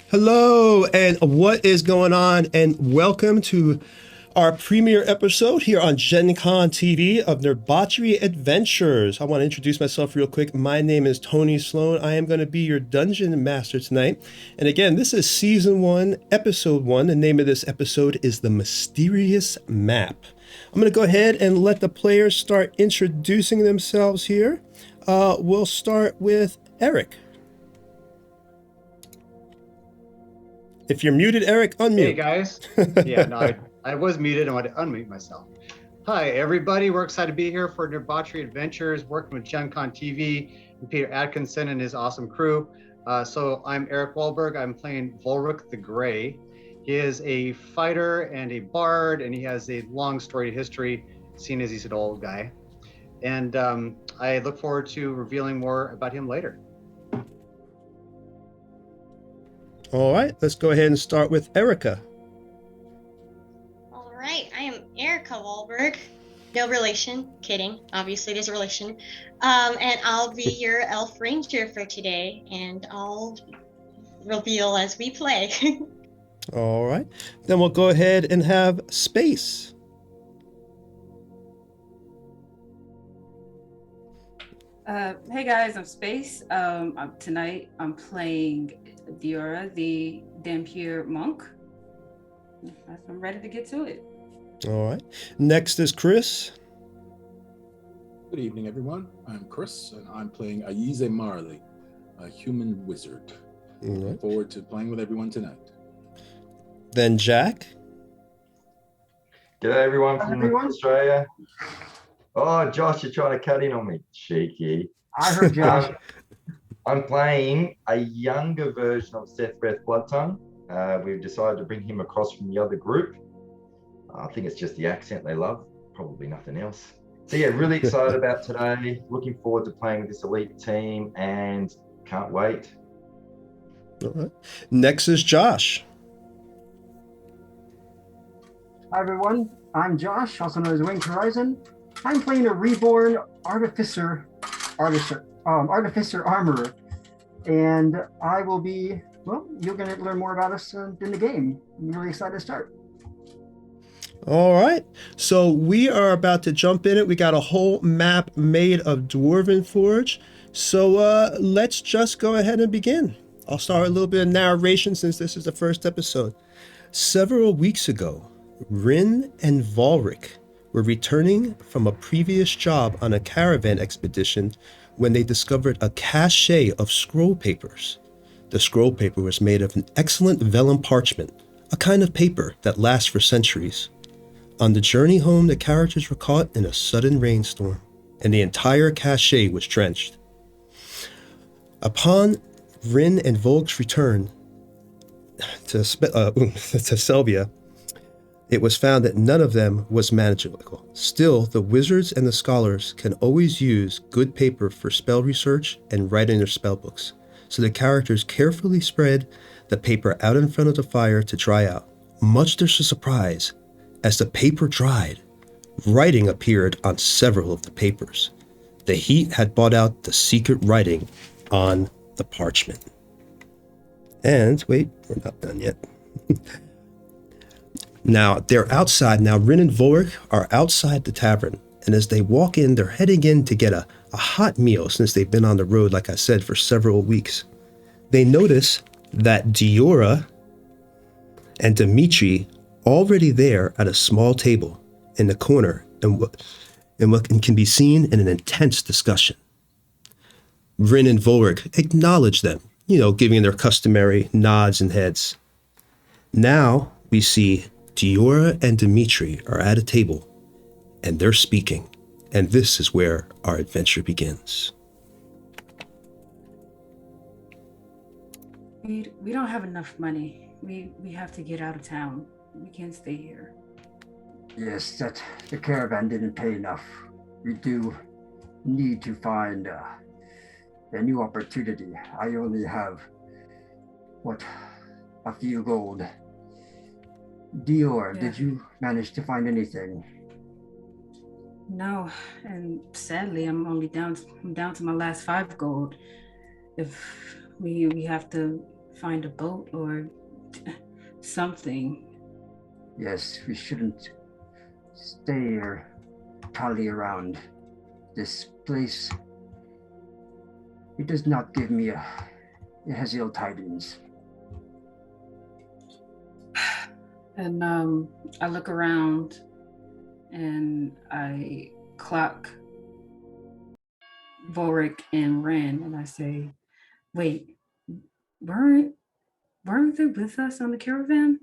Hello, and what is going on? And welcome to our premiere episode here on Gen Con TV of Nerdbauchery Adventures. I want to introduce myself real quick. My name is Tony Sloane. I am going to be your dungeon master tonight. And again, this is season 1, episode 1. The name of this episode is The Mysterious Map. I'm going to go ahead and let the players start introducing themselves here. We'll start with Erik. If you're muted, Erik, unmute. Hey guys. Yeah, no, I was muted. I wanted to unmute myself. Hi everybody. We're excited to be here for Nerdbauchery Adventures, working with Gen Con TV and Peter Atkinson and his awesome crew. So I'm Erik Wahlberg. I'm playing Volric the Gray. He is a fighter and a bard, and he has a long storied history, seeing as he's an old guy. And I look forward to revealing more about him later. All right, let's go ahead and start with Erica. All right, I am Erica Wahlberg. No relation, kidding. Obviously, there's a relation. And I'll be your elf ranger for today, and I'll reveal as we play. All right, then we'll go ahead and have Space. Hey guys, I'm Space. Tonight I'm playing Diora, the Dampier monk. I'm ready to get to it. All right, next is Chris. Good evening, everyone. I'm Chris, and I'm playing Ayize Marley, a human wizard. Looking forward to playing with everyone tonight. Then Jack. G'day, everyone from Australia. Oh, Josh, you're trying to cut in on me. Cheeky. I heard Josh. I'm playing a younger version of Seth Breath Bloodtongue. We've decided to bring him across from the other group. I think it's just the accent they love, probably nothing else. So yeah, really excited about today. Looking forward to playing with this elite team and can't wait. All right. Next is Josh. Hi everyone, I'm Josh, also known as Winged Horizon. I'm playing a reborn artificer armorer, and I will be, well, you're going to learn more about us in the game. I'm really excited to start. All right, so we are about to jump in it. We got a whole map made of Dwarven Forge, so let's just go ahead and begin. I'll start with a little bit of narration since this is the first episode. Several weeks ago, Rin and Volric were returning from a previous job on a caravan expedition when they discovered a cache of scroll papers. The scroll paper was made of an excellent vellum parchment, a kind of paper that lasts for centuries. On the journey home, the characters were caught in a sudden rainstorm, and the entire cache was drenched. Upon Rin and Volk's return to Selvia, it was found that none of them was magical. Still, the wizards and the scholars can always use good paper for spell research and write in their spellbooks. So the characters carefully spread the paper out in front of the fire to dry out. Much to their surprise, as the paper dried, writing appeared on several of the papers. The heat had brought out the secret writing on the parchment. And wait, we're not done yet. Now, they're outside. Now, Rin and Volric are outside the tavern. And as they walk in, they're heading in to get a hot meal since they've been on the road, like I said, for several weeks. They notice that Diora and Dimitri already there at a small table in the corner and what can be seen in an intense discussion. Rin and Volric acknowledge them, giving their customary nods and heads. Now we see Diora and Dimitri are at a table, and they're speaking, and this is where our adventure begins. We don't have enough money. We have to get out of town. We can't stay here. Yes, that the caravan didn't pay enough. We do need to find a new opportunity. I only have, a few gold. Dior, Did you manage to find anything? No, and sadly, I'm down to my last 5 gold. If we have to find a boat or something. Yes, we shouldn't stay or trolley around this place. It does not give me it has ill tidings. And I look around and I clock Vorik and Ren and I say, wait, weren't they with us on the caravan?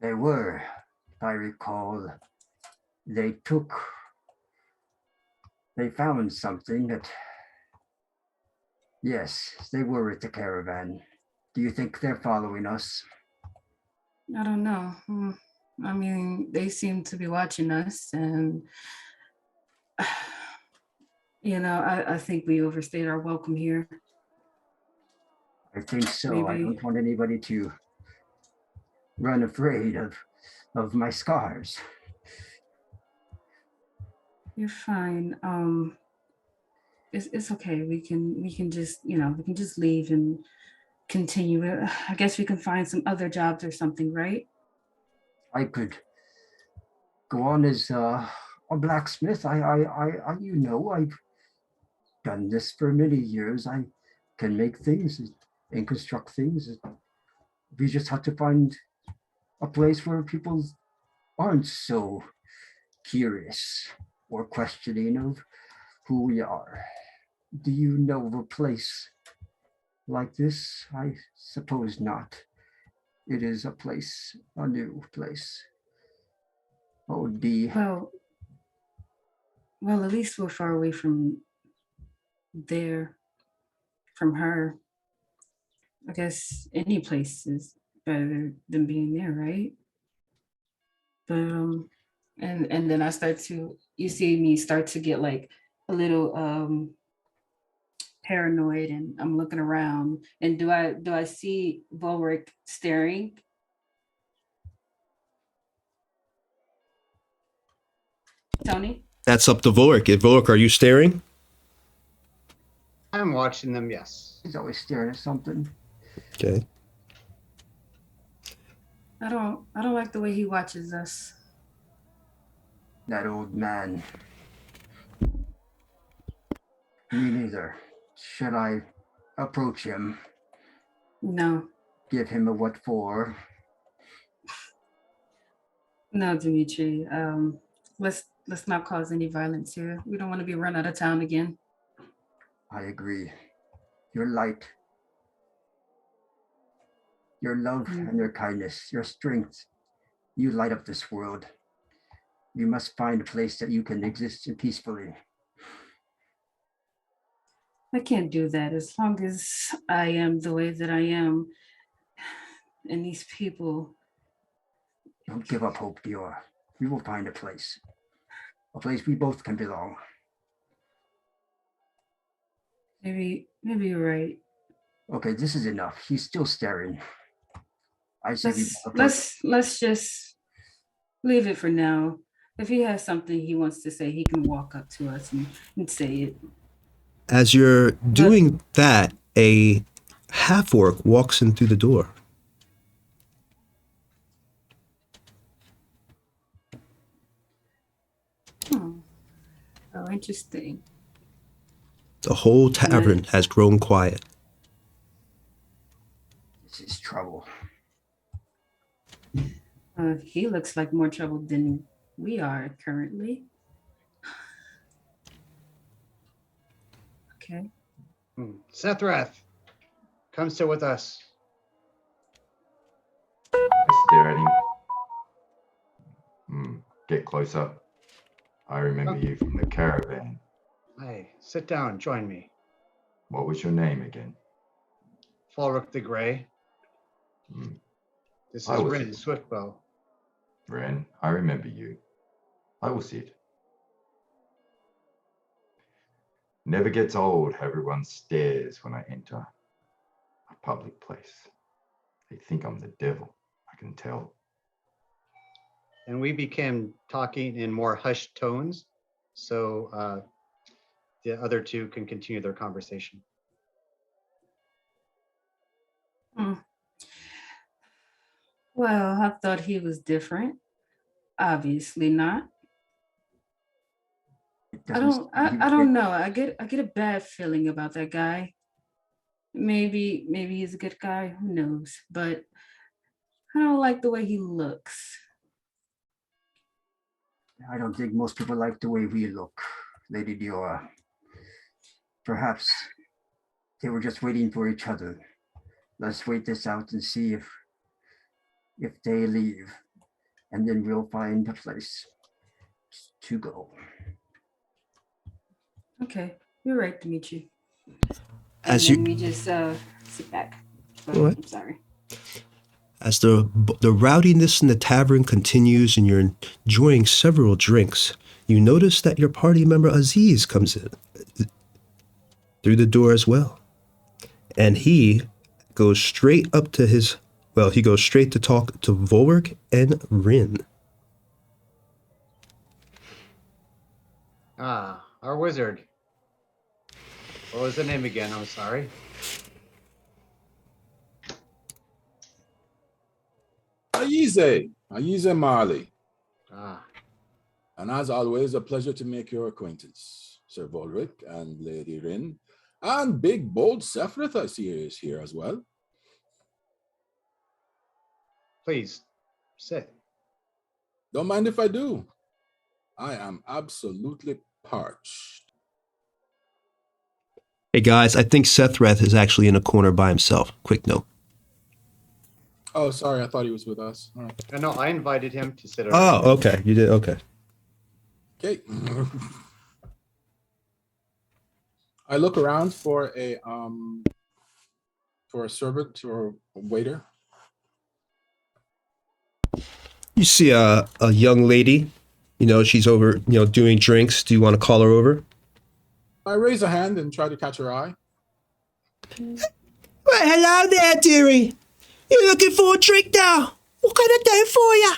They were, if I recall, they found something that, yes, they were at the caravan. Do you think they're following us? I don't know. I mean, they seem to be watching us, and I think we overstayed our welcome here. I think so. Maybe. I don't want anybody to run afraid of my scars. You're fine. It's okay. We can just leave and continue. I guess we can find some other jobs or something, right? I could go on as a blacksmith. I've done this for many years. I can make things and construct things. We just have to find a place where people aren't so curious or questioning of who we are. Do you know of a place like this? I suppose not. It is a new place. Oh, Well, at least we're far away from her. I guess any place is better than being there, right? But and then you see me start to get like a little paranoid, and I'm looking around. And do I see Volric staring? Tony? That's up to Vorik. Vorik, are you staring? I'm watching them, yes. he's always staring at something. Okay. I don't like the way he watches us. That old man. Me neither. Should I approach him? No. Give him a what for? No, Dimitri. Let's not cause any violence here. We don't want to be run out of town again. I agree. Your light, your love and your kindness, your strength, you light up this world. You must find a place that you can exist in peacefully. I can't do that as long as I am the way that I am. And these people. Don't give up hope, Dior. We will find a place we both can belong. Maybe you're right. Okay, this is enough. He's still staring. I say let's just leave it for now. If he has something he wants to say, he can walk up to us and say it. As you're doing that, a half-orc walks in through the door. Oh, interesting. The whole tavern has grown quiet. This is trouble. He looks like more trouble than we are currently. Okay. Sethrath, come sit with us. I stare at him. Get closer. I remember you from the caravan. Hey, sit down, join me. What was your name again? Falric the Grey. This is Ren Swiftbow. Ren, I remember you. I will sit. Never gets old how everyone stares when I enter a public place. They think I'm the devil, I can tell. And we began talking in more hushed tones, so the other two can continue their conversation. Well, I thought he was different. Obviously not. It I doesn't don't seem he I was don't know. I get a bad feeling about that guy. Maybe he's a good guy, who knows? But I don't like the way he looks. I don't think most people like the way we look, Lady Diora. Perhaps they were just waiting for each other. Let's wait this out and see if they leave, and then we'll find a place to go. Okay, you're right, Dimitri. And As then you, we just sit back. Go What? ahead, I'm sorry. as the rowdiness in the tavern continues and you're enjoying several drinks, you notice that your party member Aziz comes in through the door as well. And he goes straight up to he goes straight to talk to Volric and Rin. Ah, our wizard. What was the name again? I'm sorry. Ayize Marley. Ah, And as always, a pleasure to make your acquaintance, Sir Volric and Lady Rin. And big, bold Sephrith, I see is here as well. please sit. Don't mind if I do. I am absolutely parched. Hey guys, I think Sethreth is actually in a corner by himself. Quick note. Oh, sorry, I thought he was with us. All right. No, I invited him to sit. Oh, okay. You did? Okay. Okay. I look around for a servant or a waiter. You see a young lady. You know, she's over, doing drinks. Do you want to call her over? I raise a hand and try to catch her eye. Well, hello there, dearie. You looking for a drink now? What can I do for you?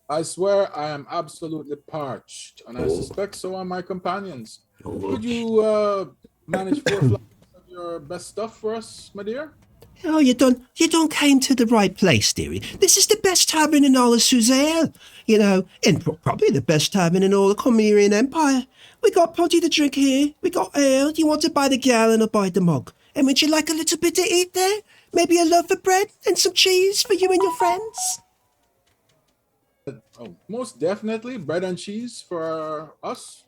I swear I am absolutely parched, and I suspect so are my companions. Could you manage 4 flasks of your best stuff for us, my dear? Oh, you done came to the right place, dearie. This is the best tavern in all of Suzanne, and probably the best tavern in all the Comerian Empire. We got plenty to drink here. We got ale. Do you want to buy the gallon or buy the mug? And would you like a little bit to eat there? Maybe a loaf of bread and some cheese for you and your friends? Oh, most definitely, bread and cheese for us.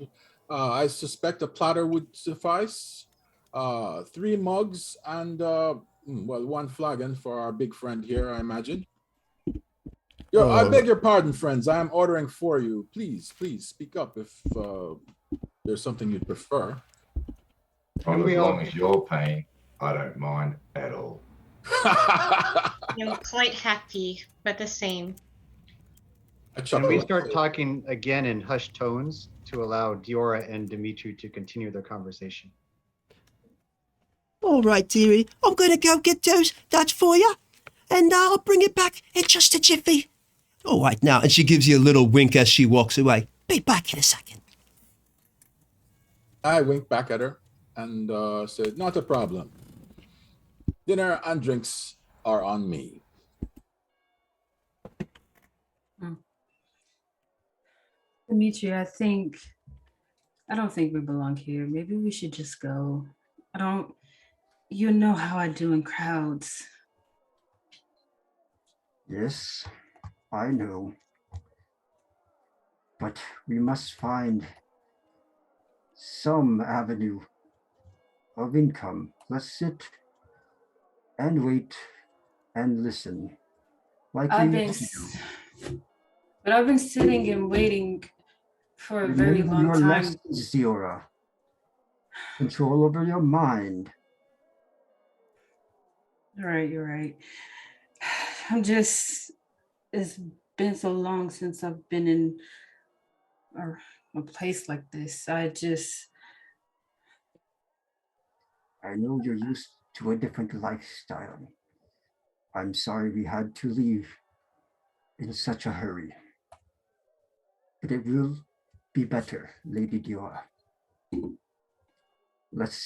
I suspect a platter would suffice. 3 mugs and 1 flagon for our big friend here, I imagine. I beg your pardon, friends. I am ordering for you. Please speak up if there's something you'd prefer. Well, as long as you're paying, I don't mind at all. I'm quite happy, but the same. Can we start talking again in hushed tones to allow Diora and Dimitri to continue their conversation? All right, dearie. I'm going to go get that for you, and I'll bring it back in just a jiffy. All right, now. And she gives you a little wink as she walks away. Be back in a second. I wink back at her and said, not a problem. Dinner and drinks are on me. Dimitri, I don't think we belong here. Maybe we should just go. You know how I do in crowds. Yes, I know. But we must find some avenue of income. Let's sit and wait and listen. Like we used to do. But I've been sitting and waiting for a very Remember long your time. lessons, Diora. Control over your mind. You're right. It's been so long since I've been in a place like this. I know you're used to a different lifestyle. I'm sorry we had to leave in such a hurry. But it will be better, Lady Diora. Let's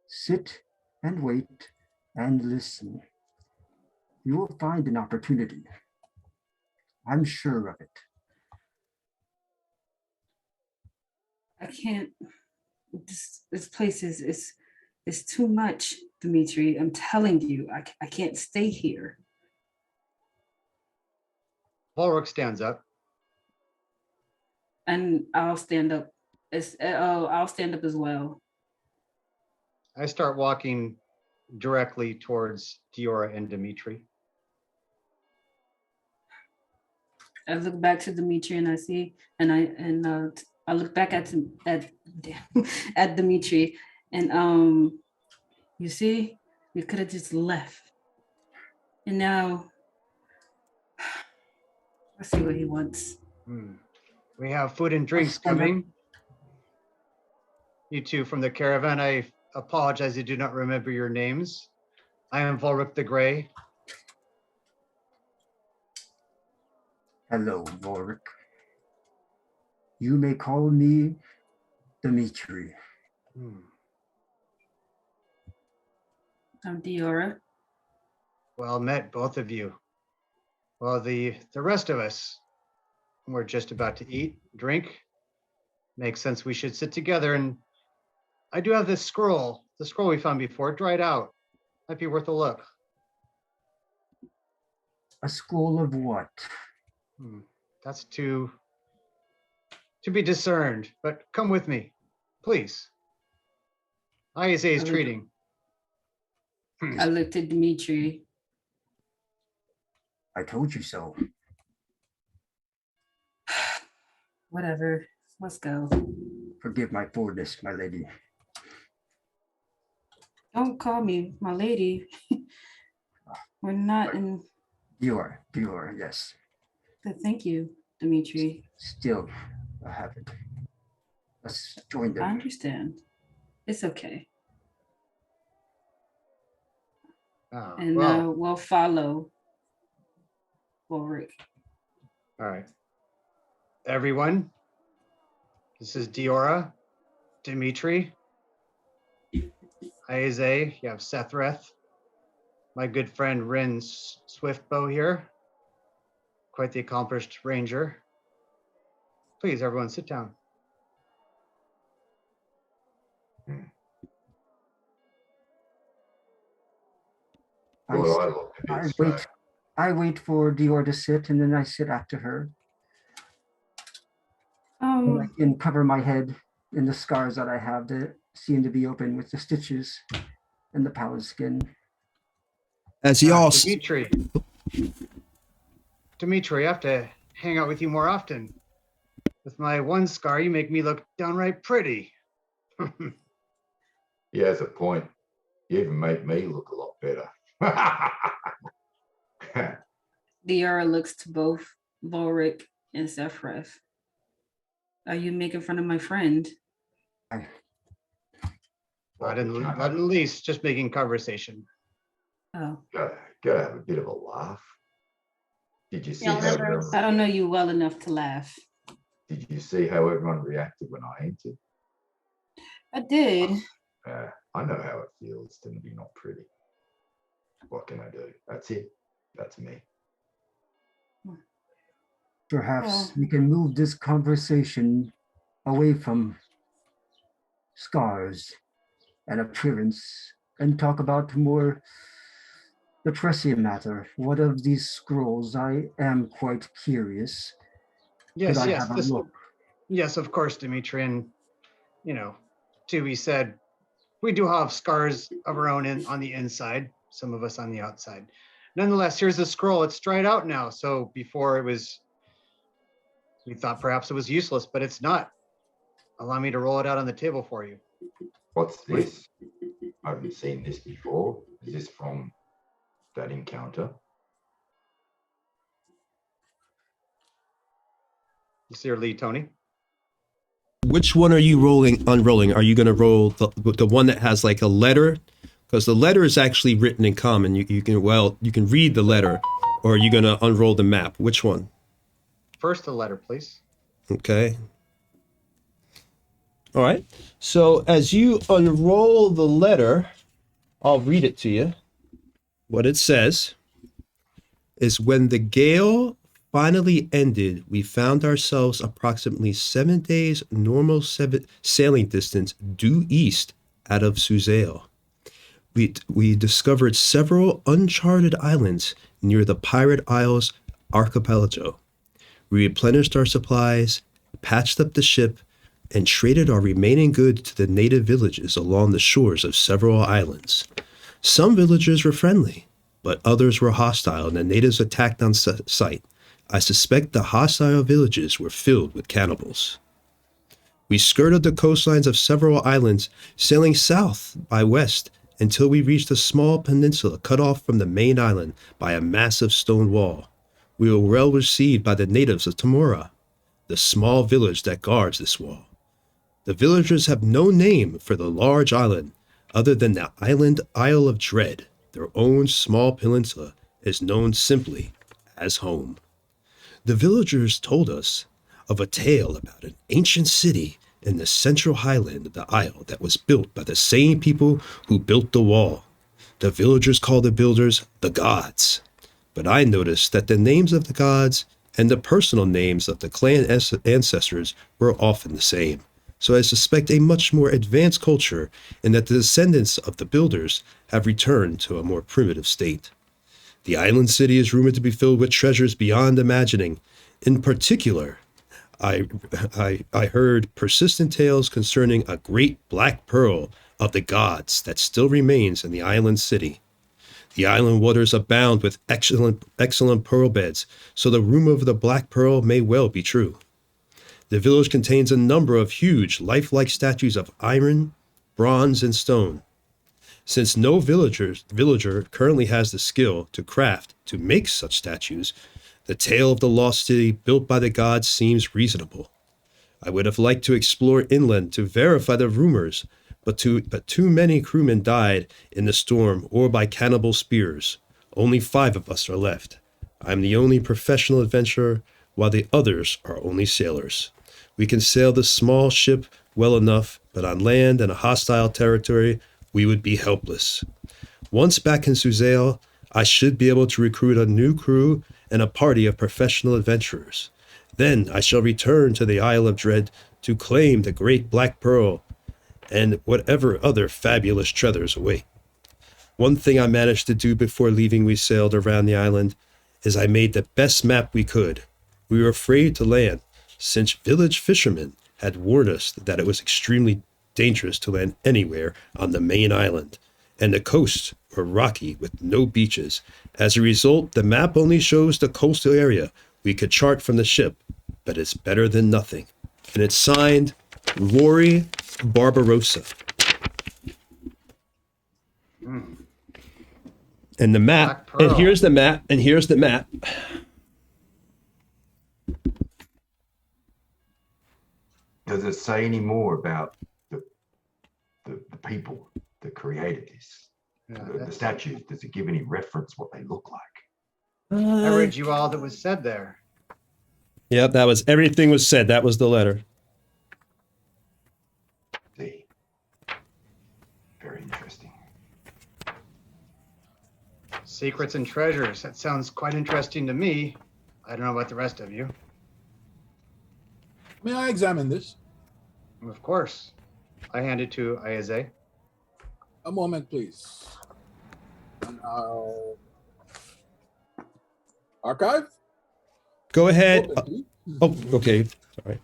sit and wait and listen. you will find an opportunity. I'm sure of it. I can't. This place is too much, Dimitri. I'm telling you, I can't stay here. Ulrich stands up. And I'll stand up. I'll stand up as well. I start walking directly towards Diora and Dimitri. I look back to Dimitri and I see, and I look back at at Dimitri, and you see, we could have just left, and now let's see what he wants. We have food and drinks coming. You two from the caravan, I apologize, I do not remember your names. I am Ulrich the Grey. Hello, Wahlberg. You may call me Dimitri. I'm Diora. Well met, both of you. Well, the rest of us, we're just about to eat, drink. Makes sense we should sit together, and I do have this scroll, the scroll we found before, dried out. Might be worth a look. A scroll of what? That's to be discerned, but come with me, please. ISA is treating. I looked at Dimitri. I told you so. Whatever, let's go. Forgive my forwardness, my lady. Don't call me my lady. We're not in. Dior, yes. But thank you, Dimitri. Still a habit. Let's join them. I understand. It's okay. And we'll follow Ulrich. All right. Everyone, this is Diora, Dimitri, Isa, you have Sethreth, my good friend Rin Swiftbow here, quite the accomplished ranger. Please, everyone, sit down. I wait for Dior to sit, and then I sit after her. And I can cover my head in the scars that I have that seem to be open with the stitches and the pallid skin. As y'all, Dimitri, I have to hang out with you more often. With my one scar, you make me look downright pretty. He has a point. You even make me look a lot better. Diora looks to both Ulrich and Sephrith. Are you making fun of my friend? Not in the least, just making conversation. Oh. Gotta have a bit of a laugh. Did you see I don't know you well enough to laugh. Did you see how everyone reacted when I entered? I did. I know how it feels to be not pretty. What can I do? That's it. That's me. Perhaps we can move this conversation away from scars and appearance and talk about more the pressing matter. What of these scrolls? I am quite curious. Yes, yes, of course, Dimitri. And, to be said, we do have scars of our own on the inside, some of us on the outside. Nonetheless, here's the scroll. It's dried out now. So before we thought perhaps it was useless, but it's not. Allow me to roll it out on the table for you. What's this? I haven't seen this before. Is this from that encounter? Sincerely, Tony. Which one are you unrolling? Are you going to roll the one that has like a letter? Because the letter is actually written in common. You can read the letter, or are you going to unroll the map? Which one? First, the letter, please. Okay. All right. So as you unroll the letter, I'll read it to you. What it says. is when the gale finally ended, we found ourselves approximately 7 days normal sailing distance due east out of Suzail. We discovered several uncharted islands near the Pirate Isles archipelago. We replenished our supplies, patched up the ship, and traded our remaining goods to the native villages along the shores of several islands. Some villagers were friendly, but others were hostile, and the natives attacked on sight. I suspect the hostile villages were filled with cannibals. We skirted the coastlines of several islands, sailing south by west until we reached a small peninsula cut off from the main island by a massive stone wall. We were well received by the natives of Tamora, the small village that guards this wall. The villagers have no name for the large island other than the Isle of Dread. Their own small peninsula is known simply as home. The villagers told us of a tale about an ancient city in the central highland of the isle that was built by the same people who built the wall. The villagers called the builders the gods. But I noticed that the names of the gods and the personal names of the clan ancestors were often the same. So I suspect a much more advanced culture, and that the descendants of the builders have returned to a more primitive state. The island city is rumored to be filled with treasures beyond imagining. In particular, I heard persistent tales concerning a great black pearl of the gods that still remains in the island city. The island waters abound with excellent pearl beds, so the rumor of the black pearl may well be true. The village contains a number of huge, lifelike statues of iron, bronze, and stone. Since no villager currently has the skill to make such statues, the tale of the lost city built by the gods seems reasonable. I would have liked to explore inland to verify the rumors, but too many crewmen died in the storm or by cannibal spears. Only 5 of us are left. I'm the only professional adventurer, while the others are only sailors. We can sail the small ship well enough, but on land and a hostile territory, we would be helpless. Once back in Suzail, I should be able to recruit a new crew and a party of professional adventurers. Then I shall return to the Isle of Dread to claim the great Black Pearl and whatever other fabulous treasures await. One thing I managed to do before leaving we sailed around the island is I made the best map we could. We were afraid to land, since village fishermen had warned us that it was extremely dangerous to land anywhere on the main island, and the coasts were rocky with no beaches. As a result, the map only shows the coastal area we could chart from the ship, but it's better than nothing. And it's signed Rory Barbarossa. And the map, and here's the map, and here's the map. Does it say any more about the people that created this? The statues, does it give any reference what they look like? I read you all that was said there. Yeah, that was everything was said. That was the letter. See, very interesting. Secrets and treasures. That sounds quite interesting to me. I don't know about the rest of you. May I examine this? Of course. I hand it to Ayaze. A moment, please. And I'll archive. Go ahead. Open, Oh, okay. Sorry.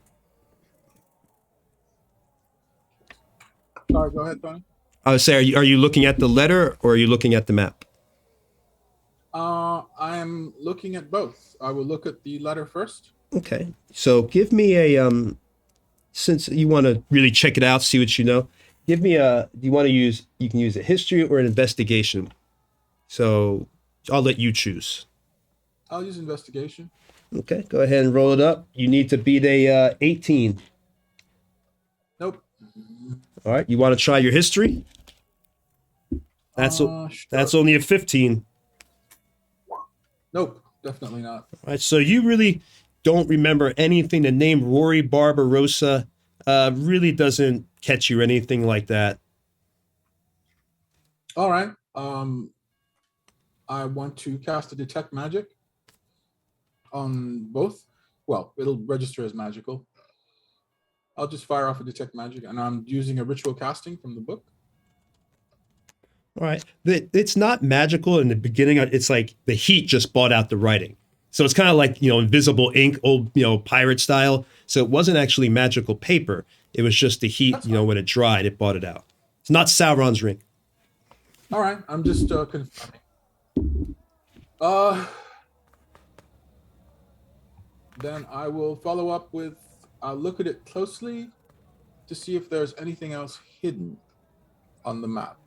Sorry, go ahead, Tony. I would say, are you looking at the letter or are you looking at the map? I am looking at both. I will look at the letter first. Okay. So give me a since you want to really check it out, see what you know. Give me a. Do you want to use? You can use a history or an investigation. So I'll let you choose. I'll use investigation. Okay. Go ahead and roll it up. You need to beat a 18. Nope. All right. You want to try your history? That's Sure. that's only a 15. Nope, definitely not. All right. So you really don't remember anything. The name Rory Barbarossa really doesn't catch you or anything like that. All right. I want to cast a detect magic. on both. Well, it'll register as magical. I'll just fire off a detect magic, and I'm using a ritual casting from the book. All right. It's not magical in the beginning. It's like the heat just bought out the writing. So it's kind of like, invisible ink, old, pirate style. So it wasn't actually magical paper. It was just the heat, when it dried, it bought it out. It's not Sauron's ring. All right, I'm just confirming. Then I will follow up with, I'll look at it closely to see if there's anything else hidden on the map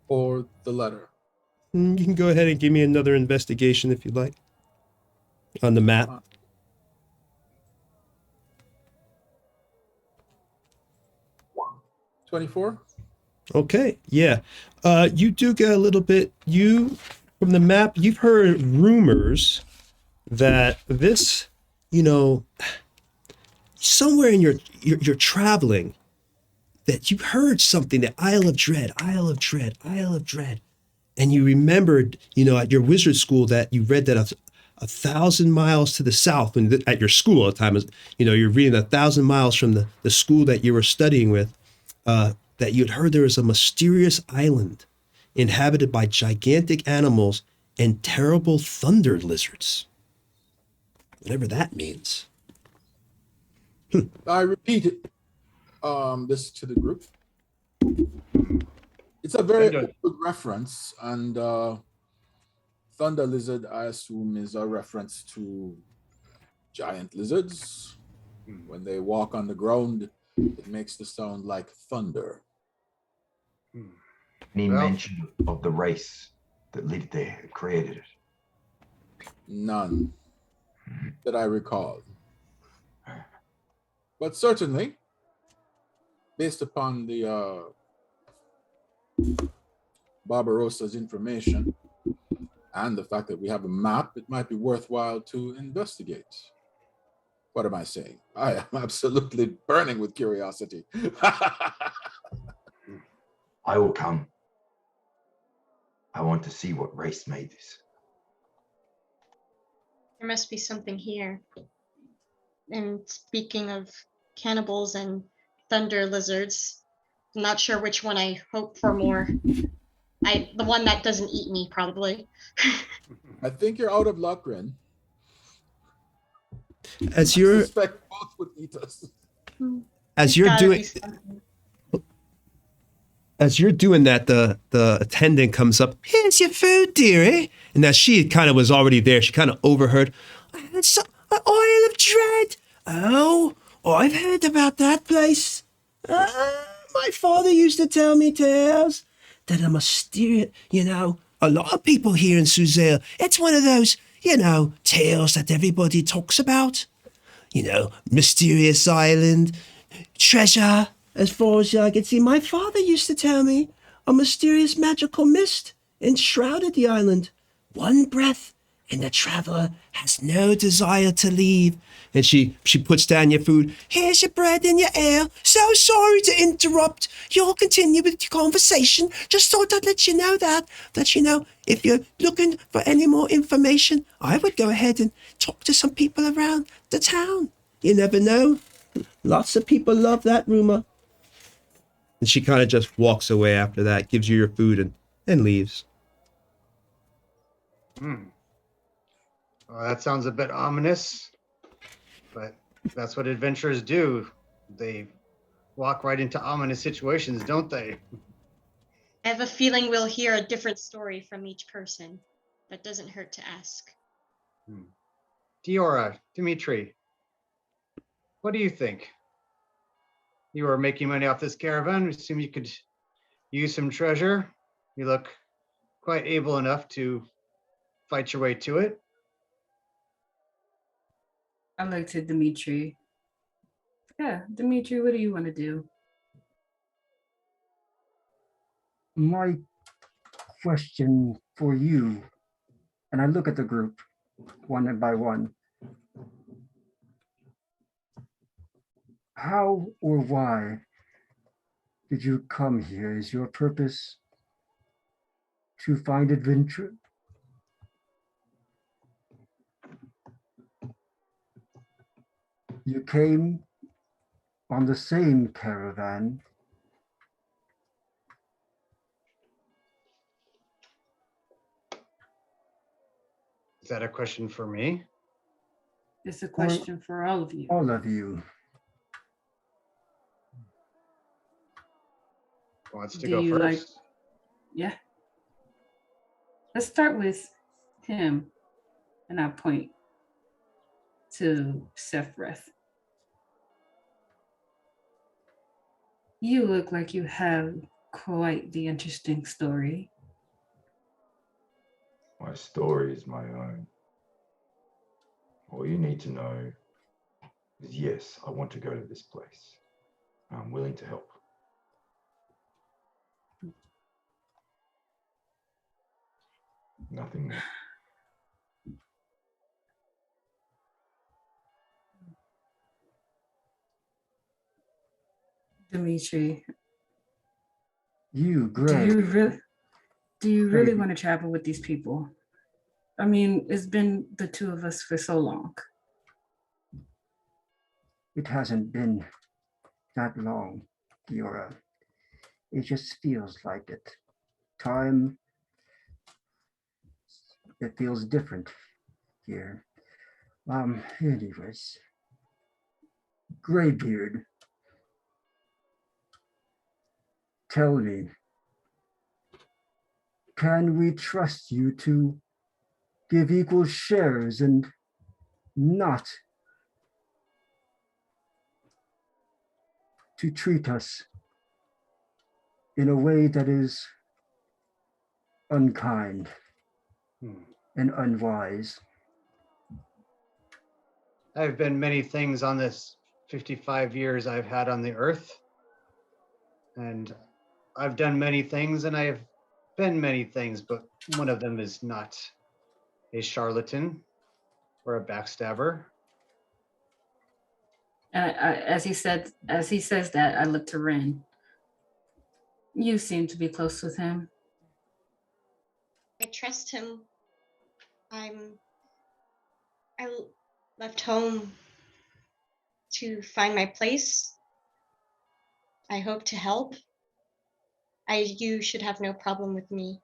or the letter. You can go ahead and give me another investigation if you'd like on the map. 24. Okay, yeah. You do get a little bit, from the map, you've heard rumors that this, somewhere in your traveling, that you heard something, that Isle of Dread, Isle of Dread, Isle of Dread. And you remembered, at your wizard school that you read that 1,000 miles to the south, and at your school at the time, you're reading 1,000 miles from the school that you were studying with, that you'd heard there was a mysterious island inhabited by gigantic animals and terrible thunder lizards. Whatever that means. I repeated this to the group. It's a very good reference, and thunder lizard, I assume, is a reference to giant lizards. When they walk on the ground, it makes the sound like thunder. Any mention of the race that lived there and created it? None that I recall. But certainly, based upon the Barbarossa's information and the fact that we have a map, it might be worthwhile to investigate. What am I saying? I am absolutely burning with curiosity. I will come. I want to see what race made this. There must be something here. And speaking of cannibals and thunder lizards, I'm not sure which one I hope for more. The one that doesn't eat me, probably. I think you're out of luck, Ren. I suspect both would eat us. As you're doing that, the attendant comes up. Here's your food, dearie. And as she kind of was already there, she kind of overheard. It's Isle of Dread. Oh, I've heard about that place. My father used to tell me tales that a mysterious, a lot of people here in Suzelle, it's one of those, tales that everybody talks about. Mysterious island, treasure, as far as I can see. My father used to tell me a mysterious magical mist enshrouded the island. One breath, and the traveler has no desire to leave. And she puts down your food. Here's your bread and your ale. So sorry to interrupt. You'll continue with your conversation. Just thought I'd let you know that if you're looking for any more information, I would go ahead and talk to some people around the town. You never know. Lots of people love that rumor. And she kind of just walks away after that, gives you your food and leaves. Well, that sounds a bit ominous, but that's what adventurers do. They walk right into ominous situations, don't they? I have a feeling we'll hear a different story from each person, but doesn't hurt to ask. Diora, Dimitri, what do you think? You are making money off this caravan. I assume you could use some treasure. You look quite able enough to fight your way to it. I looked to Dimitri. Yeah, Dimitri, what do you want to do? My question for you, and I look at the group one by one. How or why did you come here? Is your purpose to find adventure? You came on the same caravan. Is that a question for me? It's a question for all of you. All of you. Who wants to Do go you first? Yeah. Let's start with him, and I'll point to Sephrith. You look like you have quite the interesting story. My story is my own. All you need to know is yes, I want to go to this place. I'm willing to help. Nothing more. Dimitri, You, do Greg. you really want to travel with these people? I mean, it's been the two of us for so long. It hasn't been that long, Giora. It just feels like it. Time, it feels different here. Anyways, Greybeard, tell me, can we trust you to give equal shares and not to treat us in a way that is unkind and unwise? I've been many things on this 55 years I've had on the earth. And I've done many things and I have been many things, but one of them is not a charlatan or a backstabber. And as he says that, I look to Ren. You seem to be close with him. I trust him. I left home to find my place. I hope to help. You should have no problem with me.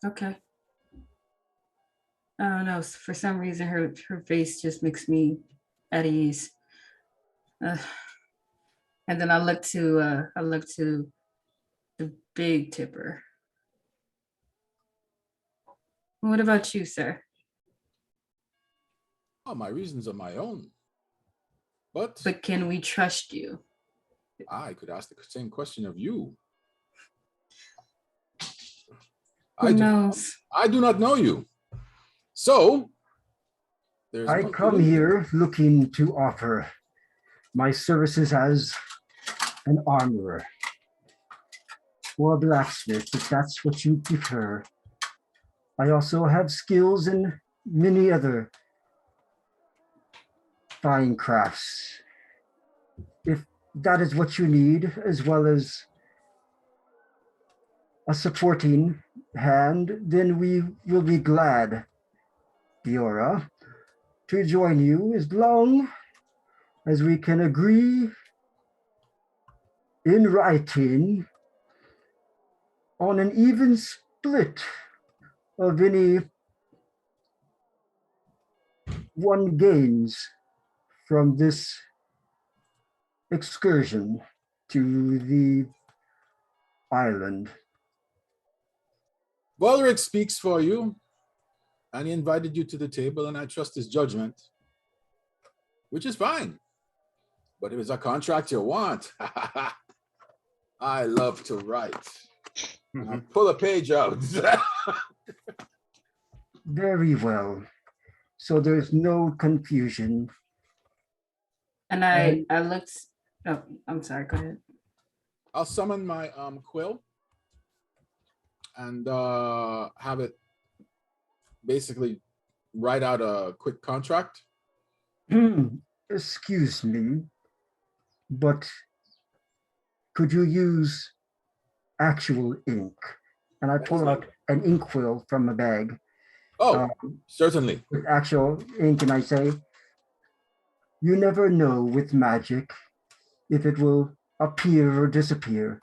Okay. I don't know. For some reason, her face just makes me at ease. And then I look to the big tipper. What about you, sir? Oh, my reasons are my own. But can we trust you? I could ask the same question of you. Who knows? I do not know you. So, I come here looking to offer my services as an armorer or a blacksmith, if that's what you prefer. I also have skills in many other fine crafts. If that is what you need, as well as a supporting hand, then we will be glad, Giora, to join you as long as we can agree in writing on an even split of any one gains from this excursion to the island. Wahlberg speaks for you, and he invited you to the table, and I trust his judgment, which is fine. But if it's a contract you want, I love to write. I'll pull a page out. Very well. So there's no confusion. And I looked. Oh, I'm sorry. Go ahead. I'll summon my quill and have it basically write out a quick contract. Excuse me, but could you use actual ink? And I pull out an inkwell from a bag Oh, certainly. with actual ink, and I say, you never know with magic if it will appear or disappear,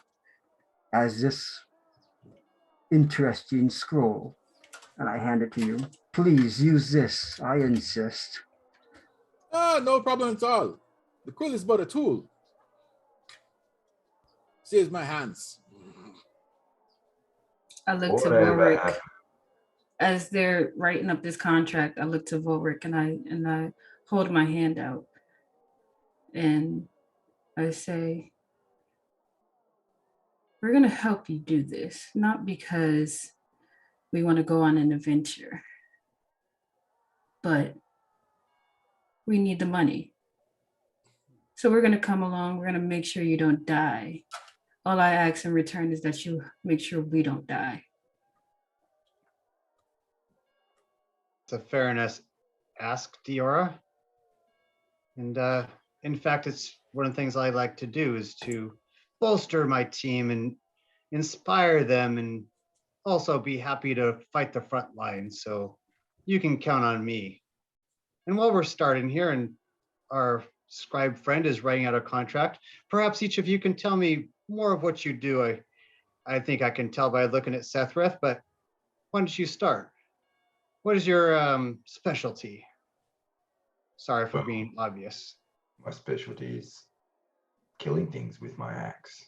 as this interesting scroll. And I hand it to you. Please use this, I insist. Ah, no problem at all. The quill is but a tool. Saves my hands. I look to Whatever Warwick happened? as they're writing up this contract. I look to Warwick and I hold my hand out and I say, we're gonna help you do this, not because we want to go on an adventure, but we need the money. So we're gonna come along, we're gonna make sure you don't die. All I ask in return is that you make sure we don't die. It's a fair enough ask, Diora. And in fact, it's one of the things I like to do is to bolster my team and inspire them, and also be happy to fight the front line. So you can count on me. And while we're starting here and our scribe friend is writing out a contract, perhaps each of you can tell me more of what you do. I think I can tell by looking at Sethrith, but why don't you start? What is your specialty? Sorry for being obvious. My specialty is killing things with my axe.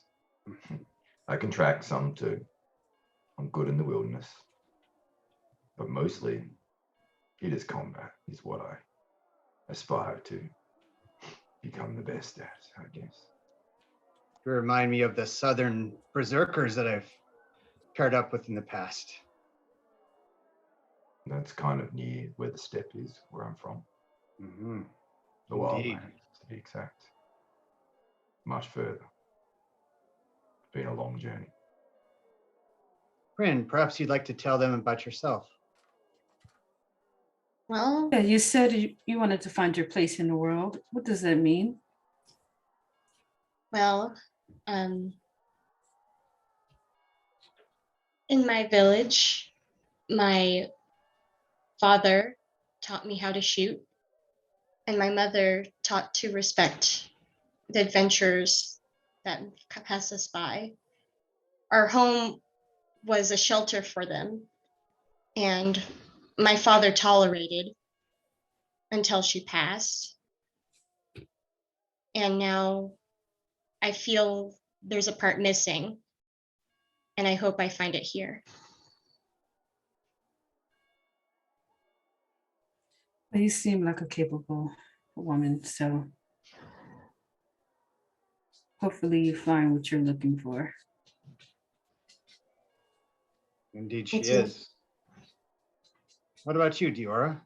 I can track some too. I'm good in the wilderness. But mostly, it is combat, is what I aspire to become the best at, I guess. You remind me of the southern berserkers that I've paired up with in the past. That's kind of near where the steppe is, where I'm from. Mm-hmm. The wildlands, to be exact. Much further. Been a long journey. Bryn, perhaps you'd like to tell them about yourself. Well, Yeah, you said you wanted to find your place in the world. What does that mean? well, in my village, my father taught me how to shoot, and my mother taught to respect the adventures that pass us by. Our home was a shelter for them, and my father tolerated until she passed. And now I feel there's a part missing, and I hope I find it here. You seem like a capable woman, so hopefully you find what you're looking for. Indeed, she Thank you. is. What about you, Diora?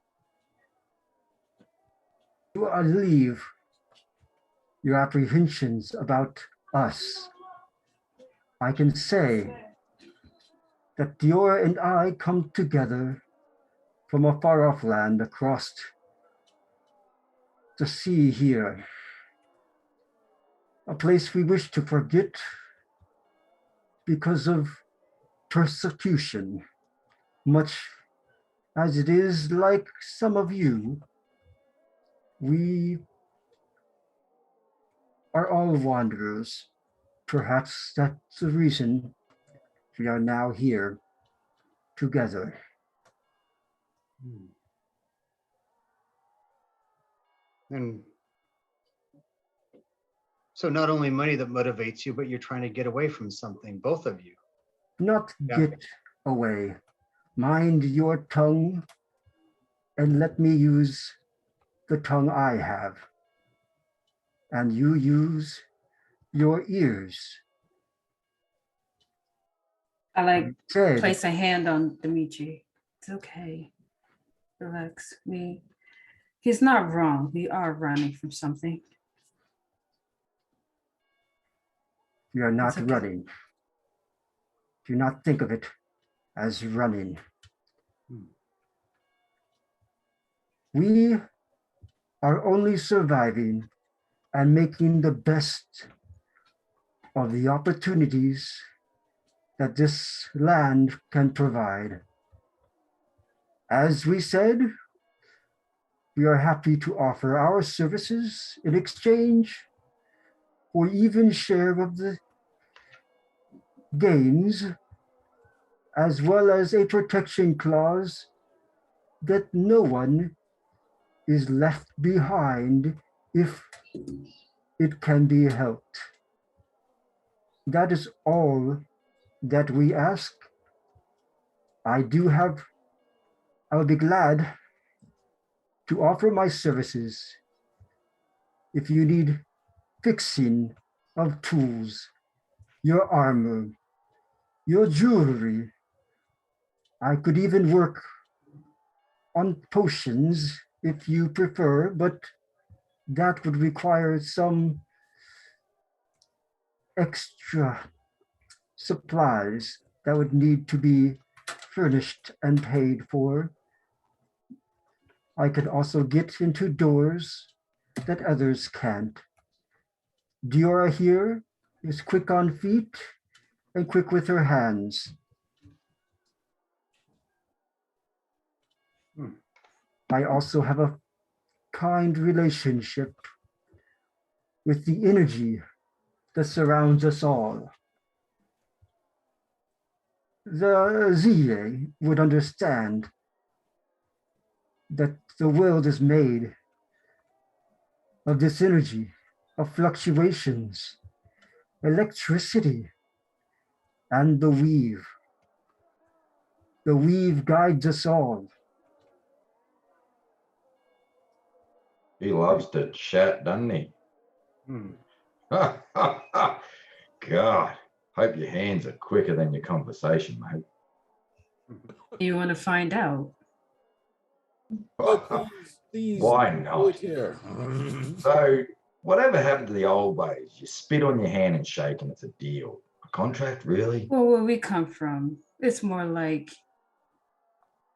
To alleviate your apprehensions about us, I can say that Diora and I come together from a far-off land across the sea here, a place we wish to forget because of persecution, much as it is like some of you. We are all wanderers. Perhaps that's the reason we are now here together. And so not only money that motivates you, but you're trying to get away from something, both of you. Not Yeah. get away. Mind your tongue and let me use the tongue I have. And you use your ears. I Said, place a hand on Dimitri. It's okay. Relax. He's not wrong. We are running from something. we are not It's okay. running. Do not think of it as running. We are only surviving and making the best of the opportunities that this land can provide. As we said, we are happy to offer our services in exchange for even share of the gains, as well as a protection clause that no one is left behind if it can be helped. That is all that we ask. I'll be glad to offer my services if you need fixing of tools, your armor, your jewelry. I could even work on potions if you prefer, but that would require some extra supplies that would need to be furnished and paid for. I could also get into doors that others can't. Diora here is quick on feet and quick with her hands. I also have a kind relationship with the energy that surrounds us all. The Zile would understand that the world is made of this energy, of fluctuations, electricity, and the weave. The weave guides us all. He loves to chat, doesn't he? God, hope your hands are quicker than your conversation, mate. You want to find out? Oh, please, Why do not? it here. So, whatever happened to the old ways? You spit on your hand and shake and it's a deal. A contract, really? Well, where we come from, it's more like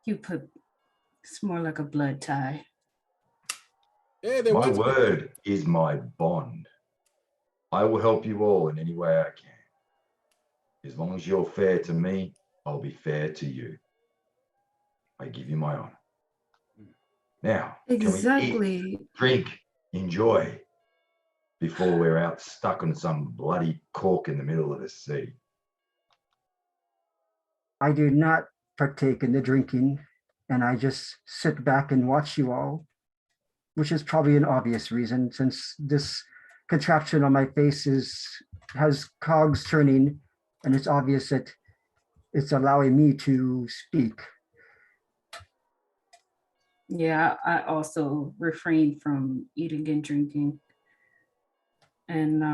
it's more like a blood tie. Yeah, they My want to- word is my bond. I will help you all in any way I can. As long as you're fair to me, I'll be fair to you. I give you my honor. Now, can we eat, Exactly. drink, enjoy before we're out stuck on some bloody cork in the middle of the sea? I do not partake in the drinking, and I just sit back and watch you all, which is probably an obvious reason since this contraption on my face has cogs turning, and it's obvious that it's allowing me to speak. Yeah, I also refrain from eating and drinking. And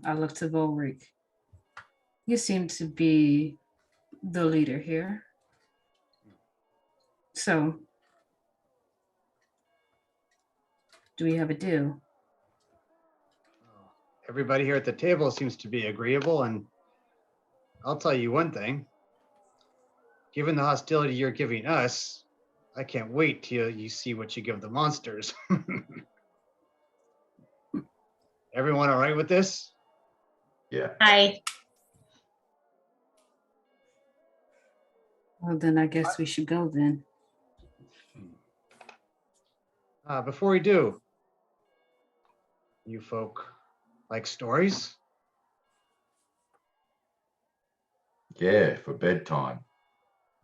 I look to Volric. You seem to be the leader here. So, do we have a deal? Everybody here at the table seems to be agreeable, and I'll tell you one thing. Given the hostility you're giving us, I can't wait till you see what you give the monsters. Everyone all right with this? Yeah. Well, then I guess we should go then. Before we do, you folk like stories? Yeah, for bedtime.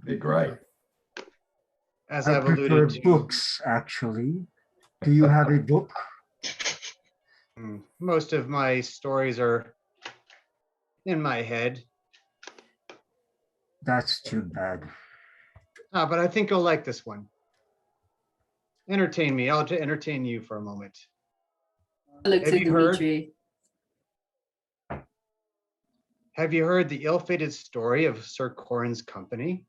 They're great. As I I've prefer alluded to, books, actually. Do you have a book? most of my stories are in my head. That's too bad. But I think you'll like this one. Entertain me. I'll entertain you for a moment. I look Have to you heard? Dimitri. Have you heard the ill-fated story of Sir Corin's company?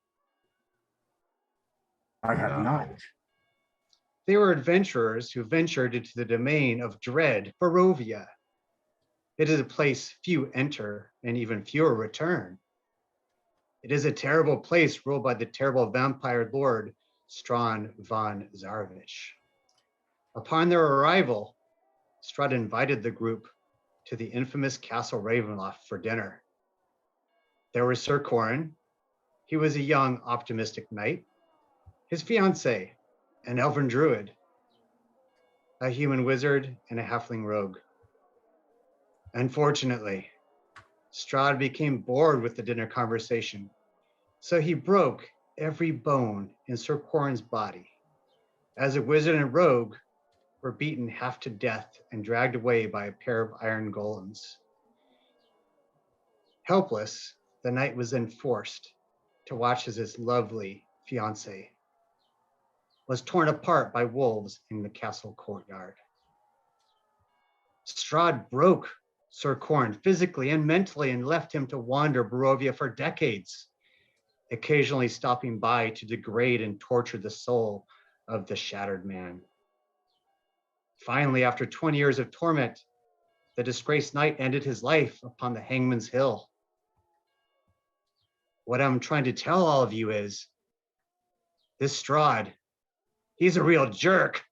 I have No. not. They were adventurers who ventured into the domain of dread, Barovia. It is a place few enter and even fewer return. It is a terrible place ruled by the terrible vampire lord, Strawn von Zarvich. Upon their arrival, Strahd invited the group to the infamous Castle Ravenloft for dinner. There was Sir Corin. He was a young, optimistic knight. his fiancée, an elven druid, a human wizard, and a halfling rogue. Unfortunately, Strahd became bored with the dinner conversation, so he broke every bone in Sir Quarren's body. As a wizard and rogue were beaten half to death and dragged away by a pair of iron golems. Helpless, the knight was then forced to watch as his lovely fiancée was torn apart by wolves in the castle courtyard. Strahd broke Sir Quarren physically and mentally and left him to wander Barovia for decades, occasionally stopping by to degrade and torture the soul of the shattered man. Finally, after 20 years of torment, the disgraced knight ended his life upon the Hangman's Hill. What I'm trying to tell all of you is, this Strahd, he's a real jerk.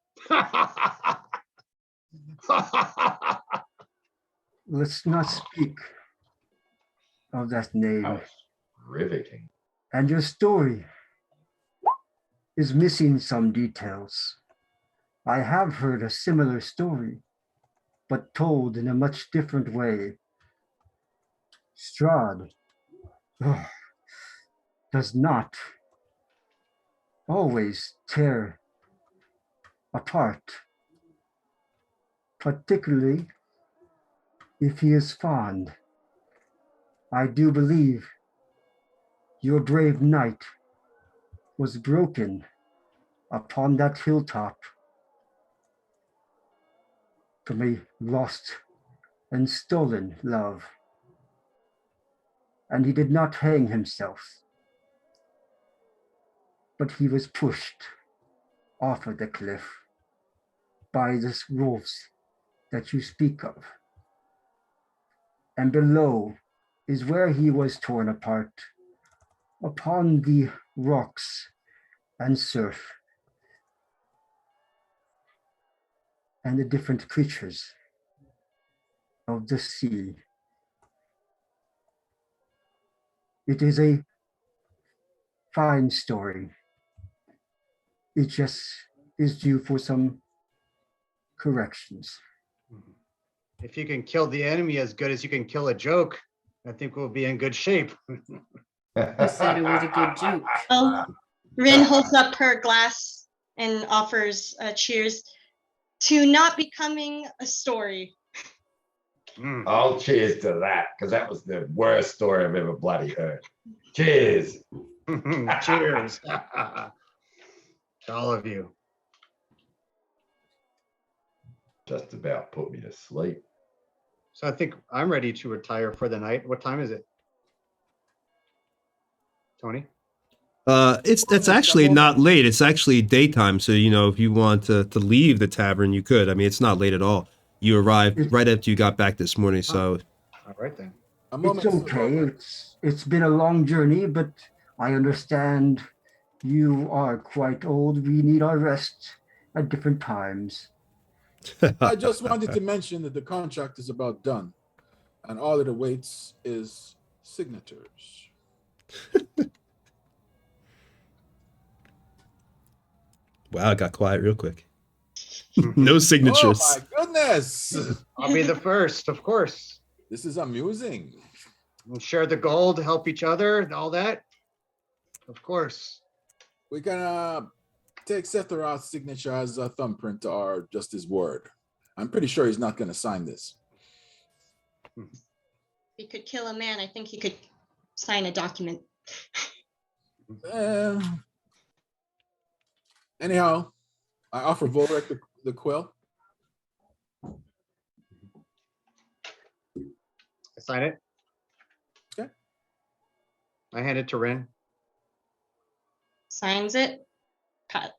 Let's not speak of that name. That was riveting. And your story is missing some details. I have heard a similar story, but told in a much different way. Strahd does not always tear apart, particularly if he is fond. I do believe your brave knight was broken upon that hilltop from a lost and stolen love. And he did not hang himself, but he was pushed off of the cliff by the wolves that you speak of. And below is where he was torn apart upon the rocks and surf and the different creatures of the sea. It is a fine story. It just is due for some corrections. If you can kill the enemy as good as you can kill a joke, I think we'll be in good shape. I said it was a good joke. Oh, Rin holds up her glass and offers cheers to not becoming a story. I'll cheers to that, because that was the worst story I've ever bloody heard. Cheers. Cheers. To all of you. Just about put me to sleep. So I think I'm ready to retire for the night. What time is it? Tony? It's actually not late. It's actually daytime. So, you know, if you want to leave the tavern, you could. I mean, it's not late at all. You arrived right after you got back this morning. So, All right then. It's okay. It's been a long journey, but I understand you are quite old. We need our rest at different times. I just wanted to mention that the contract is about done, and all it awaits is signatures. Wow, it got quiet real quick. No signatures. Oh my goodness! I'll be the first, of course. This is amusing. We'll share the gold, help each other, and all that. Of course. We can take Sephiroth's signature as a thumbprint or just his word. I'm pretty sure he's not going to sign this. If he could kill a man, I think he could sign a document. Anyhow, I offer Volrek the quill. I sign it. Okay. I hand it to Rin. Signs it,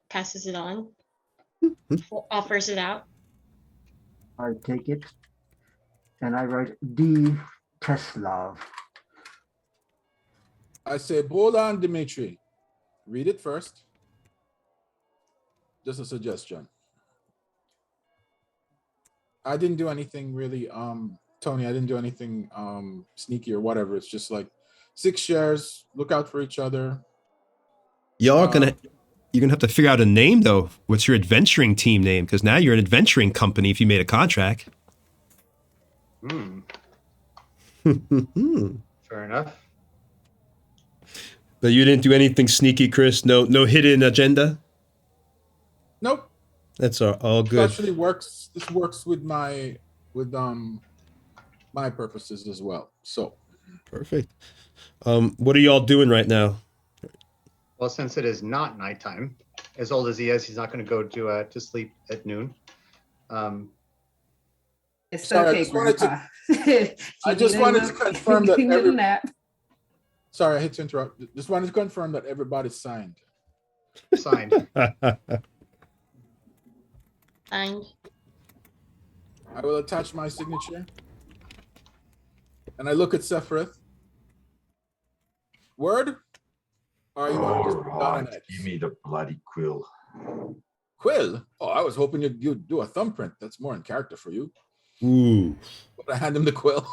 passes it on, offers it out. I take it and I write D. Teslav. I say, hold on, Dimitri. Read it first. Just a suggestion. I didn't do anything really, Tony, I didn't do anything sneaky or whatever. It's just like 6 shares, look out for each other. Y'all you're gonna have to figure out a name though. What's your adventuring team name? Because now you're an adventuring company if you made a contract. Fair enough. But you didn't do anything sneaky, Chris. No hidden agenda. Nope. That's all This good. actually works. This works with my purposes as well. So Perfect. What are y'all doing right now? Well, since it is not nighttime, as old as he is, he's not going to go to sleep at noon. It's Sorry, okay, Grandpa. I just wanted to confirm that little nap. Sorry, I hate to interrupt. Just wanted to confirm that everybody's signed. Signed. Signed. I will attach my signature. And I look at Sephiroth. Word? Or are you want to just put down an X? Give me the bloody quill. Quill? Oh, I was hoping you'd do a thumbprint. That's more in character for you. Ooh. But I hand him the quill.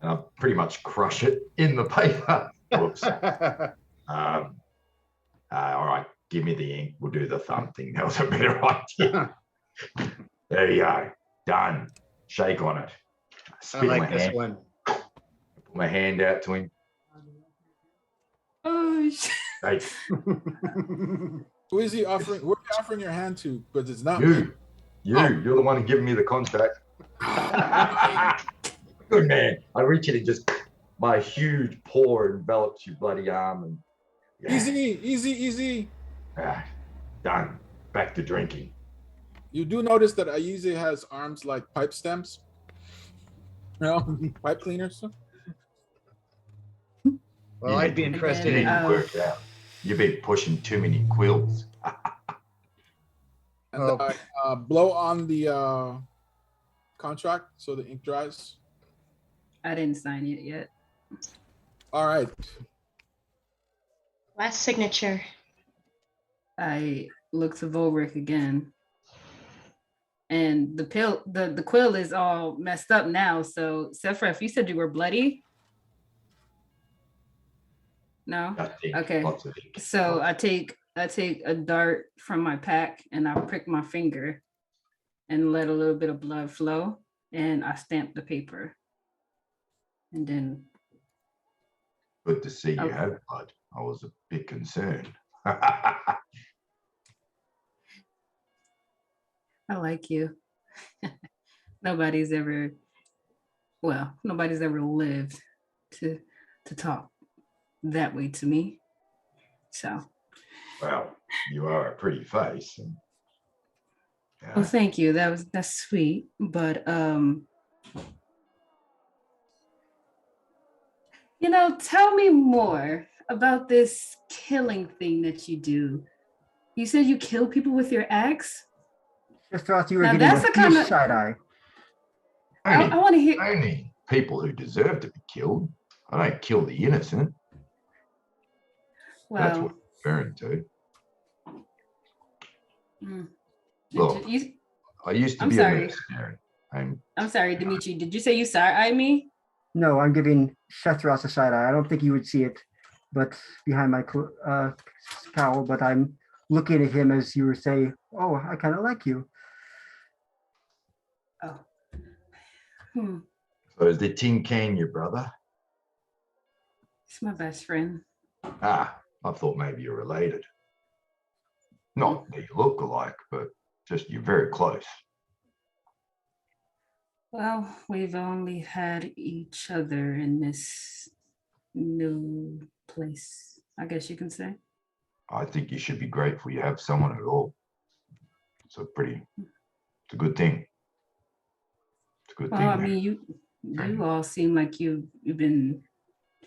And I'll pretty much crush it in the paper. Whoops. All right, give me the ink. We'll do the thumb thing. That was a better idea. There you go. Done. Shake on it. I like this one. Put my hand out to him. Oh, shit. Hey, Who is he offering? Who are you offering your hand to? Because it's not you're the one giving me the contract. Good man. I reach in and just my huge paw envelops your bloody arm and Easy. done. Back to drinking. You do notice that Aize has arms like pipe stems? Pipe cleaners. Well, I'd be interested You in. need to work out. You've been pushing too many quills. And I blow on the contract so the ink dries. I didn't sign it yet. All right. Last signature. I look to Volric again. And the quill is all messed up now. So Sephiroth, you said you were bloody? No? Okay. So I take a dart from my pack and I prick my finger and let a little bit of blood flow and I stamp the paper. And then Good to see you have blood. I was a bit concerned. I like you. Nobody's ever lived to talk that way to me. So Well, you are a pretty face. And, well, thank you. That's sweet. But tell me more about this killing thing that you do. You said you kill people with your axe? Just thought you were Now, getting that's a the kind huge of- side eye. I want to hear. Only people who deserve to be killed. I don't kill the innocent. That's what Well, I'm referring to. mm. Look, I used to I'm be sorry. a mercenary. I'm sorry, Dimitri. Did you say you side-eye me? No, I'm giving Shethros a side eye. I don't think you would see it, but behind my cowl. But I'm looking at him as you were saying, "Oh, I kind of like you." Oh. So is the Tin Can your brother? It's my best friend. I thought maybe you're related. Not that you look alike, but just you're very close. Well, we've only had each other in this new place, I guess you can say. I think you should be grateful you have someone at all. It's a good thing. It's a good thing. Well, I mean, you all seem like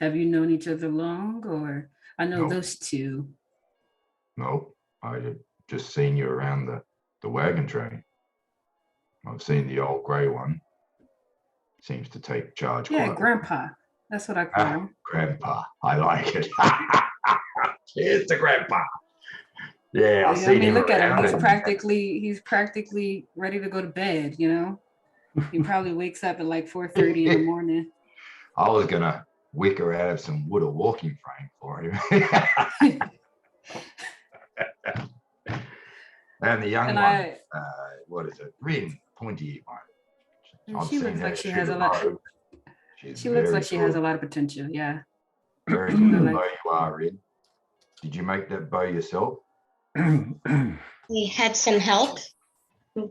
have you known each other long, or I know No. those two. No, I had just seen you around the wagon train. I've seen the old grey one. Seems to take charge. Yeah, quite Grandpa. That's what I call well. him. Grandpa. I like it. Cheers to Grandpa. Yeah, I've I seen mean, him look at him. around He's and- practically ready to go to bed. He probably wakes up at like 4:30 in the morning. I was gonna wicker out of some wood or walking frame for him. And the young And one, what is it? Rin, pointy one. I've she seen looks her like she shoot has a a lot. bow. She's She looks very like she has a good. lot of potential. Yeah. Very I good like- bow you are, Rin. Did you make that bow yourself? We had some help from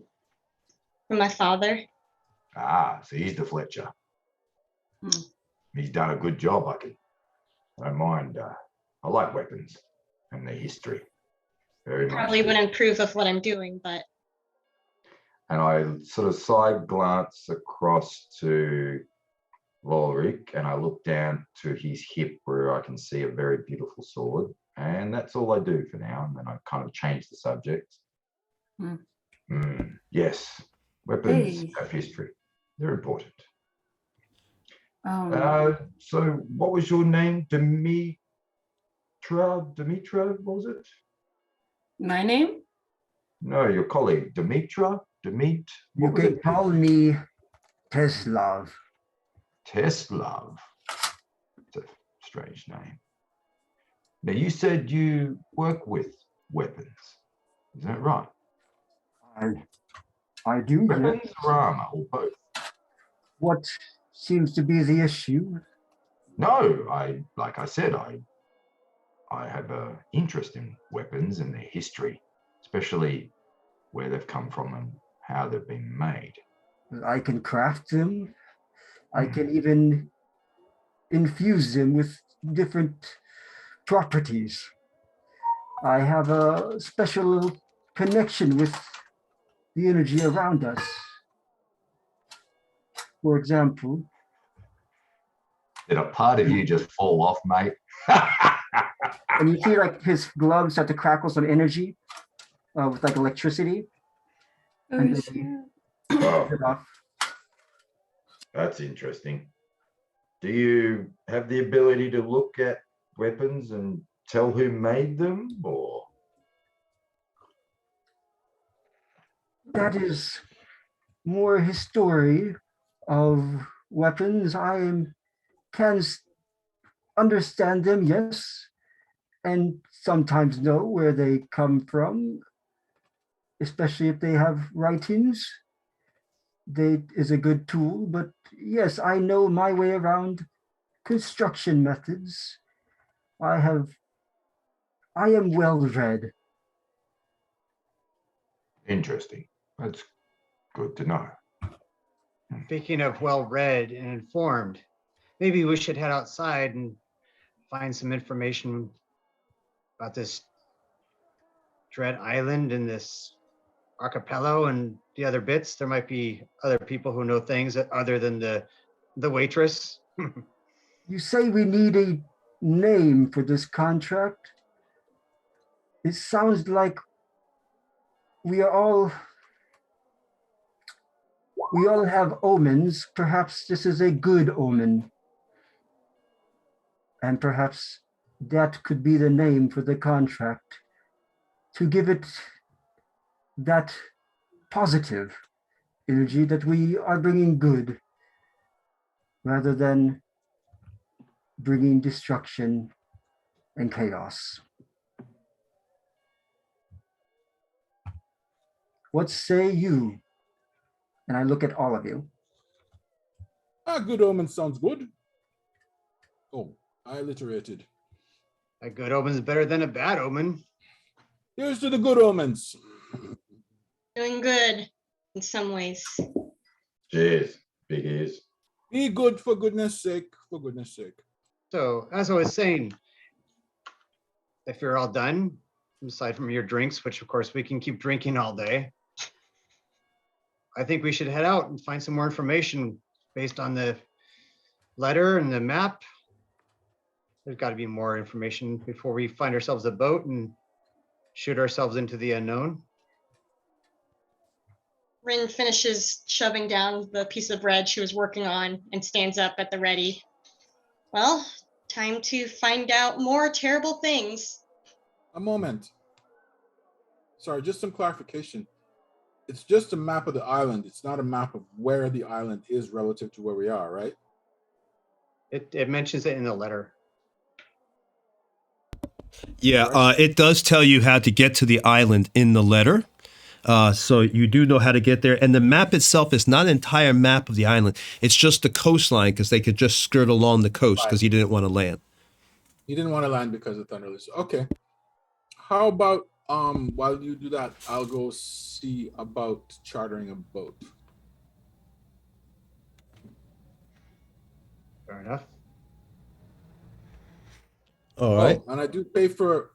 my father. Ah, so he's the Fletcher. Hmm. He's done a good job, I don't mind. I like weapons and their history. Very much. Probably wouldn't approve of what I'm doing, but And I sort of side glance across to Wahlberg and I look down to his hip where I can see a very beautiful sword. And that's all I do for now. And then I kind of change the subject. Yes, weapons Hey. have history. They're important. Um, So what was your name? Dimitra, what was it? my name? No, your colleague, Dimitra, You what was can it? call me Teslav. Teslav. It's a strange name. Now, you said you work with weapons. Is that right? I do. Weapons Yes. or armor or both? What seems to be the issue? No, like I said, I have an interest in weapons and their history, especially where they've come from and how they've been made. I can craft them. I can even infuse them with different properties. I have a special connection with the energy around us. For example, Did a part of you just fall off, mate? and you see like his gloves start to crackle some energy with like electricity. Oh, And then shit. Oh, it off. that's interesting. Do you have the ability to look at weapons and tell who made them, or? That is more his story of weapons. Can understand them, yes, and sometimes know where they come from, especially if they have writings. They is a good tool, but yes, I know my way around construction methods. I am well read. Interesting. That's good to know. Speaking of well-read and informed, maybe we should head outside and find some information about this dread island and this archipelago and the other bits. There might be other people who know things other than the waitress. You say we need a name for this contract? It sounds like we all have omens. Perhaps this is a good omen. And perhaps that could be the name for the contract, to give it that positive energy that we are bringing good rather than bringing destruction and chaos. What say you? And I look at all of you. Good omen sounds good. Oh, I alliterated. A good omen is better than a bad omen. Here's to the good omens. doing good in some ways. Cheers, big ears. Be good for goodness sake, for goodness sake. So, as I was saying, if you're all done, aside from your drinks, which of course we can keep drinking all day, I think we should head out and find some more information based on the letter and the map. There's got to be more information before we find ourselves a boat and shoot ourselves into the unknown. Rin finishes shoving down the piece of bread she was working on and stands up at the ready. Well, time to find out more terrible things. A moment. Sorry, just some clarification. It's just a map of the island. It's not a map of where the island is relative to where we are, right? It mentions it in the letter. Yeah, it does tell you how to get to the island in the letter. So you do know how to get there. And the map itself is not an entire map of the island. It's just the coastline because they could just skirt along the coast because he didn't want to land. He didn't want to land because of Thunderless. Okay. How about while you do that, I'll go see about chartering a boat. Fair enough. All right. Oh, and I do pay for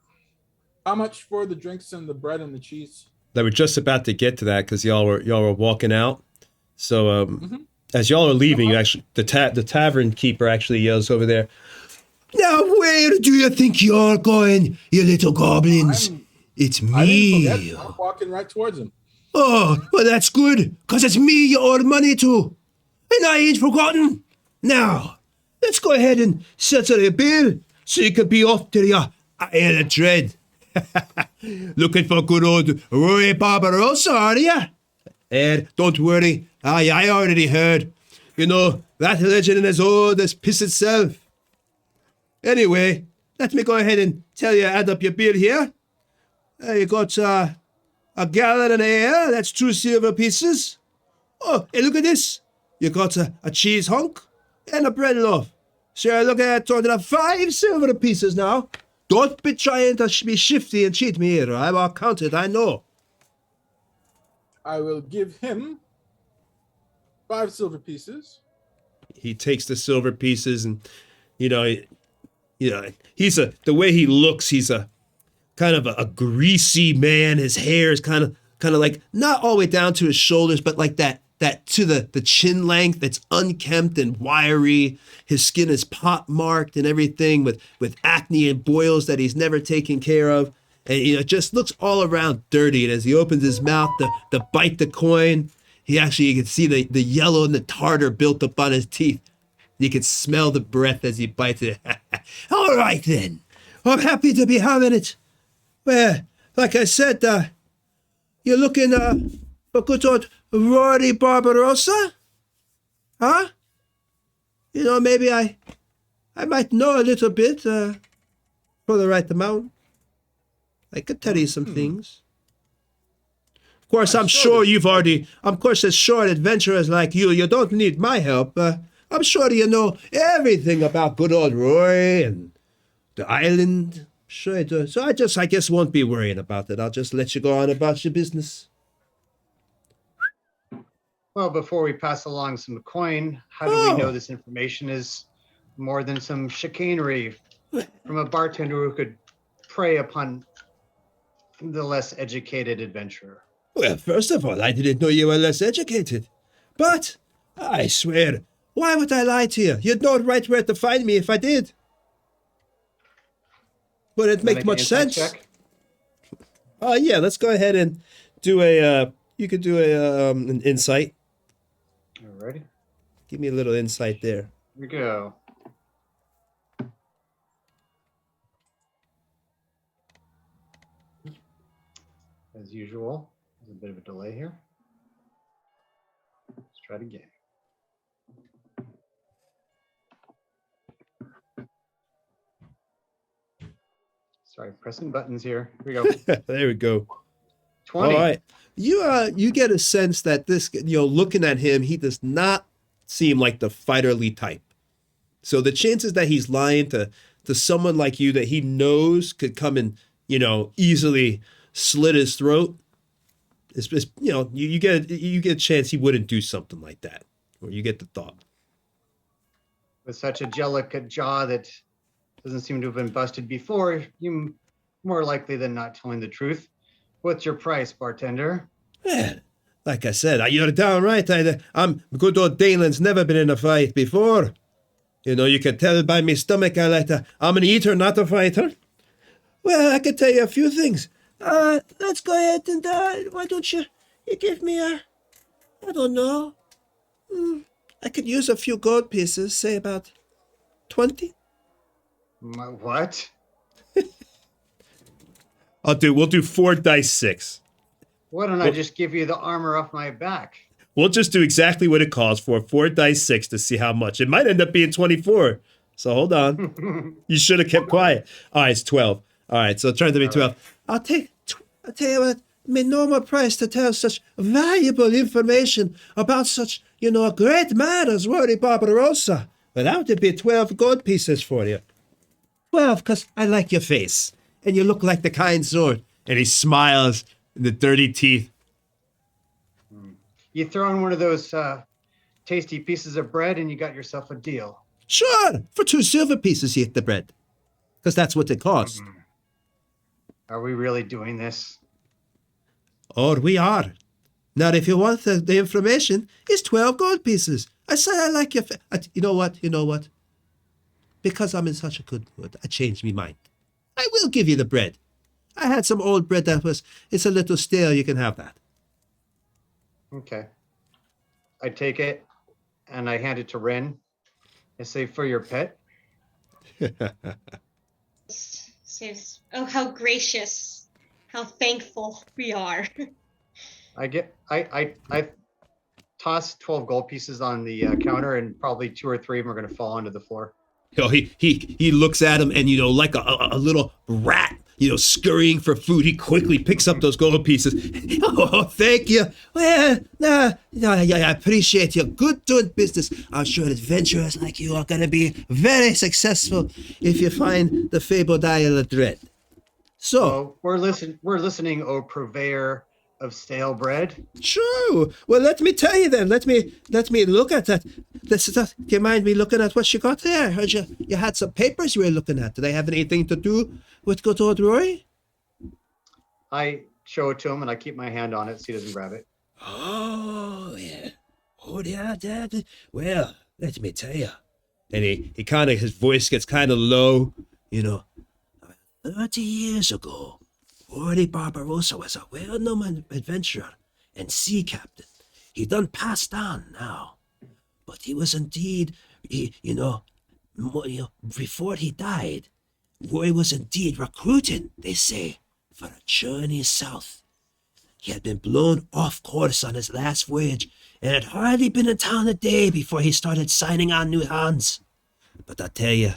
how much for the drinks and the bread and the cheese? They were just about to get to that because y'all were walking out. So as y'all are leaving, you actually the tavern keeper actually yells over there. Now where do you think you're going, you little goblins? It's I me. didn't forget. I'm walking right towards him. Oh, well that's good, because it's me you owe money to. And I ain't forgotten. Now, let's go ahead and settle a bill so you can be off to your Isle of Dread. Looking for good old Roy Barbarossa, are you? And don't worry, I already heard. You know, that legend is old as piss itself. Anyway, let me go ahead and tell you, add up your bill here. You got a gallon and a half, that's 2 silver pieces. Oh, hey, look at this. You got a cheese hunk and a bread loaf. So you're looking at a total of 5 silver pieces now. Don't be trying to be shifty and cheat me here. I will count it, I know. I will give him 5 silver pieces. He takes the silver pieces and, he's the way he looks, he's a kind of a greasy man. His hair is kind of like not all the way down to his shoulders, but like that to the chin length. It's unkempt and wiry. His skin is pock-marked and everything with acne and boils that he's never taken care of. And it just looks all around dirty. And as he opens his mouth to bite the coin, you can see the yellow and the tartar built up on his teeth. You can smell the breath as he bites it. All right then, I'm happy to be having it. Well, like I said, you're looking for good old Rory Barbarossa? Huh? Maybe I might know a little bit for the right amount. I could tell you some things. Of course, I'm sure as short adventurers like you don't need my help. I'm sure you know everything about good old Rory and the island. Sure I do. So I guess won't be worrying about it. I'll just let you go on about your business. Well, before we pass along some coin, how do we know this information is more than some chicanery from a bartender who could prey upon the less educated adventurer? Well, first of all, I didn't know you were less educated. But, I swear, why would I lie to you? You'd know right where to find me if I did. Would it make much sense? Check? Yeah, let's go ahead and do you could do an insight. Alrighty. Give me a little insight there. Here we go. As usual, there's a bit of a delay here. Let's try it again. Sorry, pressing buttons here. Here we go. There we go. 20. All right. You get a sense that this, looking at him, he does not seem like the fighterly type. So the chances that he's lying to someone like you that he knows could come and, easily slit his throat is, you get a chance he wouldn't do something like that. Or you get the thought. With such a delicate jaw that doesn't seem to have been busted before, you more likely than not telling the truth. What's your price, bartender? Well, like I said, you're down right. I'm good old Dalen's never been in a fight before. You can tell by my stomach I'm an eater, not a fighter. Well, I could tell you a few things. Let's go ahead and why don't you give me I don't know. I could use a few gold pieces, say about 20. What? We'll do 4 dice 6. Why don't I just give you the armor off my back? We'll just do exactly what it calls for, 4 dice 6 to see how much. It might end up being 24. So hold on. You should have kept quiet. All right, it's 12. All right, so turn to me All 12. I'll tell you what, my normal price to tell such valuable information about such, a great man as Rory Barbarossa. Well, that would be 12 gold pieces for you. 12, because I like your face, and you look like the kind sort. And he smiles in the dirty teeth. You throw in one of those tasty pieces of bread and you got yourself a deal. Sure, for 2 silver pieces you get the bread, because that's what they cost. Are we really doing this? Or we are. Now, if you want the information, it's 12 gold pieces. I said I like your face. You know what? Because I'm in such a good mood, I changed my mind. I will give you the bread. I had some old bread it's a little stale. You can have that. Okay. I take it and I hand it to Ren. I say, for your pet. Says, oh, how gracious, how thankful we are. I toss 12 gold pieces on the counter, and probably 2 or 3 of them are going to fall onto the floor. He looks at him, and like a little rat, scurrying for food, he quickly picks up those gold pieces. Oh, thank you. Well, I appreciate your good doing business. I'm sure adventurers like you are going to be very successful if you find the fabled Isle of Dread. So we're listening, oh purveyor of stale bread. Sure. Well, let me tell you then. Let me look at that. Do you mind me looking at what you got there? Heard you had some papers you were looking at. Do they have anything to do with good old Rory? I show it to him and I keep my hand on it so he doesn't grab it. Oh yeah. Oh yeah, Dad. Well, let me tell you. And he kind of, his voice gets kind of low. 30 years ago, Rory Barbarossa was a well-known adventurer and sea captain. He done passed on now, but he was indeed, before he died, Rory was indeed recruiting, they say, for a journey south. He had been blown off course on his last voyage and had hardly been in town a day before he started signing on new hands. But I tell you,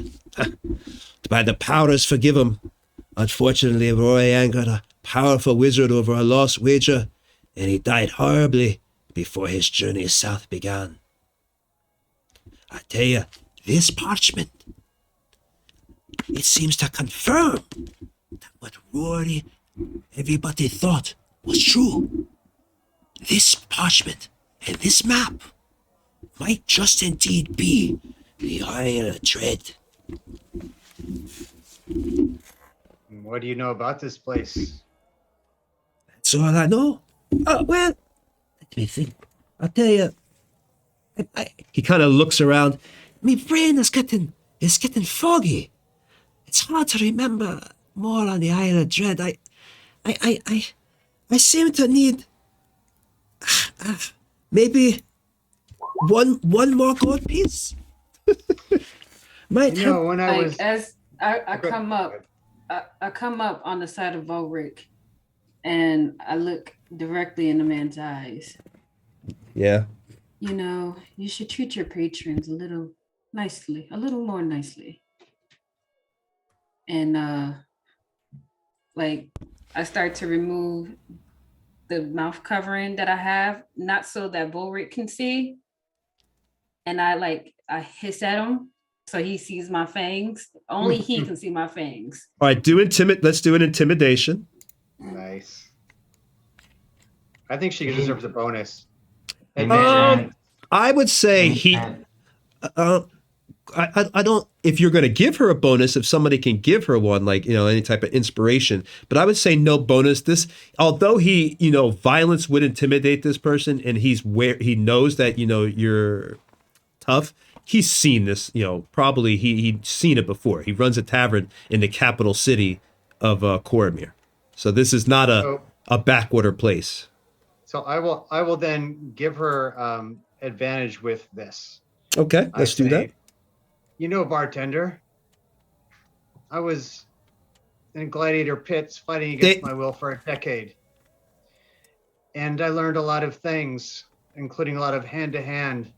by the powers forgive him, unfortunately, Rory angered a powerful wizard over a lost wager, and he died horribly before his journey south began. I tell you, this parchment, it seems to confirm that what Rory, everybody thought was true. This parchment and this map might just indeed be the Isle of Dread. What do you know about this place? That's all I know. Well, let me think. I'll tell you. He kind of looks around. My brain is getting foggy. It's hard to remember more on the Isle of Dread. I seem to need maybe one more gold piece. Might help. When I was as I come up, I come up on the side of Ulrich, and I look directly in the man's eyes. Yeah. You should treat your patrons a little more nicely. And I start to remove the mouth covering that I have, not so that Ulrich can see. And I hiss at him so he sees my fangs. Only he can see my fangs. All right, let's do an intimidation. Nice. I think she deserves a bonus. I would say I don't, if you're going to give her a bonus, if somebody can give her one, any type of inspiration, but I would say no bonus. Although he, violence would intimidate this person, and he knows that, you're tough. He's seen this, probably he'd seen it before. He runs a tavern in the capital city of Coromir. So this is not a backwater place. So I will then give her advantage with this. Okay, let's do that. Bartender, I was in gladiator pits fighting against my will for a decade. And I learned a lot of things, including a lot of hand-to-hand.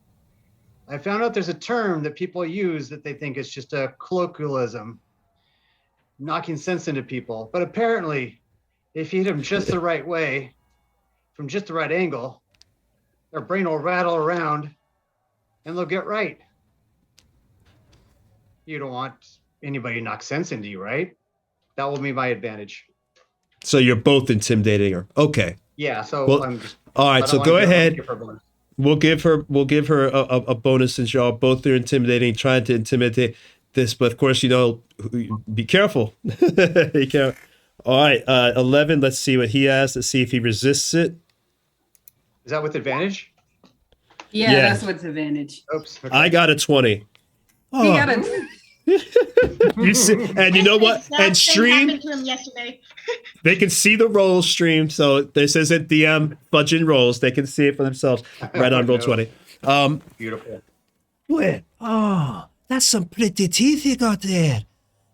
I found out there's a term that people use that they think is just a colloquialism. knocking sense into people. But apparently, if you hit them just the right way, from just the right angle, their brain will rattle around and they'll get right. You don't want anybody to knock sense into you, right? That will be my advantage. So you're both intimidating her. Okay. Yeah, so Well, I'm just all right, so go ahead. Give her a bonus. We'll give her a bonus since y'all both are intimidating, trying to intimidate this, but of course, be careful. Be careful. All right, 11. Let's see what he has. Let's see if he resists it. Is that with advantage? Yeah, Yeah. that's what's advantage. Oops. Okay. I got a 20. He Oh, got a you see, and you know what? Exact And same stream, happened to him yesterday. they can see the rolls streamed. So this isn't DM fudging rolls. They can see it for themselves right on roll No. 20. Beautiful. Well, oh, that's some pretty teeth you got there.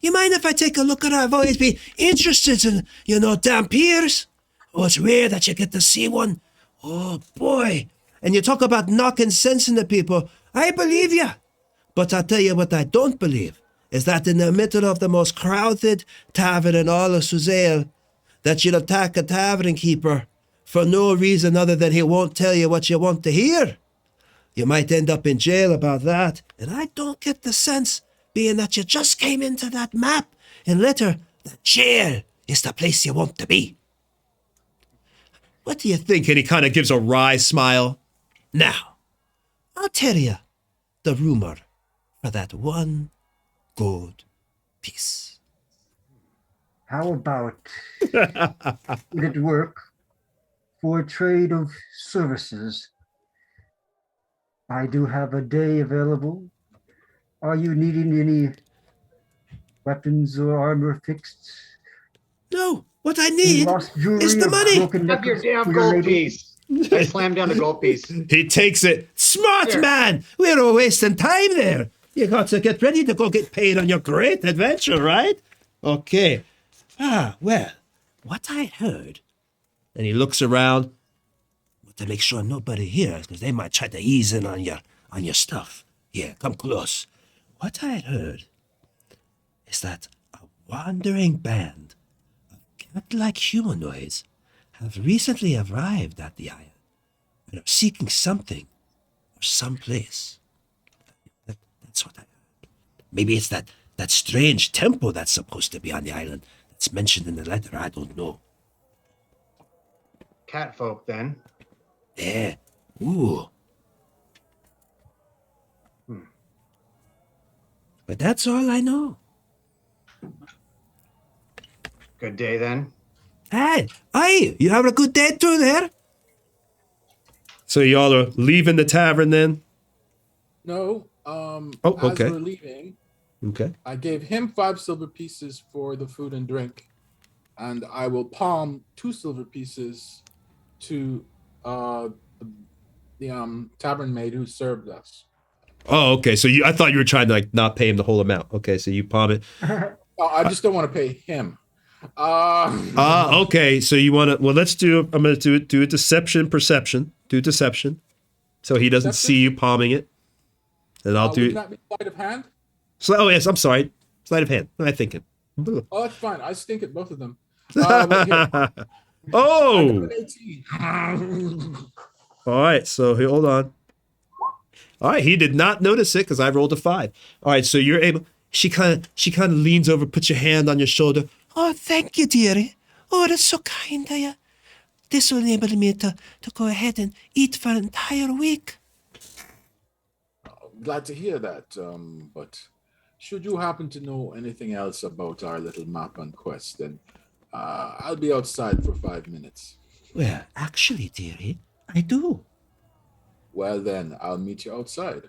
You mind if I take a look at it? I've always been interested in, dampiers. Oh, it's rare that you get to see one. Oh, boy. And you talk about knocking sense into people. I believe you. But I'll tell you what I don't believe is that in the middle of the most crowded tavern in all of Suzail, that you'll attack a tavern keeper for no reason other than he won't tell you what you want to hear. You might end up in jail about that, and I don't get the sense, being that you just came into that map and later that jail is the place you want to be. What do you think? And he kind of gives a wry smile. Now, I'll tell you the rumor for that one gold piece. How about would it work for a trade of services? I do have a day available. Are you needing any weapons or armor fixed? No, what I Any need lost jewelry is the or money. broken Have your necklace damn for your gold lady? piece. I slammed down the gold piece. He takes it. Smart Here. man! We're all wasting time there. You got to get ready to go get paid on your great adventure, right? Okay. Well, what I heard, and he looks around to make sure nobody hears, because they might try to ease in on your stuff. Yeah, come close. What I heard is that a wandering band of cat-like humanoids have recently arrived at the island and are seeking something or someplace. That's what I heard. Maybe it's that strange temple that's supposed to be on the island that's mentioned in the letter. I don't know. Cat folk, then. Yeah. Ooh. But that's all I know. Good day, then. Hey, you having a good day too there? So y'all are leaving the tavern then? No. okay. As we're leaving, Okay. I gave him 5 silver pieces for the food and drink, and I will palm 2 silver pieces to the tavern maid who served us. Oh, okay. So I thought you were trying to not pay him the whole amount. Okay, so you palm it. I just don't want to pay him. Okay. So you want to? Well, let's do. I'm going to do a deception, perception. Do deception, so he doesn't Deception? see you palming it. And I'll do. Would that be sleight of hand? Oh yes, I'm sorry. Sleight of hand. What am I thinking? Oh, that's fine. I stink at both of them. But here, I got Oh. an 18. All right. So hold on. All right. He did not notice it because I rolled a 5. All right. So you're able. She kind of leans over, puts your hand on your shoulder. Oh, thank you, dearie. Oh, that's so kind of you. This will enable me to go ahead and eat for an entire week. Glad to hear that. But should you happen to know anything else about our little map and quest, then I'll be outside for 5 minutes. Well, actually, dearie, I do. Well, then I'll meet you outside.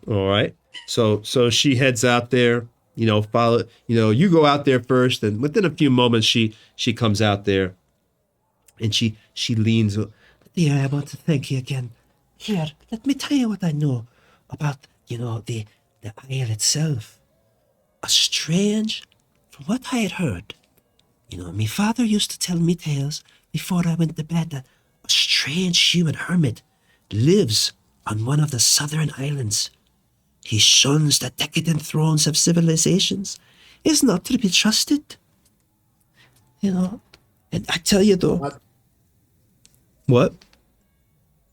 All right. So she heads out there. Follow. You go out there first, and within a few moments, she comes out there, and she leans. Dear, I want to thank you again. Here, let me tell you what I know about the isle itself. A strange, from what I had heard. My father used to tell me tales before I went to bed that a strange human hermit lives on one of the southern islands. He shuns the decadent thrones of civilizations is not to be trusted. You know, and I tell you though. What?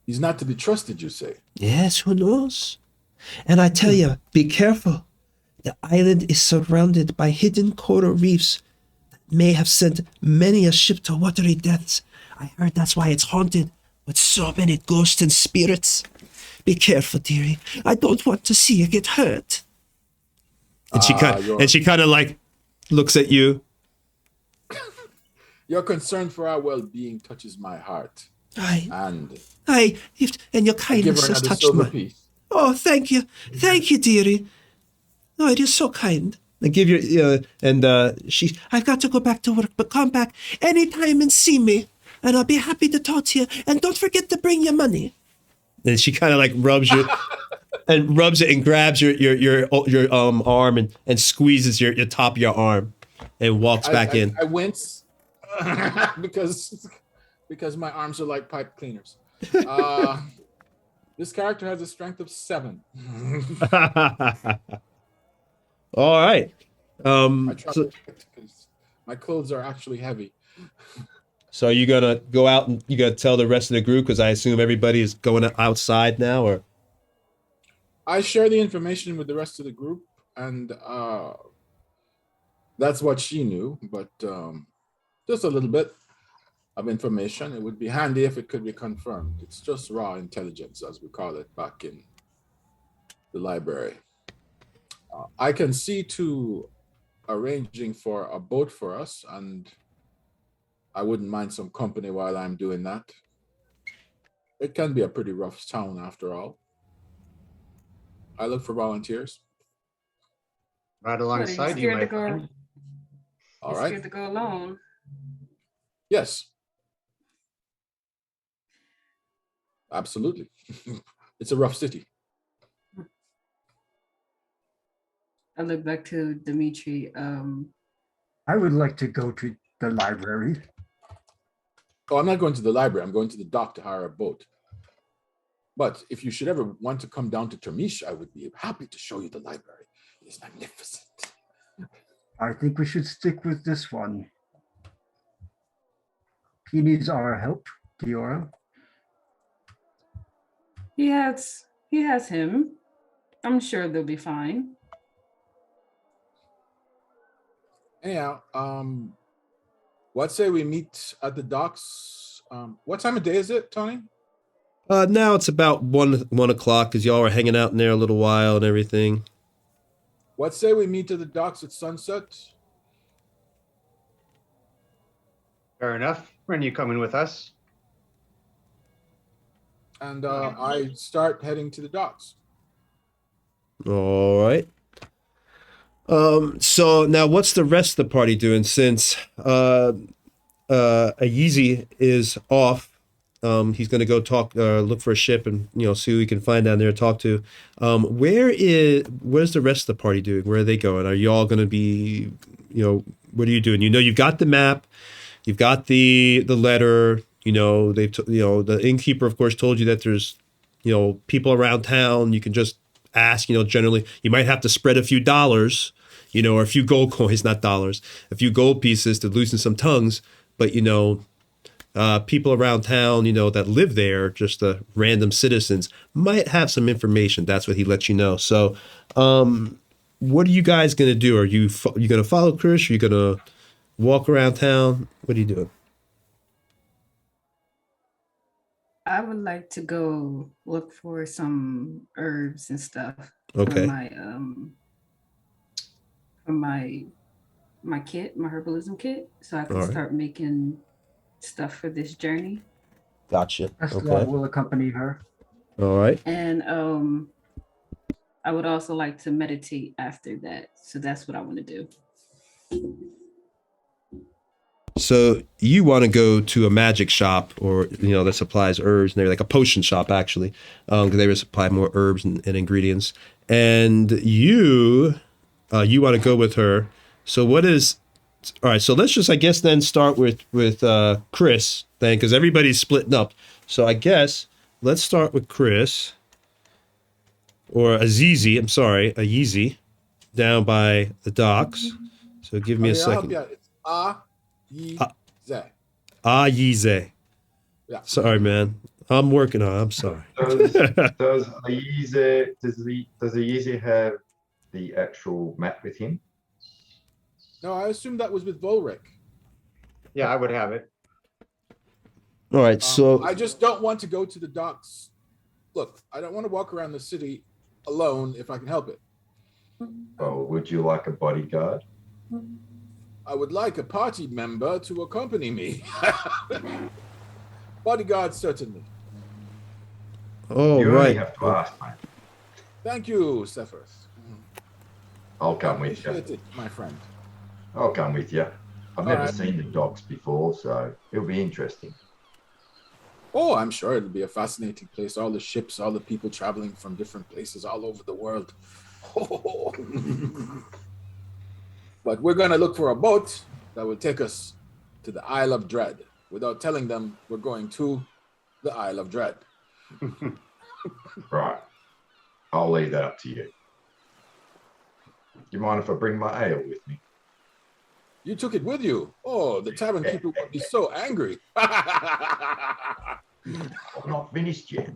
He's not to be trusted, you say? Yes, who knows? And I tell you, be careful. The island is surrounded by hidden coral reefs that may have sent many a ship to watery deaths. I heard that's why it's haunted with so many ghosts and spirits. Be careful, dearie. I don't want to see you get hurt. And she kind of like looks at you. Your concern for our well-being touches my heart. Aye. And your kindness has touched my... Piece. Oh, thank you, dearie. Oh, it is so kind. I give you, I've got to go back to work, but come back anytime and see me, and I'll be happy to talk to you. And don't forget to bring your money. And she kind of like rubs you, and rubs it and grabs your arm and squeezes your top of your arm, and walks back in. I wince because my arms are like pipe cleaners. This character has a strength of 7. All right. My clothes are actually heavy. So are you gonna go out and you gotta tell the rest of the group? Because I assume everybody is going outside now, or? I share the information with the rest of the group, and that's what she knew. But just a little bit of information. It would be handy if it could be confirmed. It's just raw intelligence, as we call it back in the library. I can see to arranging for a boat for us, and I wouldn't mind some company while I'm doing that. It can be a pretty rough town after all. I look for volunteers. Right alongside you, my friend. All right. Scared to go alone. Yes. Absolutely. It's a rough city. I look back to Dimitri. I would like to go to the library. Oh, I'm not going to the library. I'm going to the dock to hire a boat. But if you should ever want to come down to Termish, I would be happy to show you the library. It is magnificent. I think we should stick with this one. He needs our help, Diora. He has him. I'm sure they'll be fine. Anyhow, what say we meet at the docks? What time of day is it, Tony? Now it's about 1 o'clock because y'all were hanging out in there a little while and everything. What say we meet at the docks at sunset? Fair enough. When are you coming with us? And I start heading to the docks. All right. So now what's the rest of the party doing since Yeezy is off? He's going to go look for a ship and, see who he can find down there to talk to. Where's the rest of the party doing? Where are they going? Are you all going to be, what are you doing? You've got the map, you've got the letter, the innkeeper, of course, told you that there's, people around town. You can just ask, generally, you might have to spread a few dollars, or a few gold coins, not dollars, a few gold pieces to loosen some tongues. But, people around town, that live there, just the random citizens, might have some information. That's what he lets you know. So, what are you guys going to do? Are you going to follow Chris? Are you going to walk around town? What are you doing? I would like to go look for some herbs and stuff. Okay. For my kit, my herbalism kit, so I can start making stuff for this journey. Gotcha. Sloane will accompany her. All right. And I would also like to meditate after that. So that's what I want to do. So you want to go to a magic shop, or that supplies herbs, and they're like a potion shop actually, because they would supply more herbs and ingredients. And you want to go with her. So what is? All right. So let's just, I guess, then start with Chris then, because everybody's splitting up. So I guess let's start with Chris or Azizi. I'm sorry, Azizi, down by the docks. So give me a Okay, I'll help second. you out. It's Ayize. Ayize. Yeah. Sorry, man. I'm working on it. I'm sorry. Does Ayize have the actual map with him? No, I assume that was with Volric. Yeah, I would have it. All right, so I just don't want to go to the docks. Look, I don't want to walk around the city alone if I can help it. Oh, would you like a bodyguard? I would like a party member to accompany me. Bodyguard, certainly. oh You only right. have to ask, mate. Thank you, Sephiroth. I'll come with you. Appreciate it, my friend. I'll come with you. I've All never right. seen the docks before, so it'll be interesting. Oh, I'm sure it'll be a fascinating place. All the ships, all the people traveling from different places all over the world. But we're going to look for a boat that will take us to the Isle of Dread without telling them we're going to the Isle of Dread. Right. I'll leave that up to you. Do you mind if I bring my ale with me? You took it with you. Oh, the tavern keeper would be so angry. I'm not finished yet.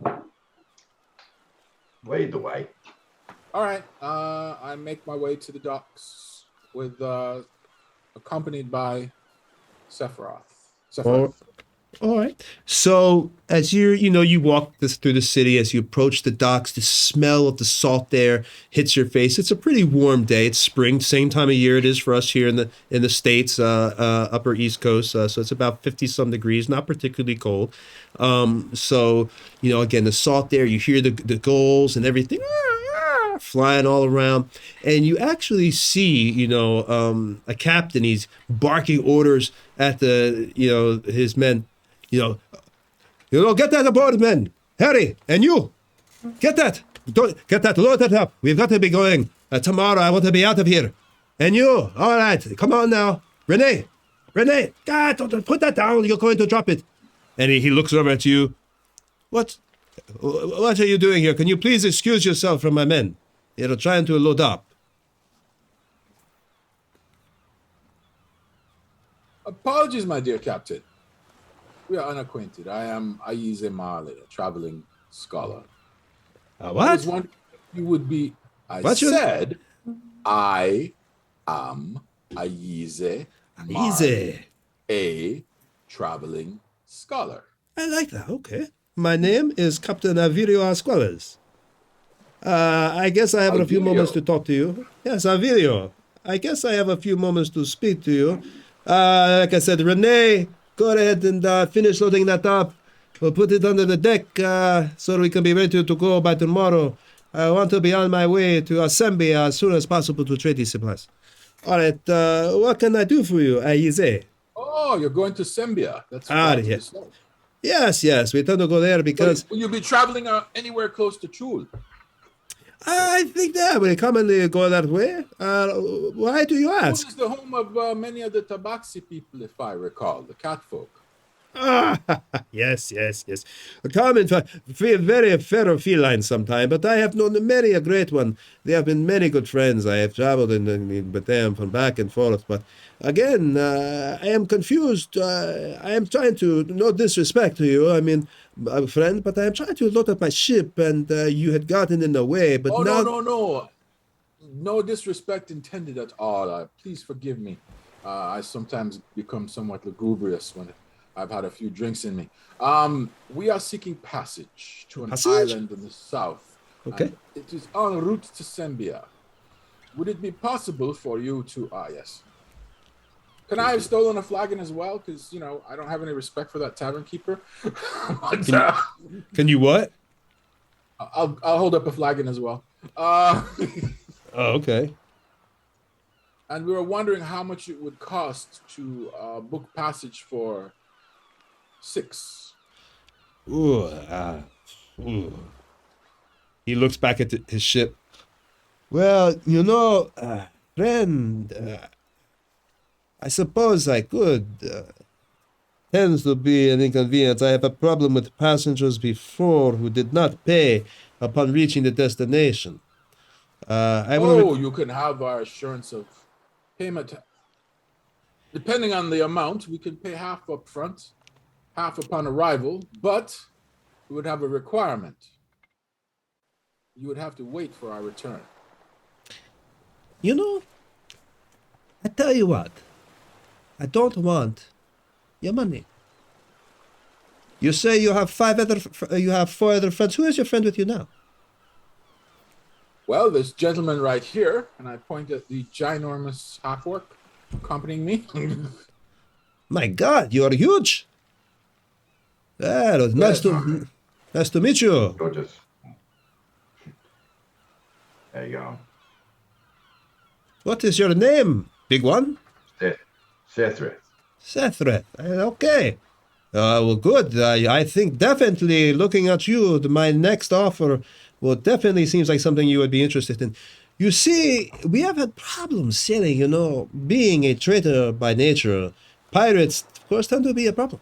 Lead the way. All right. I make my way to the docks with accompanied by Sephiroth. All right. So as you walk through the city, as you approach the docks, the smell of the salt there hits your face. It's a pretty warm day. It's spring, same time of year it is for us here in the States, upper East Coast. So it's about 50-some degrees, not particularly cold. So again, the salt there, you hear the gulls and everything flying all around, and you actually see a captain. He's barking orders at his men. Get that aboard, men. Harry, and you, get that. Get that loaded up. We've got to be going tomorrow. I want to be out of here. And you, all right, come on now. Renee, God, don't put that down. You're going to drop it. And he looks over at you. What are you doing here? Can you please excuse yourself from my men? They're trying to load up. Apologies, my dear captain. We are unacquainted. I am Ayize Marley, a traveling scholar. I was What? wondering if you would be. I What's your- said, I am Ayize Marley, Easy. a traveling scholar. I like that. Okay. My name is Captain Avilio Asquales. I guess I have a few Avilio. moments to talk to you. Yes, Avilio. I guess I have a few moments to speak to you. Like I said, Renee, go ahead and finish loading that up. We'll put it under the deck so we can be ready to go by tomorrow. I want to be on my way to Assembly as soon as possible to trade these supplies. All right, what can I do for you, Ayize? Oh, you're going to Sembia. That's Ah, far to yeah. the south. Yes, we tend to go there because Will you be traveling anywhere close to Chul? I think that we commonly go that way. Why do you Chul ask? is the home of many of the Tabaxi people, if I recall, the cat folk. Yes. A common, very feral feline sometime, but I have known many a great one. They have been many good friends. I have traveled with them from back and forth. But again, I am confused. I am trying to, no disrespect to you, I mean, a friend, but I am trying to load up my ship, and you had gotten in the way. But Oh, now, no. No disrespect intended at all. Please forgive me. I sometimes become somewhat lugubrious when I've had a few drinks in me. We are seeking passage to an Passage? island in the south. Okay. And it is en route to Sembia. Would it be possible for you to... yes. Can I have stolen a flagon as well? Because, I don't have any respect for that tavern keeper. But, Can you what? I'll hold up a flagon as well. Oh, okay. And we were wondering how much it would cost to book passage for 6. Ooh. He looks back at his ship. Well, friend, I suppose I could. Tends to be an inconvenience. I have a problem with passengers before who did not pay upon reaching the destination. I will. You can have our assurance of payment Depending on the amount, we can pay half up front, half upon arrival, but we would have a requirement. You would have to wait for our return. You know, I tell you what, I don't want your money. You say you have four other friends. Who is your friend with you now? Well, this gentleman right here, and I point at the ginormous half-orc accompanying me. My God, you are huge. Well, nice to meet you. Gorgeous. There you go. What is your name, big one? Sethred. Sethred. Okay. Well, good. I think definitely looking at you, my next offer will definitely seems like something you would be interested in. You see, we have had problems sailing, being a trader by nature. Pirates, of course, tend to be a problem.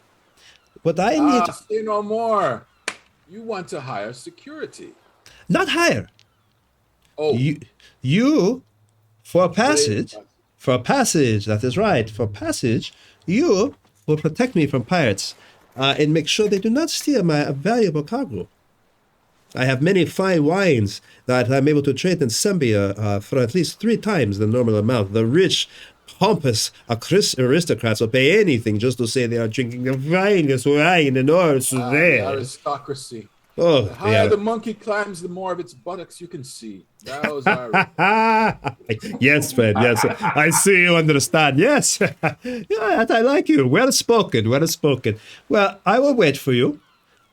What I need... Say no more. You want to hire security. Not hire. Oh. You, for passage, that is right, for passage, you will protect me from pirates and make sure they do not steal my valuable cargo. I have many fine wines that I'm able to trade in Sembia for at least 3 times the normal amount. The rich, pompous aristocrats will pay anything just to say they are drinking the finest wine in all Sudan. Aristocracy. Oh, the higher the monkey climbs, the more of its buttocks you can see. Those are... Yes, friend, yes. I see you understand. Yes. Yeah, I like you. Well spoken, well spoken. Well, I will wait for you.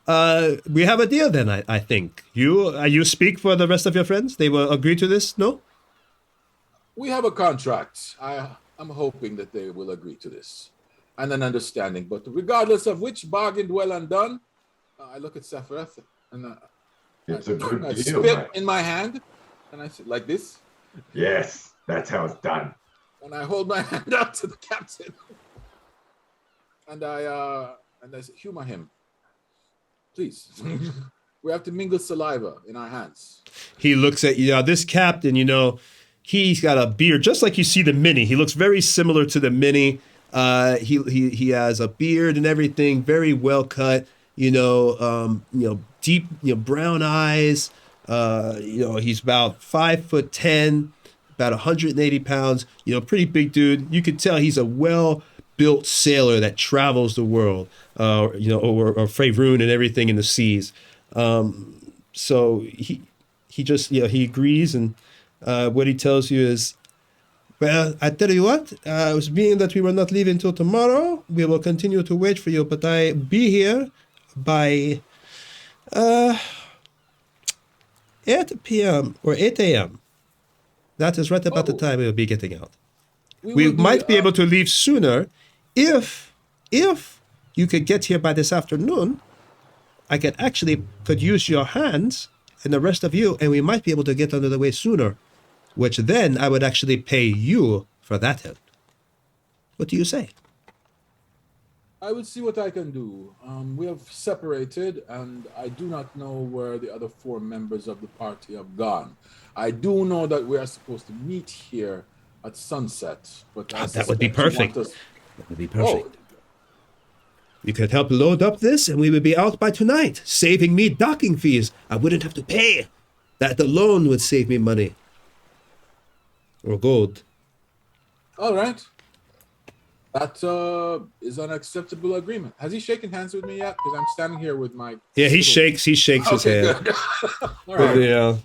We have a deal then, I think. You speak for the rest of your friends? They will agree to this, no? We have a contract. I'm hoping that they will agree to this. And an understanding. But regardless of which, bargained well and done, I look at Sephiroth and It's a good I deal, spit mate. in my hand and I sit like this. Yes, that's how it's done. And I hold my hand out to the captain. And I humor him. Please. We have to mingle saliva in our hands. He looks at this captain, he's got a beard, just like you see the Mini. He looks very similar to the Mini. He has a beard and everything, very well cut. Deep, brown eyes. He's about 5'10", about 180 pounds. Pretty big dude. You could tell he's a well-built sailor that travels the world. Or Faerun and everything in the seas. So he just he agrees, and what he tells you is, well, I tell you what, it was being that we were not leaving till tomorrow, we will continue to wait for you, but I be here by 8 p.m. or 8 a.m. That is right about the time we will be getting out. We might be able to leave sooner if you could get here by this afternoon. I could use your hands and the rest of you, and we might be able to get under the way sooner, which then I would actually pay you for that help. What do you say? I will see what I can do. We have separated, and I do not know where the other 4 members of the party have gone. I do know that we are supposed to meet here at sunset. But that would be perfect. That would be perfect. Oh. You could help load up this, and we would be out by tonight, saving me docking fees. I wouldn't have to pay. That alone would save me money. Or gold. All right. That is an acceptable agreement. Has he shaken hands with me yet? Because I'm standing here with my... Yeah, he shakes his hand. All right.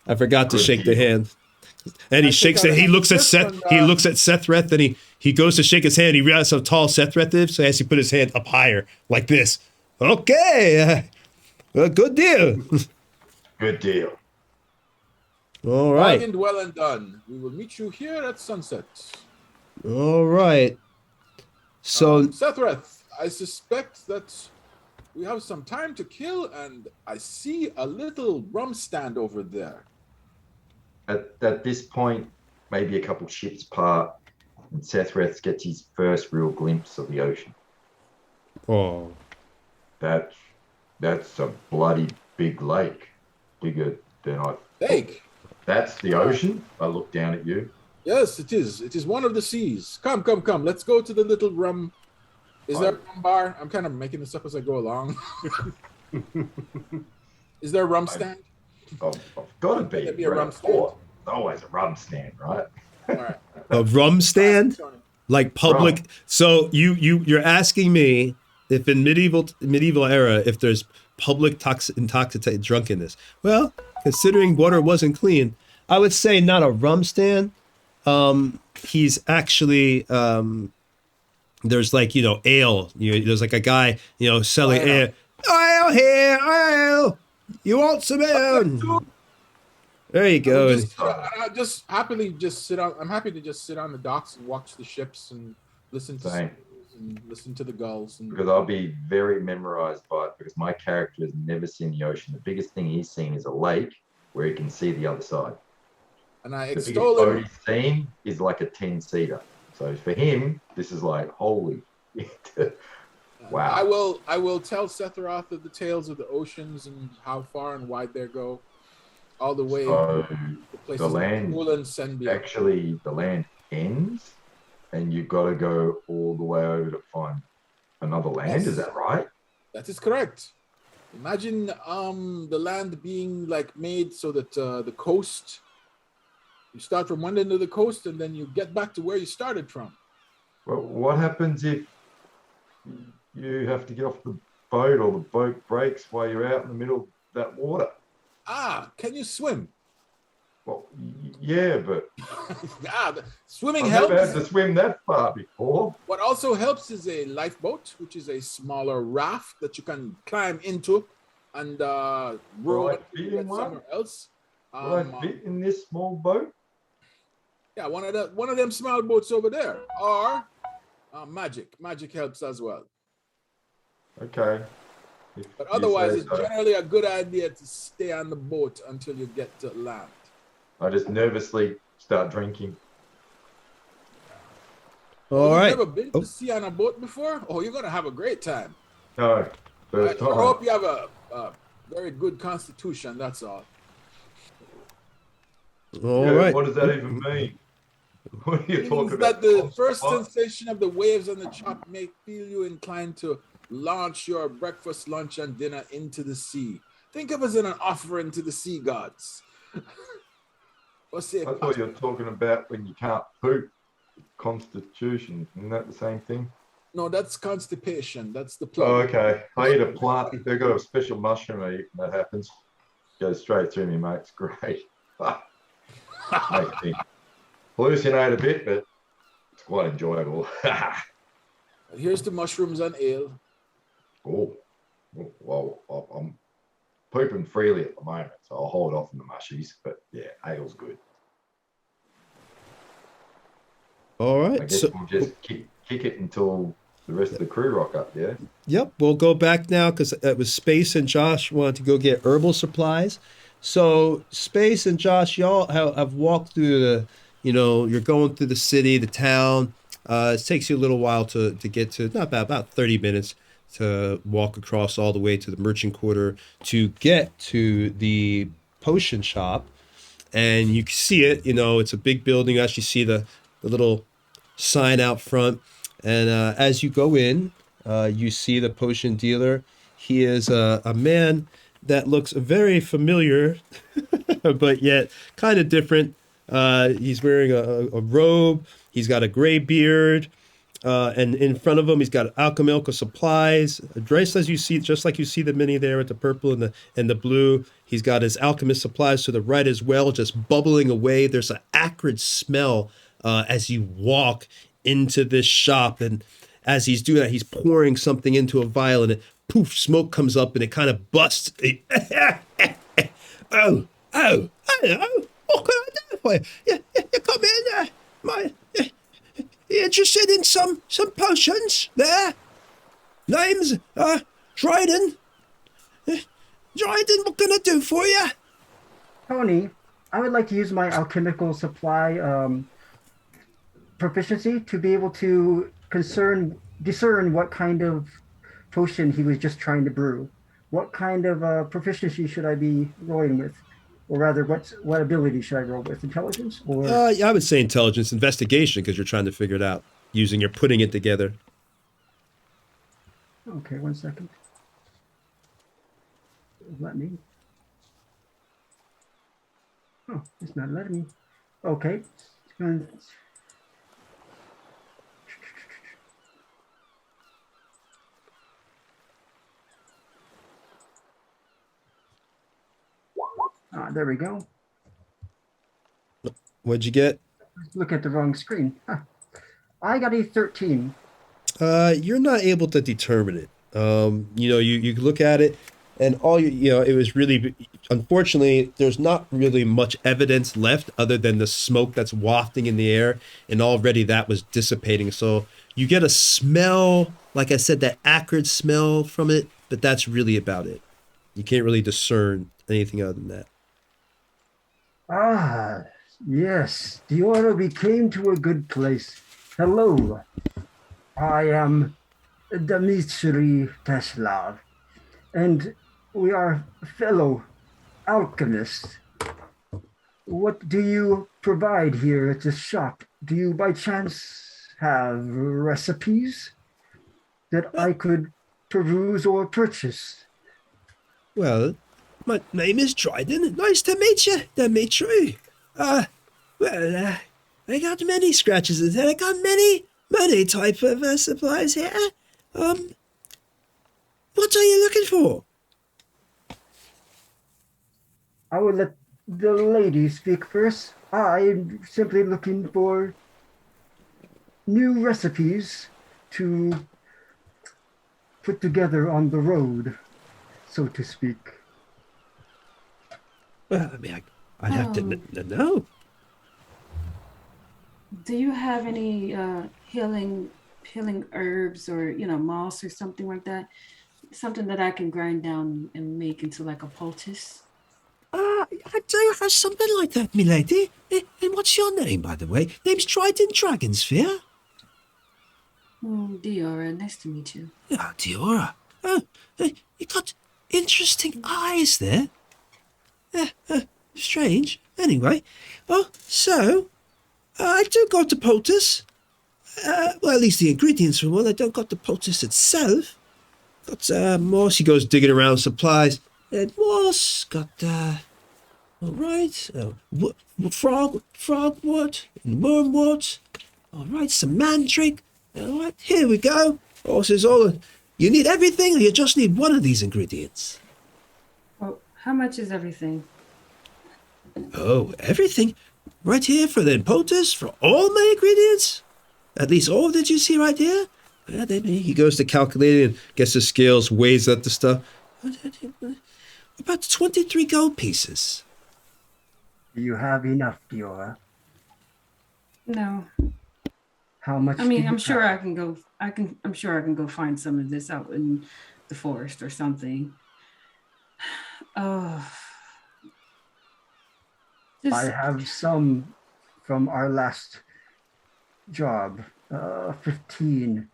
I forgot to shake the hand. And he shakes it. He looks at Seth. He looks at Sethreth, and he goes to shake his hand. He realizes how tall Sethreth is, so he has to put his hand up higher, like this. Okay, good deal. Good deal. All right. Bargained well and done. We will meet you here at sunset. All right. So, Sethreth, I suspect that we have some time to kill, and I see a little rum stand over there. At this point, maybe a couple ships part, and Sethreth gets his first real glimpse of the ocean. Oh. That's a bloody big lake. Bigger than I... Lake? That's the ocean. I look down at you. Yes, it is. It is one of the seas. Come, come, come. Let's go to the little rum. Is there a rum bar? I'm kind of making this up as I go along. Is there a rum stand? I've got to be. There'd be a rum stand. There's always a rum stand, right? All right. A rum stand? Tony. Like public. Rum. So you're asking me if in medieval era, if there's public intoxicated drunkenness. Well, considering water wasn't clean, I would say not a rum stand. He's actually there's like, ale. There's like a guy, selling ale. Ale here, ale. You want some ale? There you go. I just happily just sit on. I'm happy to just sit on the docks and watch the ships and listen to the gulls. Because I'll be very memorized by it because my character has never seen the ocean. The biggest thing he's seen is a lake where he can see the other side. And I The biggest extol boat him. he's seen is like a 10-seater. So for him, this is like holy. Wow. I will tell Sephiroth of the tales of the oceans and how far and wide they go, all the way So to places the land like Poland, Senbia. actually, the land ends and you've got to go all the way over to find another land. Yes. Is that right? That is correct. Imagine the land being like made so that the coast, you start from one end of the coast and then you get back to where you started from. Well, what happens if you have to get off the boat or the boat breaks while you're out in the middle of that water? Can you swim? Well, yeah, but Swimming I've helps. never had to swim that far before. What also helps is a lifeboat, which is a smaller raft that you can climb into and row Will I it fit in one? somewhere else. Will I fit in this small boat? Yeah, one of them small boats over there, or magic. Magic helps as well. Okay. If But you otherwise, say it's so. generally a good idea to stay on the boat until you get to land. I just nervously start drinking. All You've right. never been to sea on a boat before? Oh, you're gonna have a great time. No, I first time. hope you have a very good constitution. That's all. All Yeah, right. what does that even mean? What are you It talking means about? that the first What? sensation of the waves on the chop may feel you inclined to launch your breakfast, lunch, and dinner into the sea. Think of it as an offering to the sea gods. What's I it? thought you were talking about when you can't poop. Constitution, isn't that the same thing? No, that's constipation. That's the Oh, plug. okay. I eat a plant. They've got a special mushroom I eat when that happens. Goes straight through me, mate. It's great. Makes me hallucinate a bit, but it's quite enjoyable. Here's the mushrooms and ale. Oh, well, I'm pooping freely at the moment, so I'll hold off on the mushies. But yeah, ale's good. All I right. guess So, we'll just kick it until the rest of the crew rock up, yeah? yep, we'll go back now because it was Space and Josh wanted to go get herbal supplies. So Space and Josh, y'all have walked through the, you're going through the city, the town. It takes you a little while to get to, not about 30 minutes to walk across all the way to the merchant quarter to get to the potion shop. And you can see it, it's a big building. You actually see the little sign out front. And as you go in, you see the potion dealer. He is a man that looks very familiar, but yet kind of different. He's wearing a robe. He's got a gray beard. And in front of him, he's got alchemical supplies. Dressed as you see, just like you see the mini there with the purple and the blue. He's got his alchemist supplies to the right as well, just bubbling away. There's an acrid smell as you walk into this shop. And as he's doing that, he's pouring something into a vial and poof, smoke comes up and it kind of busts. Oh, hello. What can I do for you? You come in there. You interested in some potions there? Name's Dryden. Dryden, what can I do for you? Tony, I would like to use my alchemical supply proficiency to be able to discern what kind of potion he was just trying to brew. What kind of proficiency should I be rolling with? or rather, what ability should I roll with? Intelligence or Yeah, I would say intelligence investigation because you're trying to figure it out you're putting it together. okay? 1 second. Let me. Oh, it's not letting me. Okay. There we go. What'd you get? Look at the wrong screen. Huh. I got a 13. You're not able to determine it. You look at it, and it was really, unfortunately, there's not really much evidence left other than the smoke that's wafting in the air, and already that was dissipating. So you get a smell, like I said, that acrid smell from it, but that's really about it. You can't really discern anything other than that. Ah, yes. Diora, we came to a good place. Hello. I am Dmitry Teslav, and we are fellow alchemists. What do you provide here at this shop? Do you by chance have recipes that I could peruse or purchase? Well, my name is Dryden. Nice to meet you, Dimitri. I got many scratches and I got many type of supplies here. What are you looking for? I will let the lady speak first. I'm simply looking for new recipes to put together on the road, so to speak. Well, I mean, I'd have to know. Do you have any healing herbs or moss or something like that? Something that I can grind down and make into like a poultice? I do have something like that, milady. And what's your name, by the way? Name's Trident Dragonsphere. Diora, nice to meet you. Ah, Diora. Oh, you got interesting eyes there. Strange. Anyway, so I do got the poultice. Well, at least the ingredients for one. I don't got the poultice itself. Got moss. He goes digging around supplies. Moss. Got all right. Frogwood and wormwood. All right, some mandrake. All right, here we go. Says all. You need everything, or you just need one of these ingredients? Well, how much is everything? Oh, everything. Right here for the poultice, for all my ingredients? At least all that you see right here? Well, then he goes to calculate it and gets the scales, weighs up the stuff. About 23 gold pieces. Do you have enough, Diora? No. How much? I mean, I'm sure I can go. I'm sure I can go find some of this out in the forest or something. I have some from our last job. 15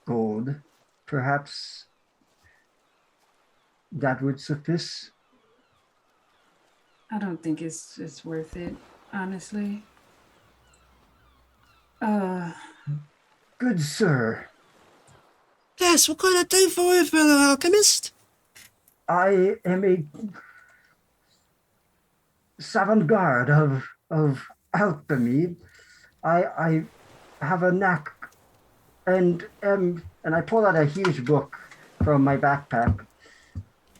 gold. Perhaps that would suffice. I don't think it's worth it, honestly. Good sir. Yes, what can I do for you, fellow alchemist? I am a avant-garde of alchemy. I have a knack and I pull out a huge book from my backpack.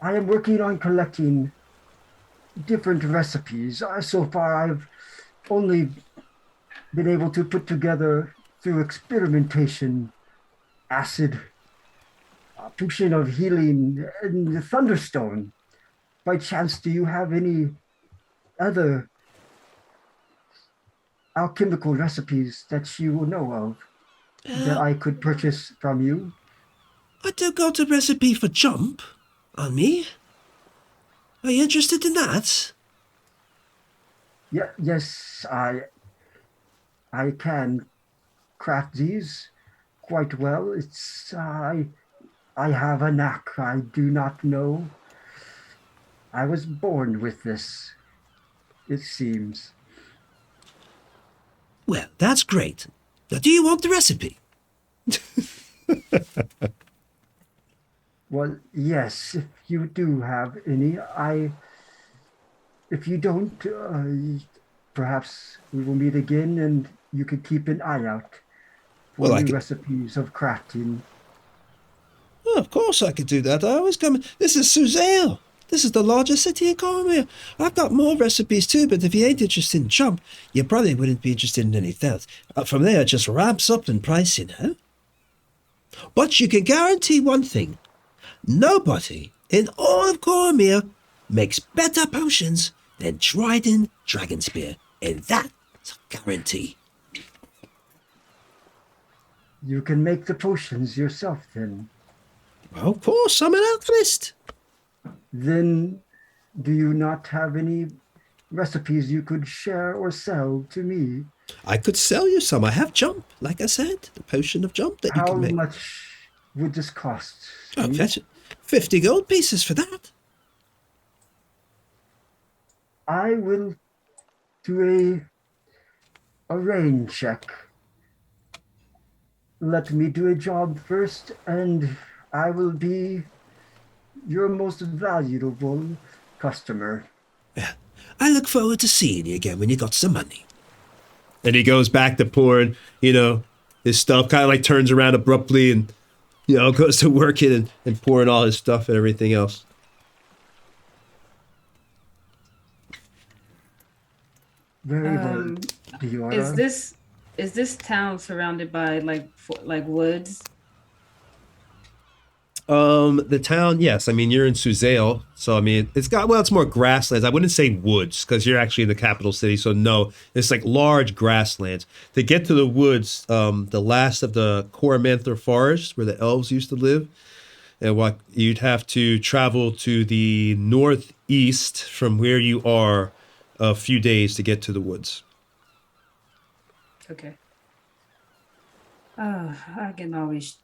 I am working on collecting different recipes. So far, I've only been able to put together through experimentation acid, potion of healing, and the thunderstone. By chance, do you have any other alchemical recipes that you know of that I could purchase from you? I do got a recipe for jump on me. Are you interested in that? Yeah, yes, I can craft these quite well. I have a knack. I do not know. I was born with this. it seems. Well, that's great. Now, do you want the recipe? Well, yes, if you do have any, if you don't, perhaps we will meet again and you could keep an eye out for Well, I new could- recipes of crafting. Oh, of course I could do that. I always come. This is Suzale. This is the largest city in Cormier. I've got more recipes too, but if you ain't interested in jump, you probably wouldn't be interested in anything else. From there, it just ramps up in price, you know. But you can guarantee one thing. Nobody in all of Cormier makes better potions than Dryden Dragonspear. And that's a guarantee. You can make the potions yourself then. Well, of course, I'm an alchemist. Then do you not have any recipes you could share or sell to me? I could sell you some. I have jump, like I said, the potion of jump that you How can make. much would this cost? Oh, Steve? that's 50 gold pieces for that. I will do a rain check. Let me do a job first, and I will be your most valuable customer. Yeah. I look forward to seeing you again when you got some money. And he goes back to pouring, his stuff, kind of like turns around abruptly and, goes to working and pouring all his stuff and everything else. Very well, Diora. Is this town surrounded by like woods? The town, yes. I mean, you're in Suzale, so I mean, it's more grasslands. I wouldn't say woods because you're actually in the capital city, so no, it's like large grasslands. To get to the woods, the last of the Coromanther forest where the elves used to live, and what you'd have to travel to the northeast from where you are a few days to get to the woods. Okay. I can always,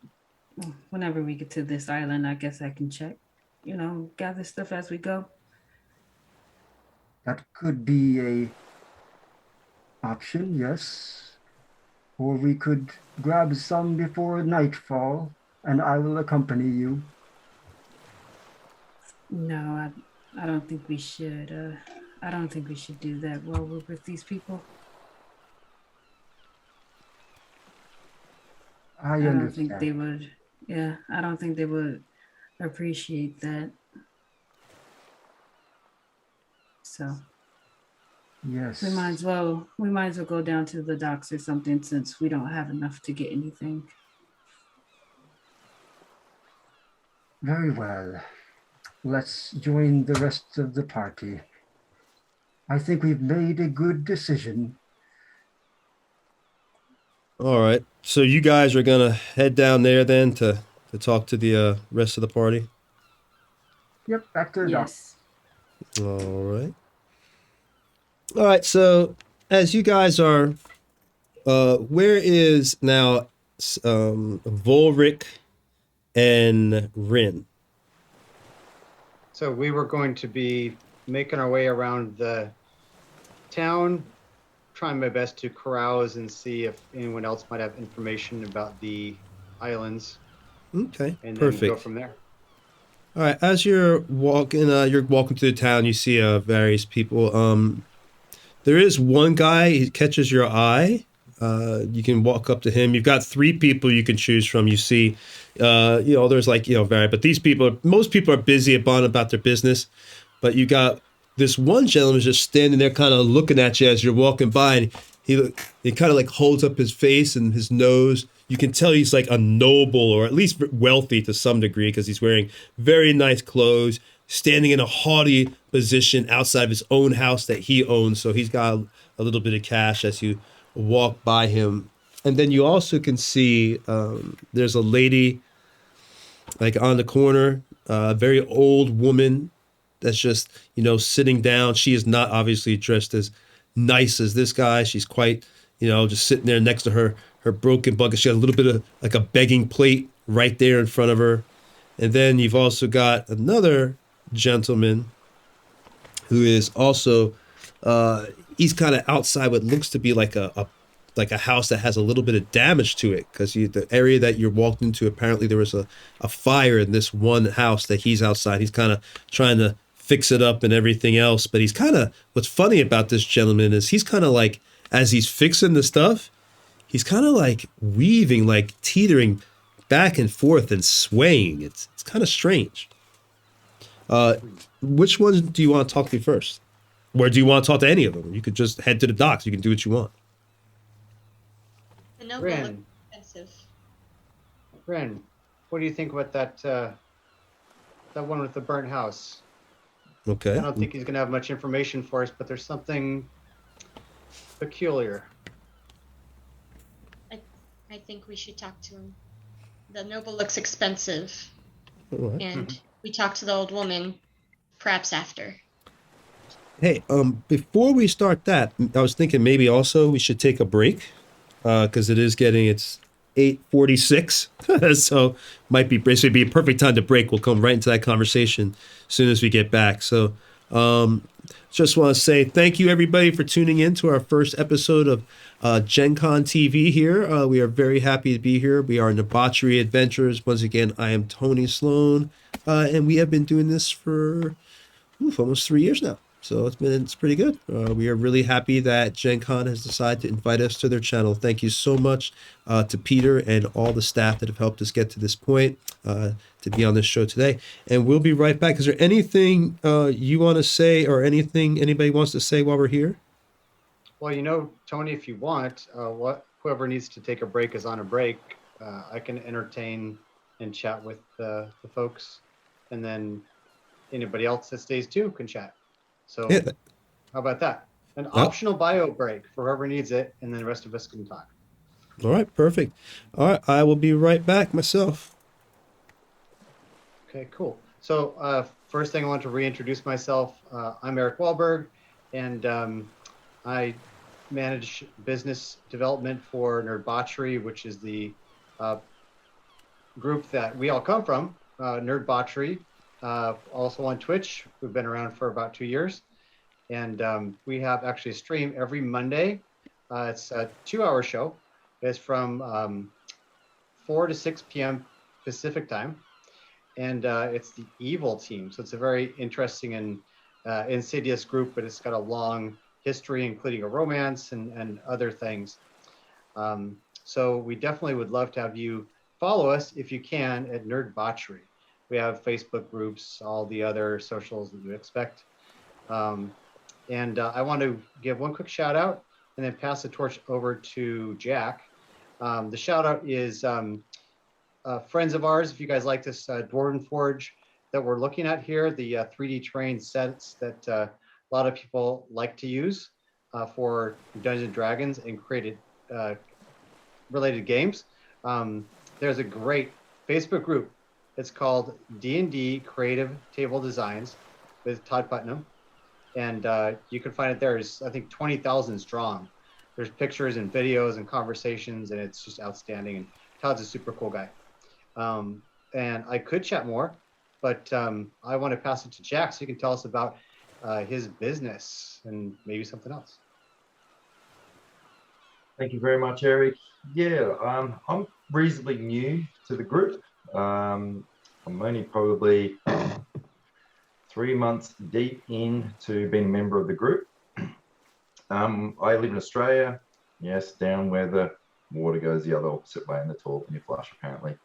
whenever we get to this island, I guess I can check, gather stuff as we go. That could be a option, yes. Or we could grab some before nightfall, and I will accompany you. No, I don't think we should. I don't think we should do that while we're with these people. I don't understand. think they would. Yeah, I don't think they would appreciate that. So Yes. we might as well go down to the docks or something since we don't have enough to get anything. Very well. Let's join the rest of the party. I think we've made a good decision. All right. So you guys are going to head down there then to talk to the rest of the party? Yep, back to the dock. Yes. All right. All right. So as you guys are, where is now Volric and Rin? So we were going to be making our way around the town, trying my best to carouse and see if anyone else might have information about the islands. Okay, and perfect. then go from there. All right, as you're walking through the town, you see various people. There is one guy, he catches your eye. You can walk up to him. You've got 3 people you can choose from. You see, there's but these people, most people are busy about their business. But you got this one gentleman just standing there kind of looking at you as you're walking by. And he kind of like holds up his face and his nose. You can tell he's like a noble or at least wealthy to some degree because he's wearing very nice clothes, standing in a haughty position outside of his own house that he owns. So he's got a little bit of cash as you walk by him. And then you also can see there's a lady like on the corner, a very old woman that's just, sitting down. She is not obviously dressed as nice as this guy. She's quite, just sitting there next to her broken bucket. She got a little bit of like a begging plate right there in front of her. And then you've also got another gentleman who is also He's kind of outside what looks to be like a house that has a little bit of damage to it, because the area that you're walked into, apparently there was a fire in this one house that he's outside. He's kind of trying to fix it up and everything else, but he's kind of, what's funny about this gentleman is he's kind of like, as he's fixing the stuff, he's kind of like weaving, like teetering back and forth and swaying. It's kind of strange. Which one do you want to talk to first? Or do you want to talk to any of them? You could just head to the docks. You can do what you want. The noble Ren. looks expensive. Ren, what do you think about that one with the burnt house? Okay. I don't think he's gonna have much information for us, but there's something peculiar. I think we should talk to him. The noble looks expensive, All right. and we talk to the old woman, perhaps after. Hey, before we start that, I was thinking maybe also we should take a break, because it's 8:46, so might be basically be a perfect time to break. We'll come right into that conversation as soon as we get back. So, just want to say thank you everybody for tuning in to our first episode of Gen Con TV here. We are very happy to be here. We are Nerdbauchery Adventures. Once again, I am Tony Sloane, and we have been doing this for almost 3 years now. So it's pretty good. We are really happy that Gen Con has decided to invite us to their channel. Thank you so much to Peter and all the staff that have helped us get to this point to be on this show today. And we'll be right back. Is there anything you want to say, or anything anybody wants to say while we're here? Well, Tony, if you want, whoever needs to take a break is on a break. I can entertain and chat with the folks, and then anybody else that stays too can chat. So Yeah. how about that? An optional bio break for whoever needs it, and then the rest of us can talk. All right, perfect. All right, I will be right back myself. Okay, cool. So first thing I want to reintroduce myself. I'm Erik Wahlberg, and I manage business development for Nerdbauchery, which is the group that we all come from, Nerdbauchery. Also on Twitch. We've been around for about 2 years, and we have actually a stream every Monday. It's a 2-hour show. It's from 4 to 6 p.m. Pacific time, and it's the evil team. So it's a very interesting and insidious group, but it's got a long history, including a romance and other things. So we definitely would love to have you follow us if you can at Nerdbauchery. We have Facebook groups, all the other socials that you expect. And I want to give one quick shout out and then pass the torch over to Jack. The shout out is friends of ours. If you guys like this Dwarven Forge that we're looking at here, the 3D terrain sets that a lot of people like to use for Dungeons and Dragons and created related games. There's a great Facebook group. It's called D&D Creative Table Designs with Todd Putnam. And you can find it there. It's, I think, 20,000 strong. There's pictures and videos and conversations, and it's just outstanding. And Todd's a super cool guy. And I could chat more, but I want to pass it to Jack so he can tell us about his business and maybe something else. Thank you very much, Erik. Yeah, I'm reasonably new to the group. I'm only probably 3 months deep into being a member of the group. I live in Australia, yes, down where the water goes the other opposite way in the toilet when you flush, apparently.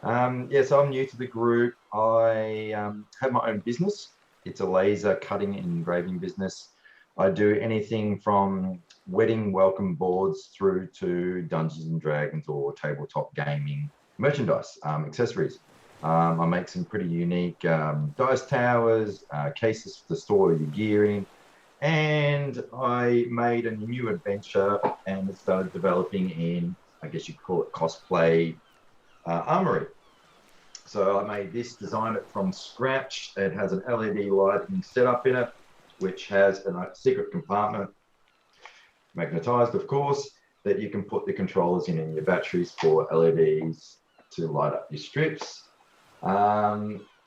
So I'm new to the group. I have my own business. It's a laser cutting and engraving business. I do anything from wedding welcome boards through to Dungeons and Dragons or tabletop gaming merchandise, accessories. I make some pretty unique dice towers, cases to store your gear in, and I made a new adventure and started developing in, I guess you could call it cosplay armory. So I made this, designed it from scratch. It has an LED lighting setup in it, which has a secret compartment, magnetized, of course, that you can put the controllers in and your batteries for LEDs to light up your strips.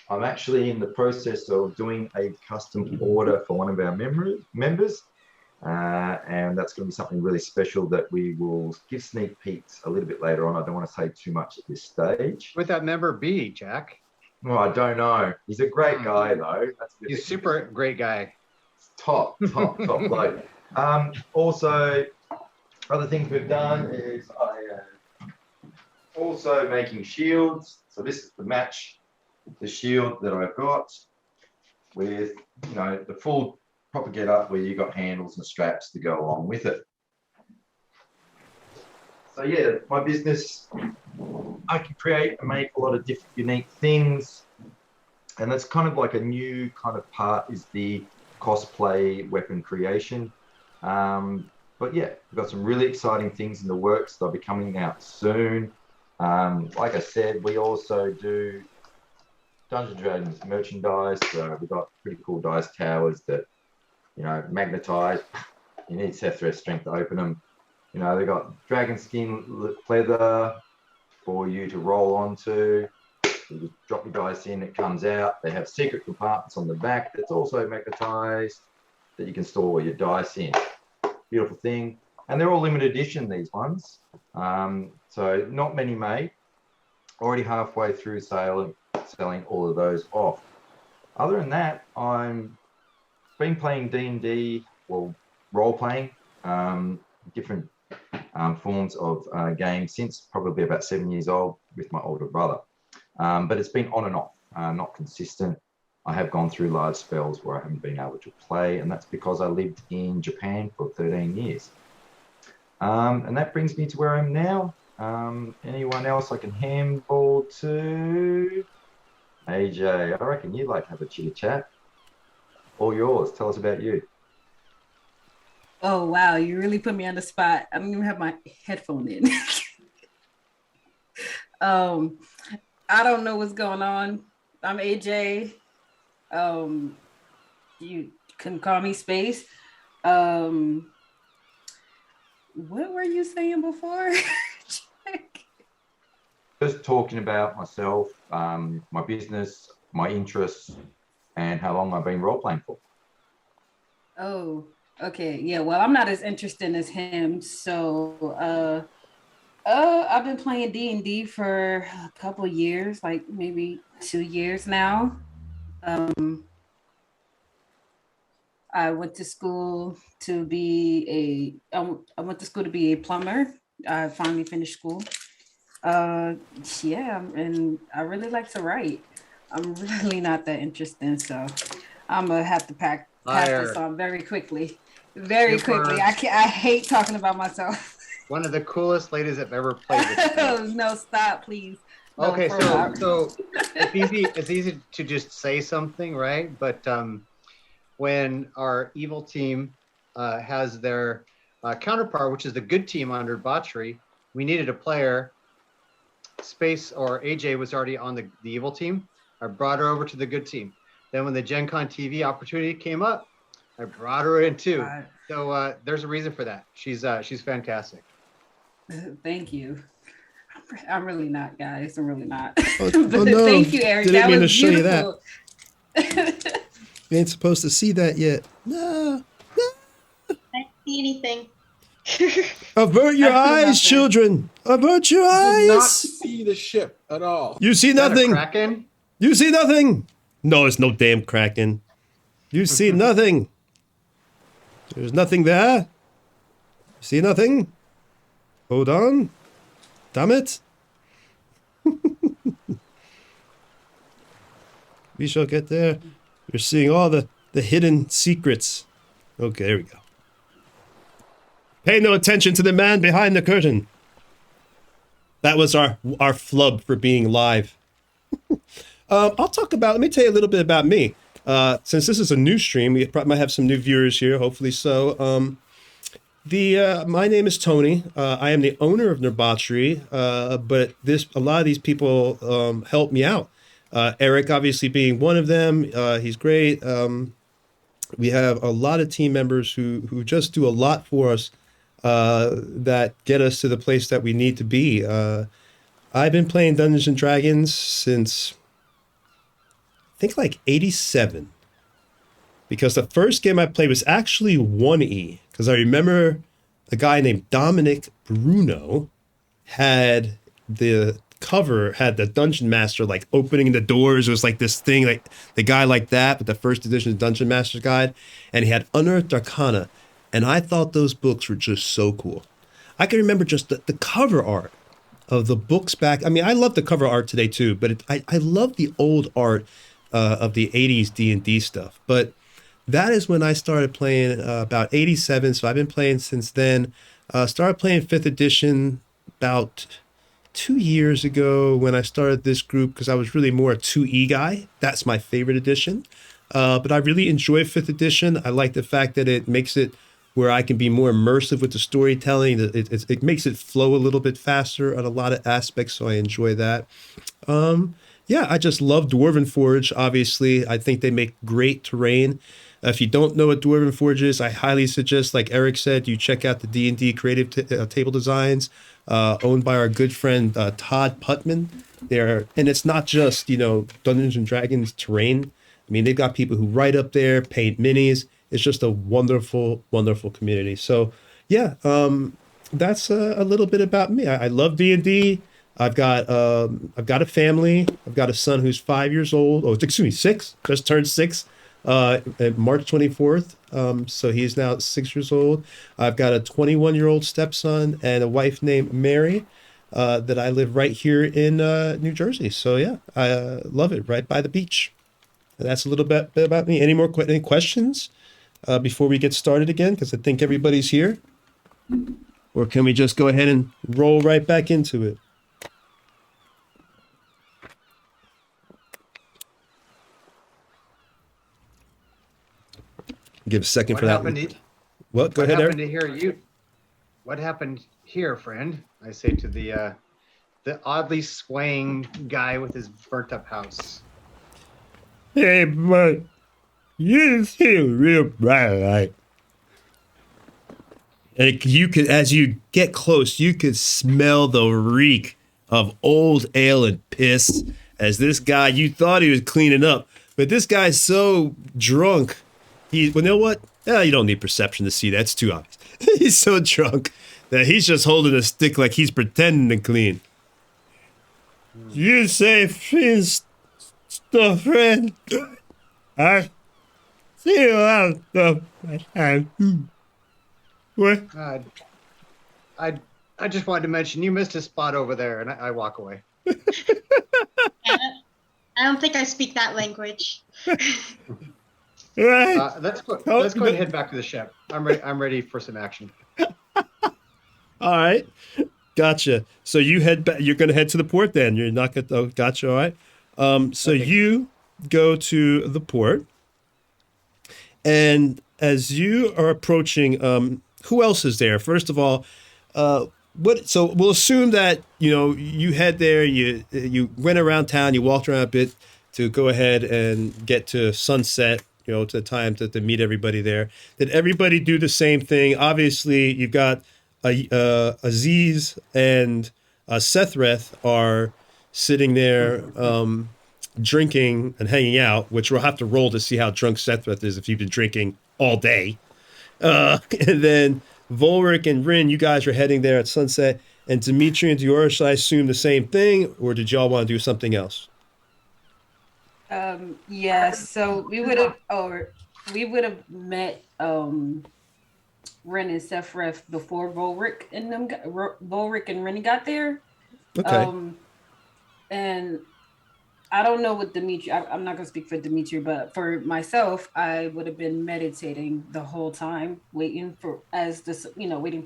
I'm actually in the process of doing a custom order for one of our members. And that's going to be something really special that we will give sneak peeks a little bit later on. I don't want to say too much at this stage. Would that member be, Jack? Well, I don't know. He's a great guy, though. He's a super great guy. Top bloke. Also, other things we've done is also making shields. So this is the shield that I've got with, the full proper get up where you got handles and straps to go along with it. So yeah, my business, I can create and make a lot of different unique things. And that's kind of like a new kind of part is the cosplay weapon creation. But yeah, we've got some really exciting things in the works. They'll be coming out soon. Like I said, we also do Dungeons & Dragons merchandise. So we've got pretty cool dice towers that, magnetize. You need Seth's strength to open them. They've got dragon skin leather for you to roll onto. You just drop your dice in, it comes out. They have secret compartments on the back that's also magnetized that you can store your dice in. Beautiful thing. And they're all limited edition, these ones. So not many made. Already halfway through selling all of those off. Other than that, I'm been playing D&D, well, role-playing, different forms of games since probably about 7 years old with my older brother. But it's been on and off, not consistent. I have gone through large spells where I haven't been able to play, and that's because I lived in Japan for 13 years. And that brings me to where I am now. Anyone else I can handball to? AJ, I reckon you'd like to have a chitty chat. All yours. Tell us about you. Oh, wow. You really put me on the spot. I don't even have my headphone in. I don't know what's going on. I'm AJ. You can call me Space. What were you saying before? Just talking about myself, my business, my interests, and how long I've been role-playing for. Oh, okay. Yeah, well, I'm not as interested as him. So I've been playing D&D for a couple years, like maybe 2 years now. I went to school to be a plumber. I finally finished school. Yeah, and I really like to write. I'm really not that interested, so I'm gonna have to pass this on very quickly. Quickly. I hate talking about myself. One of the coolest ladies I've ever played with. No, stop, please. No, okay, so it's easy to just say something, right? But when our evil team has their counterpart, which is the good team on Nerdbauchery, we needed a player. Space or AJ was already on the evil team. I brought her over to the good team. Then when the Gen Con TV opportunity came up, I brought her in too. So there's a reason for that. She's fantastic. Thank you. I'm really not, guys. I'm really not. Oh, no. Thank you, Erik. Didn't mean to beautiful. show you that. You ain't supposed to see that yet. No. I don't see anything. Avert your eyes, children. Avert your eyes. Did not see the ship at all. You see nothing. Kraken? You see nothing. No, it's no damn Kraken. You see nothing. There's nothing there. See nothing. Hold on. Damn it. We shall get there. We're seeing all the hidden secrets. Okay, there we go. Pay no attention to the man behind the curtain. That was our flub for being live. let me tell you a little bit about me. Since this is a new stream, we might have some new viewers here, hopefully so. My name is Tony. I am the owner of Nerdbauchery, but a lot of these people help me out. Erik obviously being one of them. He's great. We have a lot of team members who just do a lot for us that get us to the place that we need to be. I've been playing Dungeons & Dragons since think like 87. Because the first game I played was actually 1E. Because I remember a guy named Dominic Bruno had the cover, had the Dungeon Master like opening the doors. It was like this thing, like the guy like that, but the first edition Dungeon Master's Guide. And he had Unearthed Arcana. And I thought those books were just so cool. I can remember just the cover art of the books back. I mean, I love the cover art today too, but I love the old art of the 80s D&D stuff. But that is when I started playing about 87. So I've been playing since then. Started playing 5th edition about 2 years ago when I started this group because I was really more a 2E guy. That's my favorite edition. But I really enjoy 5th edition. I like the fact that it makes it where I can be more immersive with the storytelling. It makes it flow a little bit faster on a lot of aspects, so I enjoy that. Yeah, I just love Dwarven Forge, obviously. I think they make great terrain. If you don't know what Dwarven Forge is, I highly suggest, like Erik said, you check out the D&D creative table designs owned by our good friend Todd Putman. And it's not just, Dungeons and Dragons terrain. I mean, they've got people who write up there, paint minis. It's just a wonderful, wonderful community. So, yeah, that's a little bit about me. I love D&D. I've got a family. I've got a son who's 5 years old. Oh, excuse me, 6. Just turned 6. March 24th. So he's now 6 years old. I've got a 21-year-old stepson and a wife named Mary that I live right here in New Jersey. So yeah, I love it, right by the beach. And that's a little bit about me. Any questions before we get started again? Because I think everybody's here. Or can we just go ahead and roll right back into it? Give a second for that. What? Go ahead, Erik. What happened here, friend? I say to the oddly swaying guy with his burnt up house. Hey, but you see a real bright light. And you could, as you get close, you could smell the reek of old ale and piss. As this guy, you thought he was cleaning up, but this guy's so drunk. Well, you know what? You don't need perception to see that. It's too obvious. He's so drunk that he's just holding a stick like he's pretending to clean. You say fish stuff, friend. I see a lot of stuff. What? I just wanted to mention you missed a spot over there, and I walk away. I don't think I speak that language. Right. Let's go ahead and head back to the ship. I'm ready for some action. All right. Gotcha. So you head back. You're going to head to the port then. You're not going to. Oh, gotcha. All right. So okay. You go to the port, and as you are approaching, who else is there? First of all, what? So we'll assume that you head there. You went around town. You walked around a bit to go ahead and get to sunset. To the time to meet everybody there. Did everybody do the same thing? Obviously, you've got Aziz and Sethreth are sitting there drinking and hanging out, which we'll have to roll to see how drunk Sethreth is if you've been drinking all day. And then Volric and Rin, you guys are heading there at sunset. And Dimitri and Dior, should I assume the same thing, or did y'all want to do something else? Yeah, so we would have met Ren and Sephrith before Volric and Rennie got there. Okay. And I don't know what Dimitri. I'm not gonna speak for Dimitri, but for myself, I would have been meditating the whole time, waiting for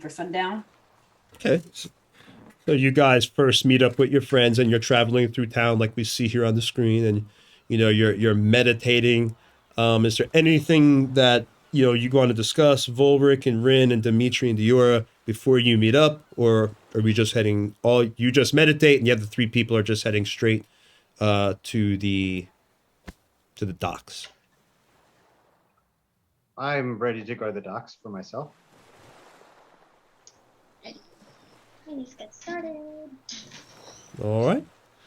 sundown. Okay. So you guys first meet up with your friends, and you're traveling through town like we see here on the screen, and you're meditating. Is there anything that you want to discuss, Volric and Rin and Dimitri and Diora, before you meet up, or are we just heading? You just meditate, and the other 3 people are just heading straight to the docks. I'm ready to go to the docks for myself. Let's get started. All right.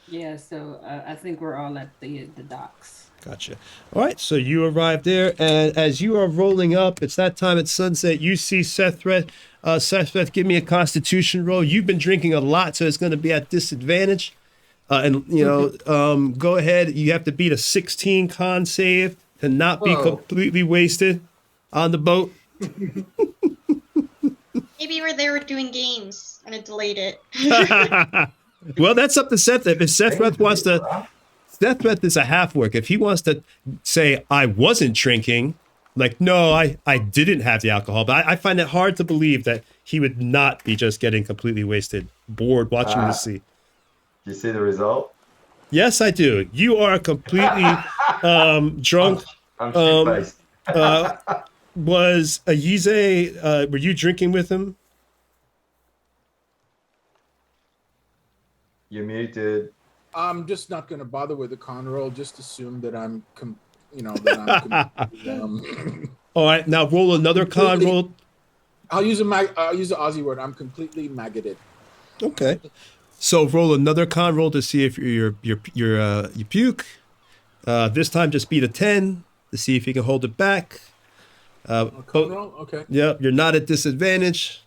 Yeah, so I think we're all at the docks. Gotcha. All right, so you arrive there, and as you are rolling up, it's that time at sunset. You see Sethred. Sethred, give me a Constitution roll. You've been drinking a lot, so it's going to be at disadvantage. Go ahead. You have to beat a 16 con save to not be Whoa. completely wasted on the boat. Maybe they were doing games and it delayed it. Well, that's up to Sethred. If Sethred wants to, Sethred is a half work. If he wants to say, I wasn't drinking, like, no, I didn't have the alcohol, but I find it hard to believe that he would not be just getting completely wasted, bored watching the sea. Do you see the result? Yes, I do. You are completely drunk. I'm shit-faced. Was Ayize, were you drinking with him? You're muted. I'm just not going to bother with the con roll. Just assume that I'm, All right, now roll another con roll. I'll use an Aussie word. I'm completely maggoted. Okay. So roll another con roll to see if you puke. This time just beat a 10 to see if you can hold it back. Con roll? Okay. Yeah, you're not at disadvantage.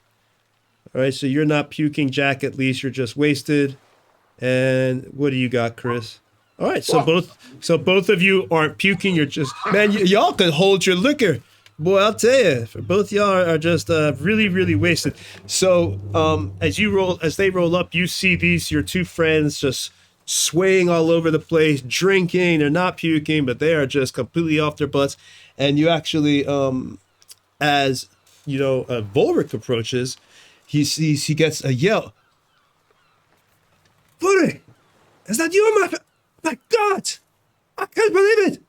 All right, so you're not puking, Jack. At least you're just wasted. And what do you got, Chris? All right, so both of you aren't puking. You're just, man, y'all can hold your liquor. Boy, I'll tell you, both y'all are just really, really wasted. So as they roll up, you see your two friends just swaying all over the place, drinking. They're not puking, but they are just completely off their butts. And you actually, as Volric approaches, he gets a yell. Volric, is that you, my God? I can't believe it.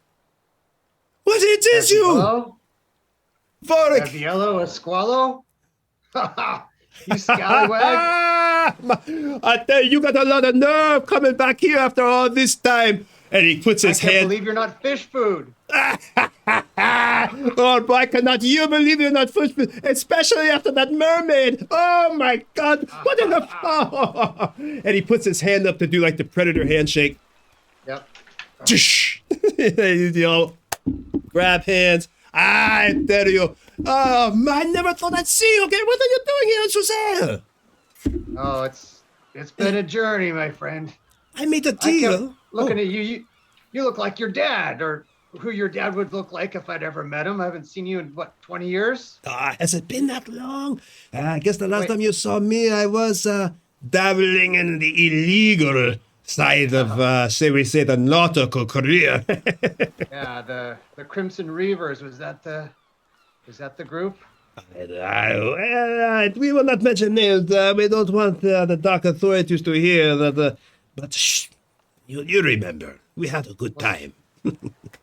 What it is you? Volric. Yellow, a squallow? You scallywag. I tell you got a lot of nerve coming back here after all this time. And he puts his I can't hand. believe you're not fish food. Oh, boy, cannot you believe you're not fish food, especially after that mermaid. Oh, my God. What in the... And he puts his hand up to do like the predator handshake. Yep. Grab hands. I tell you. Oh, I never thought I'd see you again. What are you doing here in Suzanne? Oh, it's been a journey, my friend. I made a deal. Looking at you, you look like your dad, or who your dad would look like if I'd ever met him. I haven't seen you in, 20 years? Has it been that long? I guess the last time you saw me, I was dabbling in the illegal side of, say the nautical career. Yeah, the Crimson Reavers, was that the group? We will not mention names. We don't want the dark authorities to hear that. But shh, you remember, we had a good time.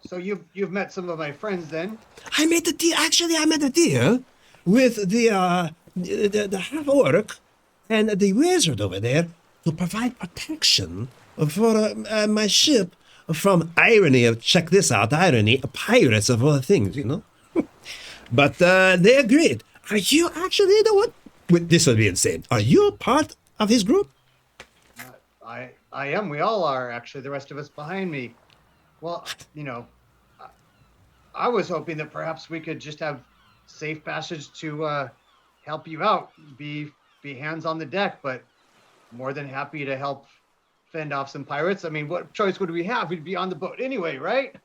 So you've met some of my friends then? I made a deal. Actually, I made a deal with the half orc and the wizard over there to provide protection for my ship from irony. Check this out, irony, pirates of all things, But they agreed. Are you actually the one? Wait, this will be insane. Are you a part of his group? I am. We all are, actually. The rest of us behind me. Well, I was hoping that perhaps we could just have safe passage to help you out, be hands on the deck, but more than happy to help fend off some pirates. I mean, what choice would we have? We'd be on the boat anyway, right?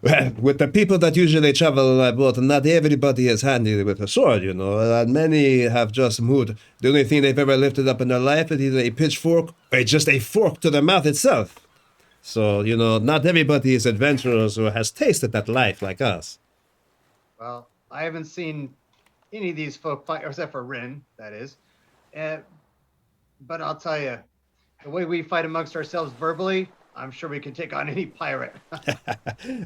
Well, with the people that usually travel on my boat, not everybody is handy with a sword, and many have just moved. The only thing they've ever lifted up in their life is either a pitchfork or just a fork to the mouth itself. So, not everybody is adventurous or has tasted that life like us. Well, I haven't seen any of these folk fight, except for Rin, that is. But I'll tell you, the way we fight amongst ourselves verbally, I'm sure we can take on any pirate.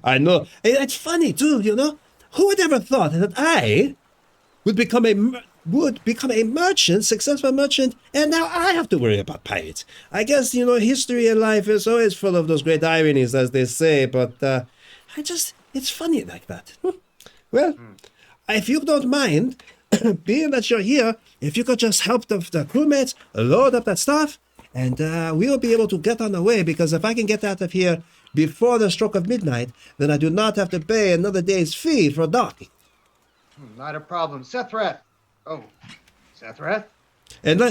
I know. It's funny, too, Who would ever thought that I would become a merchant, successful merchant, and now I have to worry about pirates. I guess, history and life is always full of those great ironies, as they say, but it's funny like that. Well, if you don't mind, being that you're here, if you could just help the crewmates load up that stuff, and we'll be able to get on the way, because if I can get out of here before the stroke of midnight, then I do not have to pay another day's fee for docking. Not a problem. Sethreth. Oh, Sethreth? And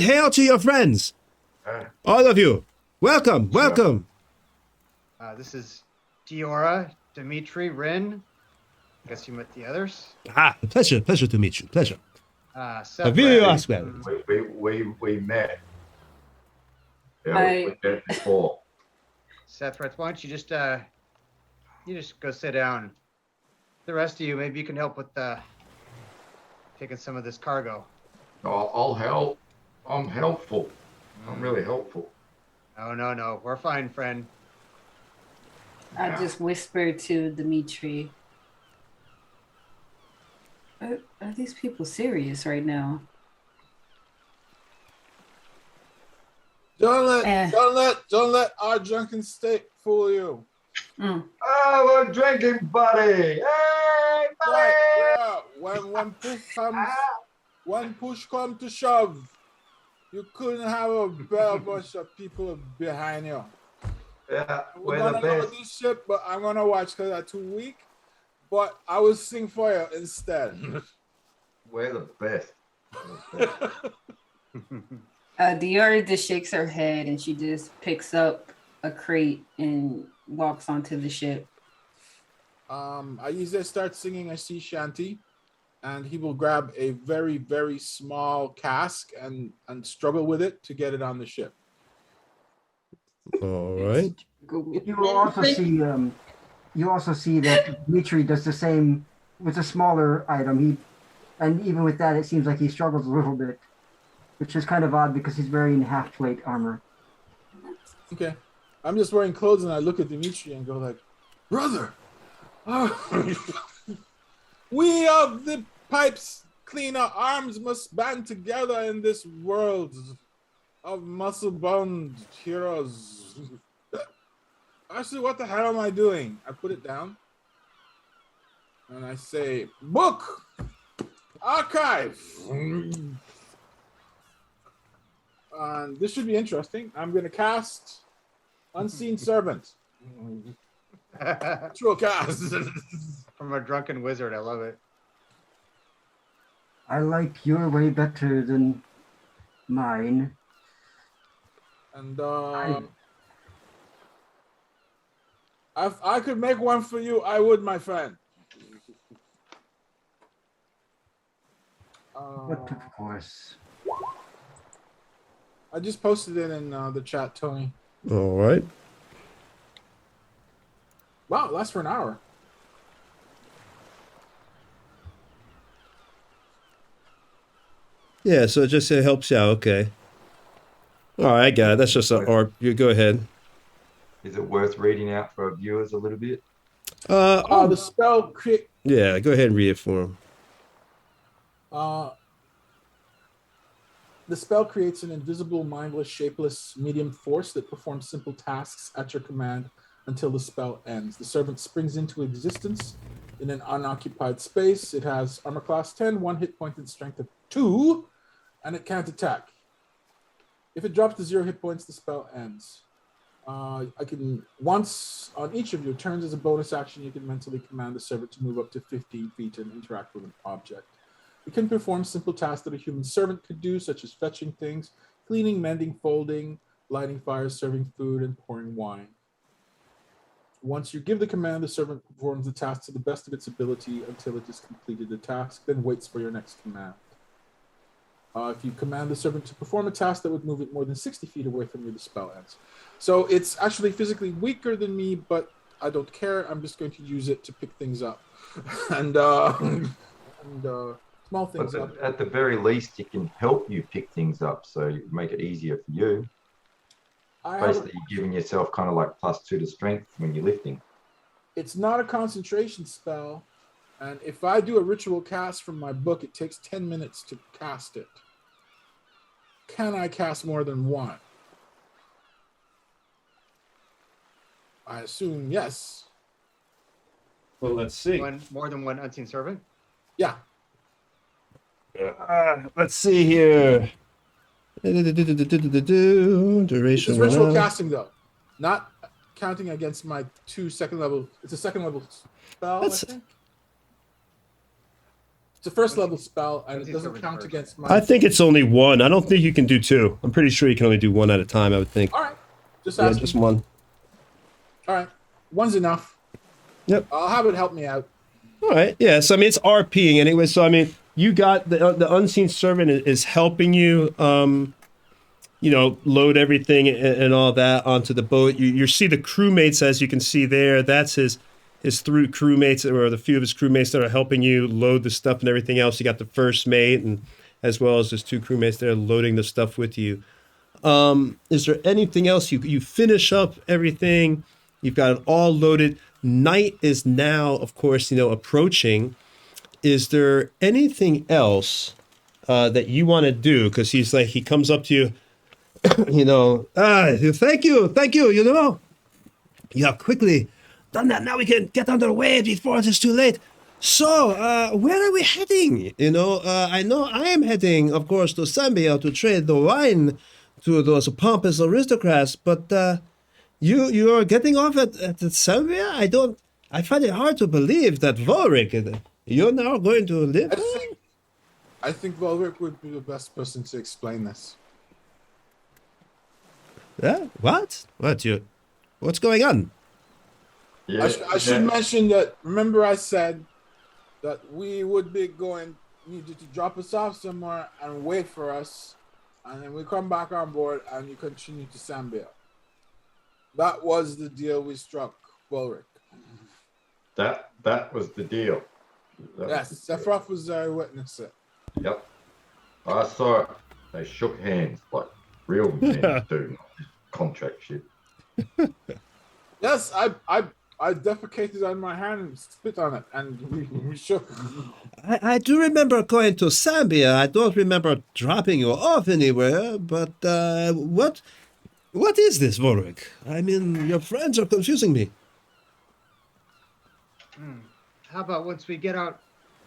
hail to your friends, Uh, all of you. Welcome, welcome. This is Diora, Dimitri, Rin. I guess you met the others. Pleasure to meet you. Pleasure. Sethreth. Very well. we met. Yeah, I- we met before. Sethreth, why don't you just go sit down. The rest of you, maybe you can help with taking some of this cargo. I'll help. I'm helpful. I'm really helpful. No. We're fine, friend. I just whispered to Dimitri. Are these people serious right now? Don't let our drunken state fool you. Mm. Oh, we're drinking, buddy. Hey, buddy. Right, yeah. When push comes to shove, you couldn't have a better bunch of people behind you. Yeah, We're we're the gonna go best. this ship, but I'm gonna watch because I'm too weak. But I will sing for you instead. We're the best. We're the best. Diora just shakes her head and she just picks up a crate and walks onto the ship. I usually start singing a sea shanty, and he will grab a very, very small cask and struggle with it to get it on the ship. All right. You also see that Dimitri does the same with a smaller item. And even with that, it seems like he struggles a little bit, which is kind of odd because he's wearing half plate armor. Okay. I'm just wearing clothes, and I look at Dimitri and go like, "Brother, we of the pipes cleaner arms must band together in this world of muscle-bound heroes." Actually, what the hell am I doing? I put it down, and I say, "Book, archive." And this should be interesting. I'm going to cast Unseen Servant. Actual cast. From a drunken wizard. I love it. I like your way better than mine. And if I could make one for you, I would, my friend. But of course. I just posted it in the chat, Tony. All right. Wow, it lasts for an hour. Yeah, so it just helps you out. Okay. All right, I got it. That's just an art. You go ahead. Is it worth reading out for our viewers a little bit? The spell create. Yeah, go ahead and read it for him. The spell creates an invisible, mindless, shapeless, medium force that performs simple tasks at your command until the spell ends. The servant springs into existence in an unoccupied space. It has armor class 10, 1 hit point, and strength of 2, and it can't attack. If it drops to 0 hit points, the spell ends. I can, once on each of your turns as a bonus action, you can mentally command the servant to move up to 15 feet and interact with an object. It can perform simple tasks that a human servant could do, such as fetching things, cleaning, mending, folding, lighting fires, serving food, and pouring wine. Once you give the command, the servant performs the task to the best of its ability until it has completed the task, then waits for your next command. If you command the servant to perform a task that would move it more than 60 feet away from you, the spell ends. So it's actually physically weaker than me, but I don't care. I'm just going to use it to pick things up. and small things up. At the very least, it can help you pick things up, so you make it easier for you. Basically, you're giving yourself kind of like +2 to strength when you're lifting. It's not a concentration spell, and if I do a ritual cast from my book, it takes 10 minutes to cast it. Can I cast more than one? I assume yes. Well, let's see. More than one unseen servant? Yeah. Let's see here. Duration. This is ritual casting, though, not counting against my 2 second level. It's a second level spell, That's- I think. It's a first level spell, and What's it he doesn't serving count first? against my. I think it's only one. I don't think you can do two. I'm pretty sure you can only do one at a time, I would think. All right, just Yeah, asking. just one. All right, one's enough. Yep. I'll have it help me out. All right. Yeah. So I mean, it's RPing anyway. So I mean, you got the unseen servant is helping you. You know, load everything and all that onto the boat. You see the crewmates, as you can see there. That's his three crewmates, or the few of his crewmates that are helping you load the stuff and everything else. You got the first mate, and as well as his 2 crewmates there loading the stuff with you. Is there anything else? You finish up everything. You've got it all loaded. Night is now, of course, approaching. Is there anything else that you want to do? Because he comes up to you, thank you, you have quickly done that. Now we can get underway before it is too late. So, where are we heading? I know I am heading, of course, to Zambia to trade the wine to those pompous aristocrats, but you are getting off at Zambia? I find it hard to believe that Vorik, you're now going to live. I think Wahlberg would be the best person to explain this. Yeah? What? What's going on? Yeah, I should mention that. Remember, I said that we would be need you to drop us off somewhere and wait for us, and then we come back on board and you continue to Zambia. That was the deal we struck, Wahlberg. That was the deal. Yes, Sephiroth was there, witness it. Yep. I saw it. They shook hands like real men do, not contract shit. Yes, I defecated on my hand and spit on it, and we shook. I do remember going to Zambia. I don't remember dropping you off anywhere, but what is this, Vorik? I mean, your friends are confusing me. How about once we get out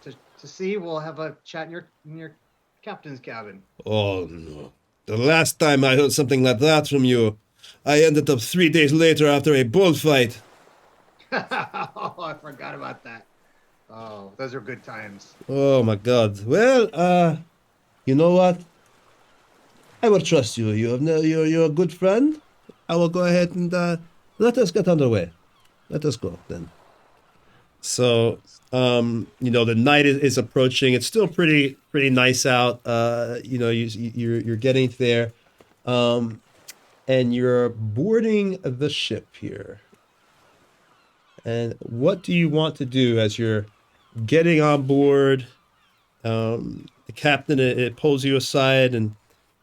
to sea, we'll have a chat in your captain's cabin. Oh, no. The last time I heard something like that from you, I ended up 3 days later after a bullfight. Oh, I forgot about that. Oh, those are good times. Oh, my God. Well, you know what? I will trust you. You're a good friend. I will go ahead and let us get underway. Let us go, then. So, the night is approaching. It's still pretty nice out. You're getting there, and you're boarding the ship here. And what do you want to do as you're getting on board? The captain it pulls you aside, and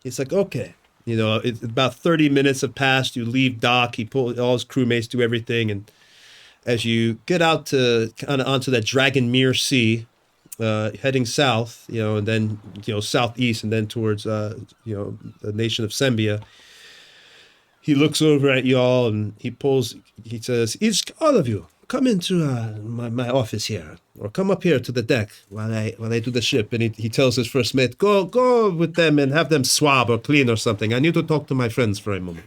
he's like, "Okay, it's about 30 minutes have passed. You leave dock. He pulls all his crewmates do everything, and as you get out to kind of onto that Dragonmere Sea, heading south, and then southeast, and then towards the nation of Zambia. He looks over at y'all and he says, all of you, come into my office here, or come up here to the deck while I do the ship. And he tells his first mate, go with them and have them swab or clean or something. I need to talk to my friends for a moment.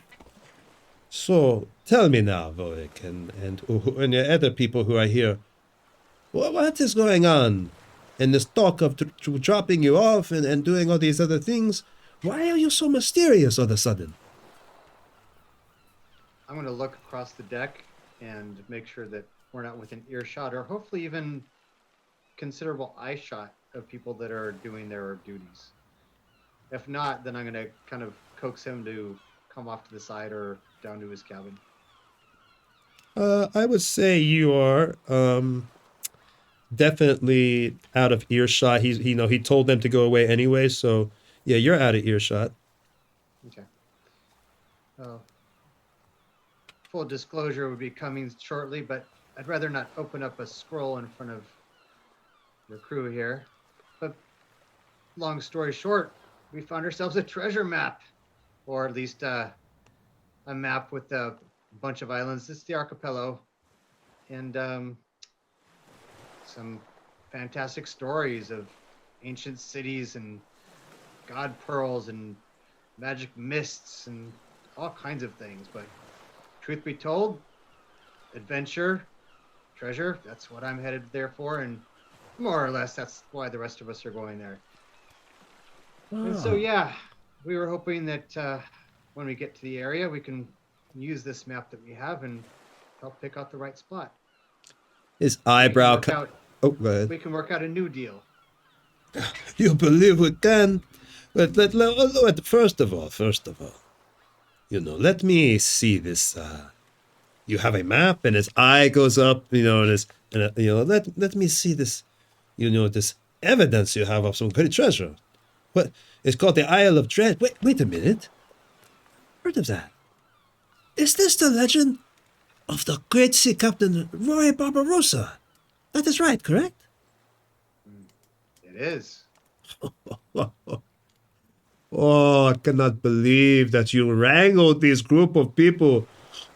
So tell me now, Vorik, and the other people who are here, what is going on in this talk of dropping you off and doing all these other things? Why are you so mysterious all of a sudden? I'm going to look across the deck and make sure that we're not within earshot, or hopefully even considerable eye shot of people that are doing their duties. If not, then I'm going to kind of coax him to come off to the side or down to his cabin. I would say you are definitely out of earshot. He told them to go away anyway, so yeah, you're out of earshot. Okay. Full disclosure would be coming shortly, but I'd rather not open up a scroll in front of your crew here. But long story short, we found ourselves a treasure map, or at least a map with a bunch of islands. This is the archipelago, and some fantastic stories of ancient cities and god pearls and magic mists and all kinds of things. But truth be told, adventure, treasure. That's what I'm headed there for, and more or less that's why the rest of us are going there. And so, yeah, we were hoping that when we get to the area, we can use this map that we have and help pick out the right spot. His eyebrow. Oh, go ahead. We can work out a new deal. You believe we can? But first of all, let me see this. You have a map, and his eye goes up, let me see this, this evidence you have of some great treasure. What? It's called the Isle of Dread. Wait a minute. Heard of that? Is this the legend of the great sea captain Roy Barbarossa? That is right, correct? It is. Oh, I cannot believe that you wrangled this group of people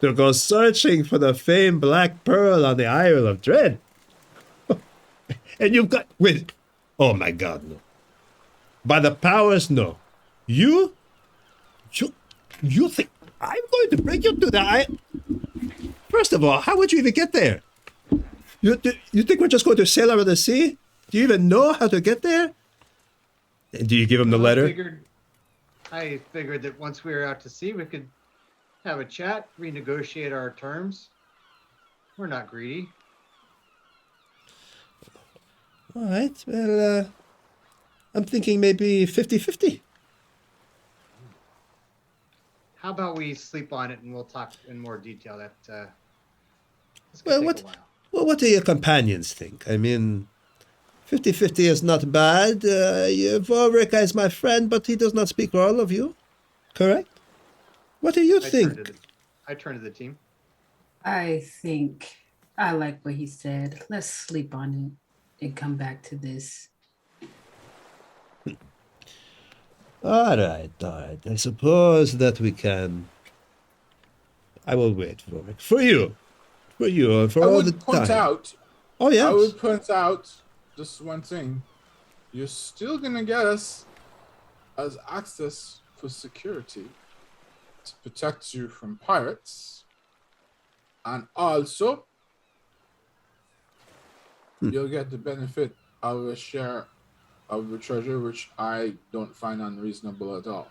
to go searching for the famed Black Pearl on the Isle of Dread. And you've got... Wait. Oh, my God, no. By the powers, no. You think I'm going to bring you to the island? First of all, how would you even get there? You think we're just going to sail over the sea? Do you even know how to get there? And do you give him the letter? I figured that once we were out to sea, we could have a chat, renegotiate our terms. We're not greedy. All right. Well, I'm thinking maybe 50-50. How about we sleep on it and we'll talk in more detail. What do your companions think? I mean, 50-50 is not bad. Wahlberg is my friend, but he does not speak for all of you. Correct? What do you think? I turn to the team. I think I like what he said. Let's sleep on it and come back to this. All right. I suppose that we can. I will wait for you, and for all the time. Oh yeah. I would point out just one thing. You're still gonna get us as access for security to protect you from pirates, and also you'll get the benefit of a share of the treasure, which I don't find unreasonable at all.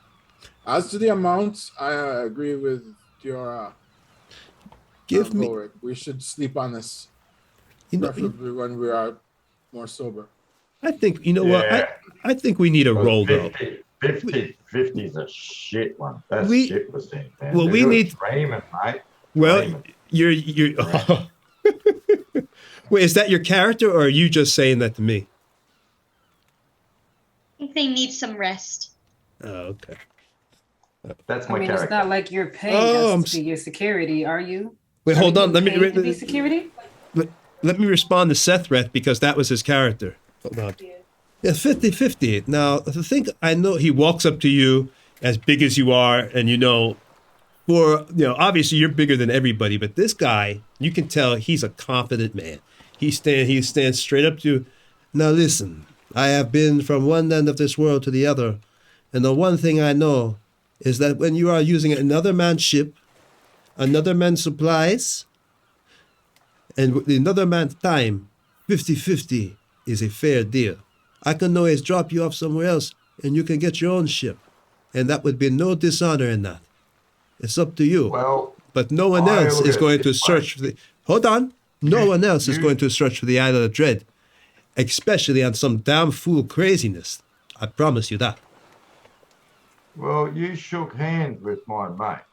As to the amount, I agree with your we should sleep on this, preferably when we are more sober. I think, I think we need a roll, 50 is a shit one. That's shit was in, man. Well, we need... Raymond, mate. Well, Raymond. you're... Oh. Wait, is that your character, or are you just saying that to me? I think they need some rest. Oh, okay. That's my character. It's not like you're paying us to get security, are you? Wait, hold on. Let me to be security. Let me respond to Sethred, because that was his character. Hold on. Yeah, 50-50. Now, the thing I know, he walks up to you as big as you are, and obviously you're bigger than everybody, but this guy, you can tell he's a confident man. He stands straight up to you. Now listen, I have been from one end of this world to the other, and the one thing I know is that when you are using another man's ship, another man's supplies, and another man's time, 50-50 is a fair deal. I can always drop you off somewhere else, and you can get your own ship, and that would be no dishonor in that. It's up to you. Well, but no one else is going to search for the... Hold on. No one else is going to search for the Isle of Dread, especially on some damn fool craziness. I promise you that. Well, you shook hands with my mate,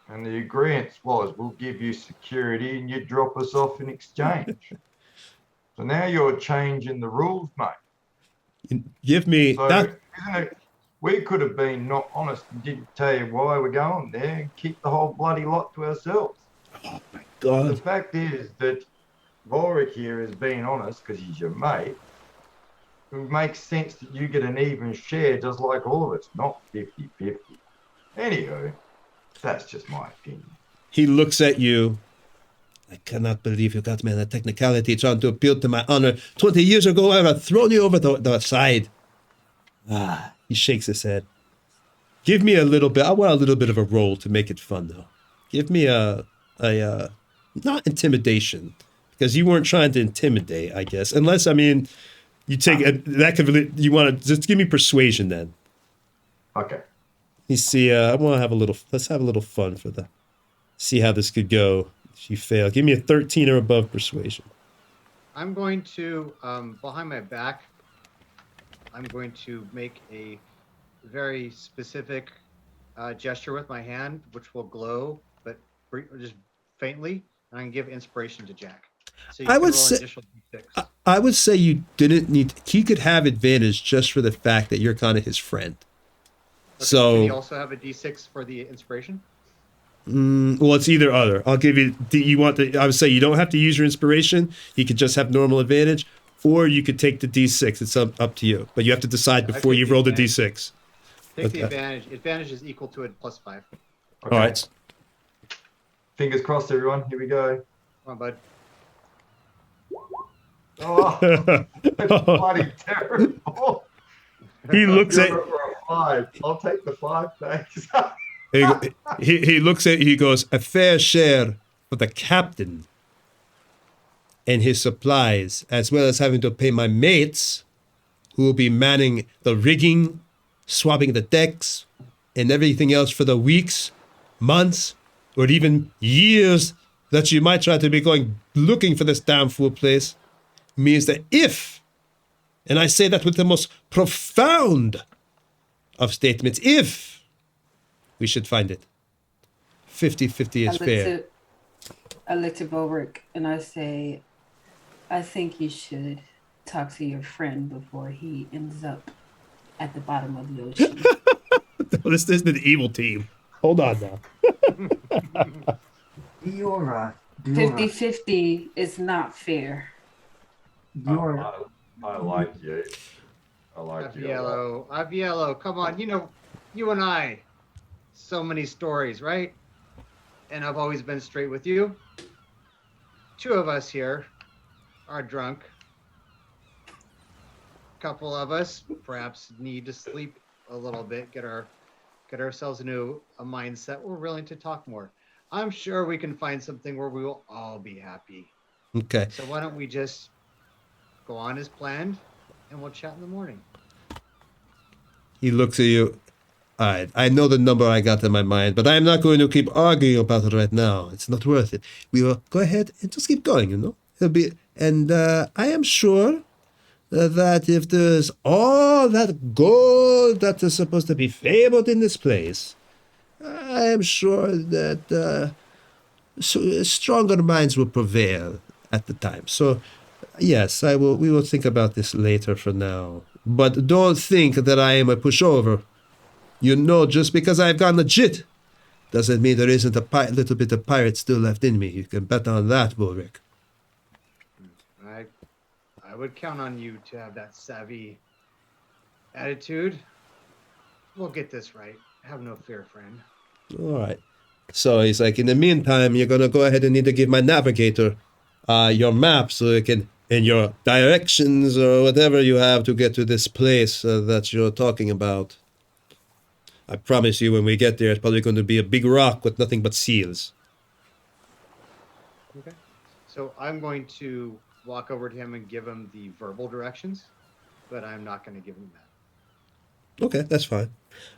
and the agreement was we'll give you security and you drop us off in exchange. So now you're changing the rules, mate. Give me that. Isn't it? We could have been not honest and didn't tell you why we're going there and keep the whole bloody lot to ourselves. Oh my God. The fact is that Erik here is being honest because he's your mate. It makes sense that you get an even share just like all of us, not 50-50. Anywho, that's just my opinion. He looks at you. I cannot believe you got me on a technicality trying to appeal to my honor. 20 years ago, I would have thrown you over the side. He shakes his head. Give me a little bit. I want a little bit of a roll to make it fun, though. Give me a not intimidation, because you weren't trying to intimidate, I guess. Unless, I mean, you take that could really, you want to just give me persuasion then. Okay. You see, I want to have a little, let's have a little fun see how this could go. If you fail, give me a 13 or above persuasion. I'm going to, behind my back, I'm going to make a very specific gesture with my hand, which will glow, but just faintly, and I can give inspiration to Jack. So you I can would roll say, additional d6. I would say you didn't need, he could have advantage just for the fact that you're kind of his friend. Okay, So, can he also have a d6 for the inspiration? well, it's either other. I'll give you, I would say you don't have to use your inspiration. You could just have normal advantage, or you could take the d6. It's up to you. But you have to decide before you roll the d6. Take the advantage. Advantage is equal to it plus 5. Okay. All right. Fingers crossed, everyone. Here we go. Come on, bud. Oh, that's bloody terrible. He looks at, For a 5. I'll take the 5, thanks. he looks at, he goes, a fair share for the captain and his supplies, as well as having to pay my mates who will be manning the rigging, swabbing the decks, and everything else for the weeks, months, or even years that you might try to be going looking for this damn fool place, means that if, and I say that with the most profound of statements, if we should find it, 50-50 is fair. I look to Wahlberg and I say, I think you should talk to your friend before he ends up at the bottom of the ocean. This isn't an evil team. Hold on now. Diora. 50-50 is not fair. Diora. I like you. I like you. Aviello, come on. You know, you and I, so many stories, right? And I've always been straight with you. 2 of us here are drunk. A couple of us perhaps need to sleep a little bit, get ourselves into a mindset. We're willing to talk more. I'm sure we can find something where we will all be happy. Okay. So why don't we just go on as planned, and we'll chat in the morning. He looks at you. All right, I know the number I got in my mind, but I am not going to keep arguing about it right now. It's not worth it. We will go ahead and just keep going, you know? It'll be, and I am sure that if there's all that gold that is supposed to be favored in this place, I am sure that stronger minds will prevail at the time. So, yes, we will think about this later for now. But don't think that I am a pushover. You know, just because I've gone legit doesn't mean there isn't a little bit of pirate still left in me. You can bet on that, Wahlberg. I would count on you to have that savvy attitude. We'll get this right. Have no fear, friend. All right. So he's like, in the meantime, you're going to go ahead and need to give my navigator your map so it can, and your directions or whatever you have to get to this place that you're talking about. I promise you when we get there, it's probably going to be a big rock with nothing but seals. Okay. So I'm going to walk over to him and give him the verbal directions, but I'm not going to give him that. Okay, that's fine.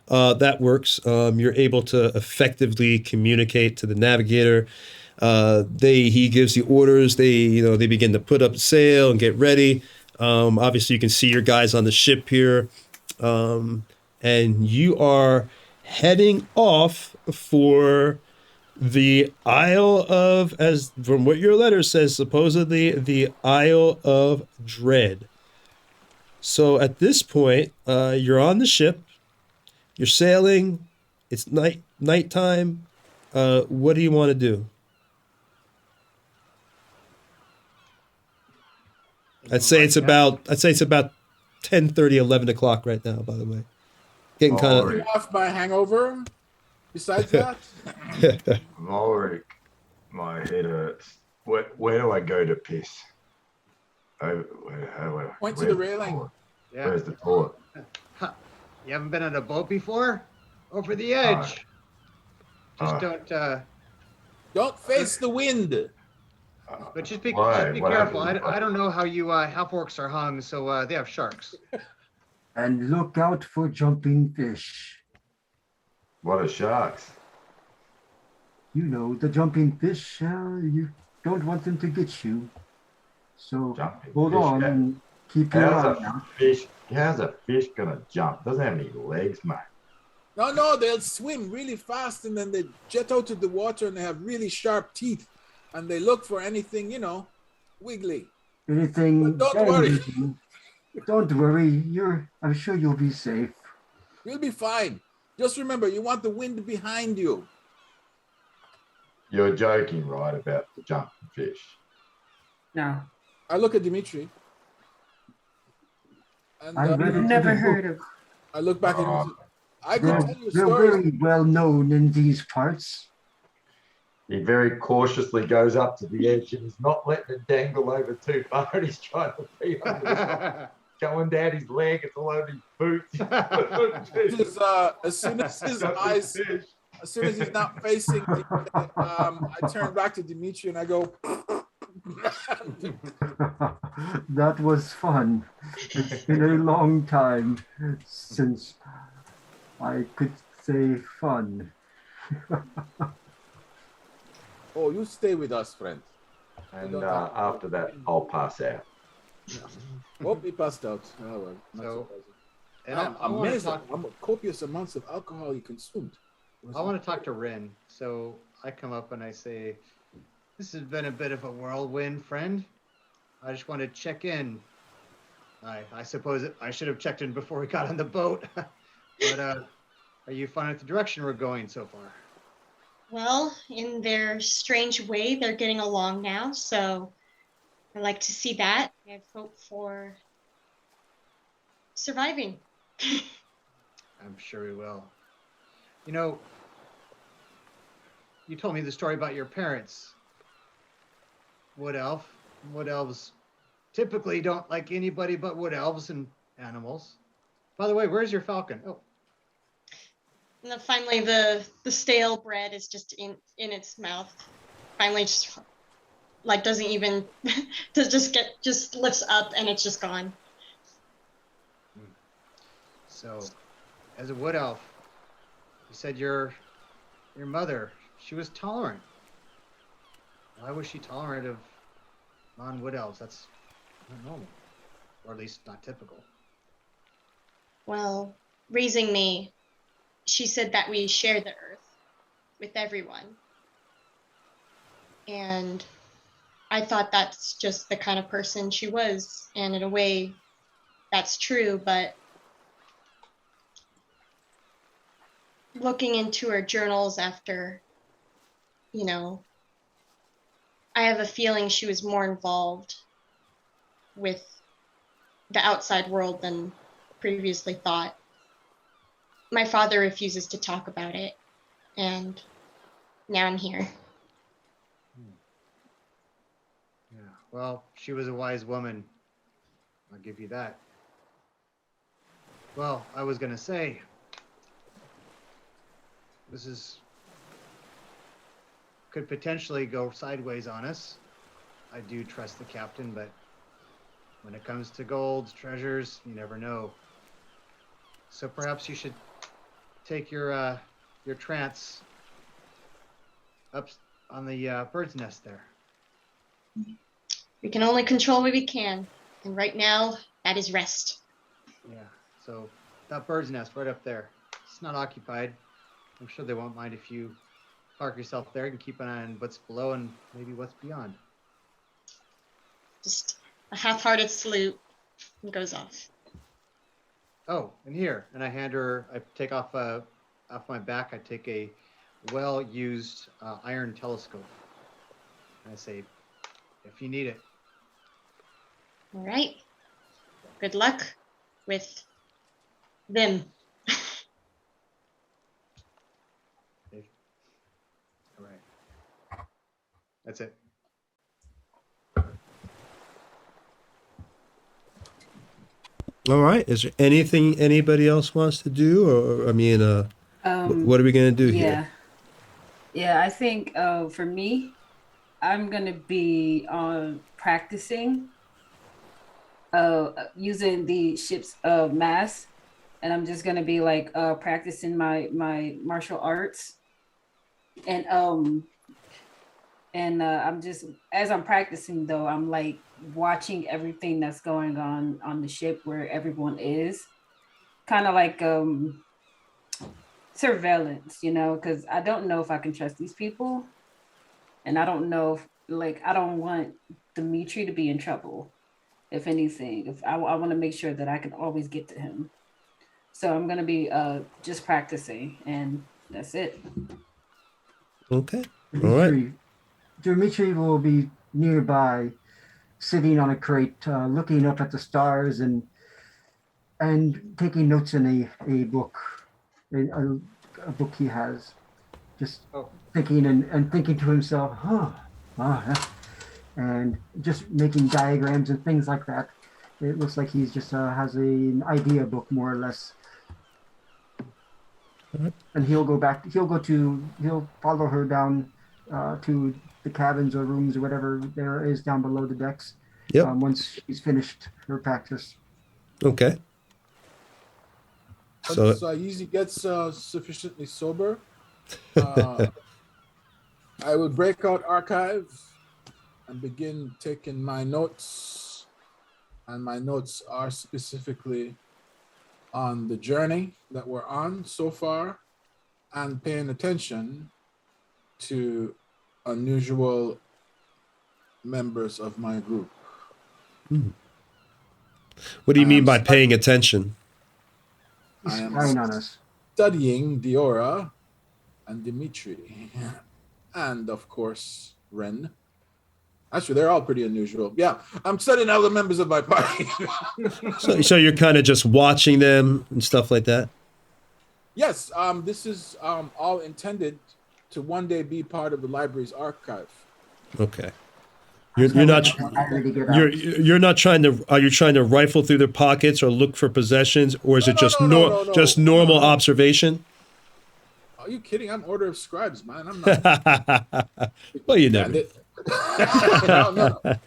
That works. You're able to effectively communicate to the navigator. He gives the orders. They begin to put up sail and get ready. Obviously, you can see your guys on the ship here. And you are heading off for the Isle of, as from what your letter says, supposedly the Isle of Dread. So at this point, you're on the ship, you're sailing, it's nighttime. What do you want to do? I'd say it's about 10:30, 11 o'clock right now, by the way. Getting kind of off my hangover. Besides that, Ulrich, my head hurts. Where do I go to piss? point to the railing. Yeah. Where's the toilet? You haven't been on a boat before? Over the edge. Just don't. Don't face the wind. But just be Why? What careful. happened? I don't know how you half orcs are hung, so they have sharks. And look out for jumping fish. What are sharks? You know, the jumping fish, you don't want them to get you. So Jumping hold fish. on and keep your How's eye out. how's a fish gonna jump? Doesn't have any legs, mate. No, they'll swim really fast and then they jet out of the water and they have really sharp teeth and they look for anything, wiggly. Anything But don't worry. damaging, don't worry. I'm sure you'll be safe. You'll be fine. Just remember, you want the wind behind you. You're joking, right, about the jumping fish? No, I look at Dimitri. And I read it in never the heard book. of. I look back at him and say, I could They're, tell you they're stories. very well known in these parts. He very cautiously goes up to the edge and he's not letting it dangle over too far. And he's trying to feed under the rock. Going down his leg, it's all over his boots. As soon as his eyes, as soon as he's not facing, I turn back to Dimitri and I go. That was fun. It's been a long time since I could say fun. Oh, you stay with us, friend. And after that, I'll pass out. Won't be passed out. Oh, well, not So- surprising. And I'm I wanna amazed talk- at how copious amounts of alcohol you consumed. I want to talk to Rin. So I come up and I say, this has been a bit of a whirlwind, friend. I just want to check in. I suppose I should have checked in before we got on the boat. But are you fine with the direction we're going so far? Well, in their strange way, they're getting along now, so I like to see that. I have hope for surviving. I'm sure we will. You know, you told me the story about your parents. Wood elf. Wood elves typically don't like anybody but wood elves and animals. By the way, where's your falcon? Oh, And then finally, the stale bread is just in its mouth. Finally, just like doesn't even just lifts up and it's just gone. so as a wood elf, you said your mother, she was tolerant. Why was she tolerant of non-wood elves? That's not normal, or at least not typical. Well, raising me, she said that we share the earth with everyone. And I thought that's just the kind of person she was. And in a way, that's true. But looking into her journals after, I have a feeling she was more involved with the outside world than previously thought. My father refuses to talk about it, and now I'm here. Yeah, well, she was a wise woman. I'll give you that. Well, I was going to say, could potentially go sideways on us. I do trust the captain, but when it comes to gold, treasures, you never know. So perhaps you should take your trance up on the bird's nest there. We can only control what we can, and right now, that is rest. Yeah, so that bird's nest right up there. It's not occupied. I'm sure they won't mind if you park yourself there and keep an eye on what's below and maybe what's beyond. Just a half-hearted salute and goes off. Oh, and here, and I take off my back, I take a well-used iron telescope. And I say, if you need it. All right. Good luck with them. All right. That's it. All right. Is there anything anybody else wants to do, or I mean, what are we gonna do here? Yeah, I think for me, I'm gonna be practicing using the ship's mass, and I'm just gonna be like practicing my martial arts, and I'm just, as I'm practicing though, I'm like watching everything that's going on the ship where everyone is, kind of like surveillance, you know, because I don't know if I can trust these people, and I don't know if, like, I don't want Dimitri to be in trouble. If anything, if I want to make sure that I can always get to him. So I'm gonna be just practicing, and that's it. Okay. All right. Dimitri will be nearby, sitting on a crate, looking up at the stars and taking notes in a book, a book he has, just Oh, thinking and thinking to himself, and just making diagrams and things like that. It looks like he's just has an idea book more or less. And he'll go back. He'll follow her down to the cabins or rooms or whatever there is down below the decks. Yep. Once she's finished her practice. Okay. So Once Yeezy gets sufficiently sober, I will break out archive and begin taking my notes. And my notes are specifically on the journey that we're on so far and paying attention to unusual members of my group. what do you I mean am by paying attention? He's I am spying on us. studying Diora and Dimitri, and of course Ren. Actually, they're all pretty unusual. Yeah, I'm studying all the members of my party. So you're kind of just watching them and stuff like that? Yes, this is all intended to one day be part of the library's archive. Okay. He's You're got not one eye to get you're out. not trying to, are you trying to rifle through their pockets or look for possessions, or is it just No. just normal observation? Are you kidding? I'm Order of Scribes, man. I'm not. Well, you never. No. All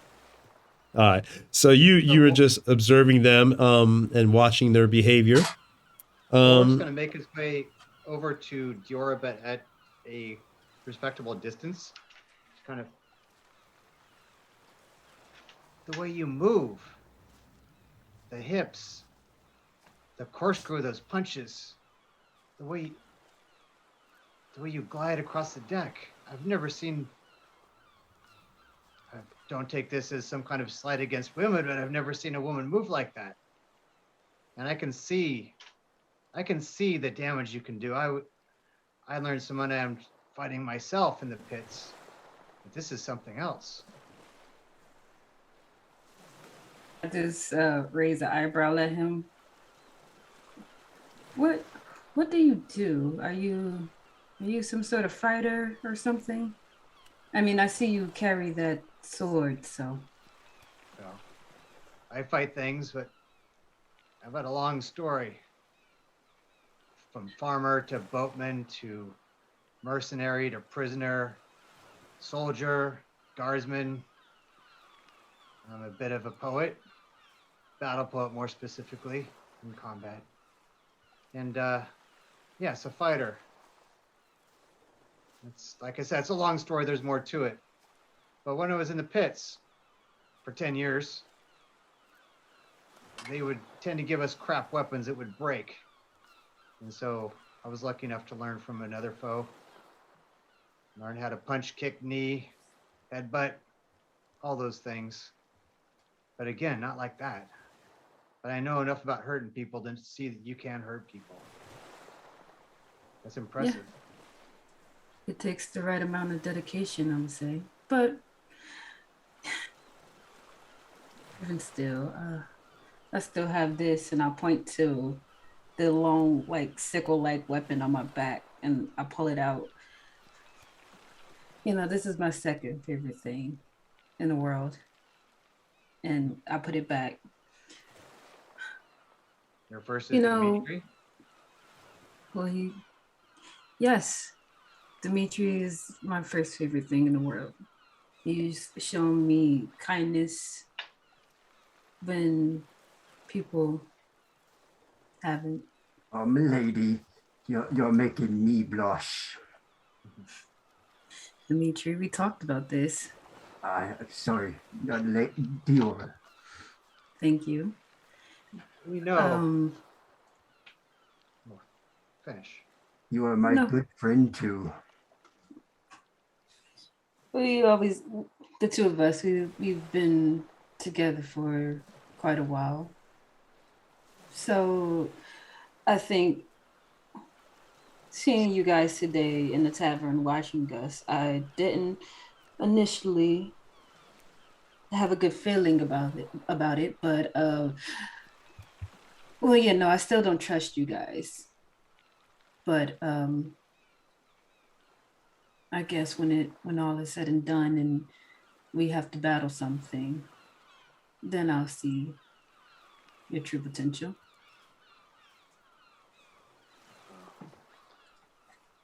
right. So you were just observing them and watching their behavior. Orf's going to make his way over to Diora, but at a respectable distance. Kind of the way you move, the hips, the corkscrew, those punches, the way you glide across the deck. I've never seen. I don't take this as some kind of slight against women, but I've never seen a woman move like that. And I can see the damage you can do. I learned some unarmed fighting myself in the pits, but this is something else. I just raise an eyebrow at him. What do you do? Are you some sort of fighter or something? I mean, I see you carry that sword, so. Well, I fight things, but I've had a long story. From farmer to boatman to mercenary to prisoner, soldier, guardsman. I'm a bit of a poet, battle poet more specifically in combat. And yes, a fighter. It's like I said, it's a long story. There's more to it. But when I was in the pits for 10 years, they would tend to give us crap weapons that would break. And so I was lucky enough to learn from another foe. Learn how to punch, kick, knee, headbutt, all those things. But again, not like that. But I know enough about hurting people to see that you can hurt people. That's impressive. Yeah. It takes the right amount of dedication, I would say. But even still, I still have this, and I'll point to the long, like, sickle-like weapon on my back, and I pull it out. You know, this is my second favorite thing in the world. And I put it back. Your first is Dimitri? Well, yes, Dimitri is my first favorite thing in the world. You've shown me kindness when people haven't. Milady, you're making me blush. Dimitri, we talked about this. Sorry, Dior. Thank you. We know. Finish. You are my No. good friend too. We always, the two of us, we've been together for quite a while. So I think seeing you guys today in the tavern watching us, I didn't initially have a good feeling about it, but well, yeah, no, I still don't trust you guys. But I guess when all is said and done and we have to battle something, then I'll see your true potential.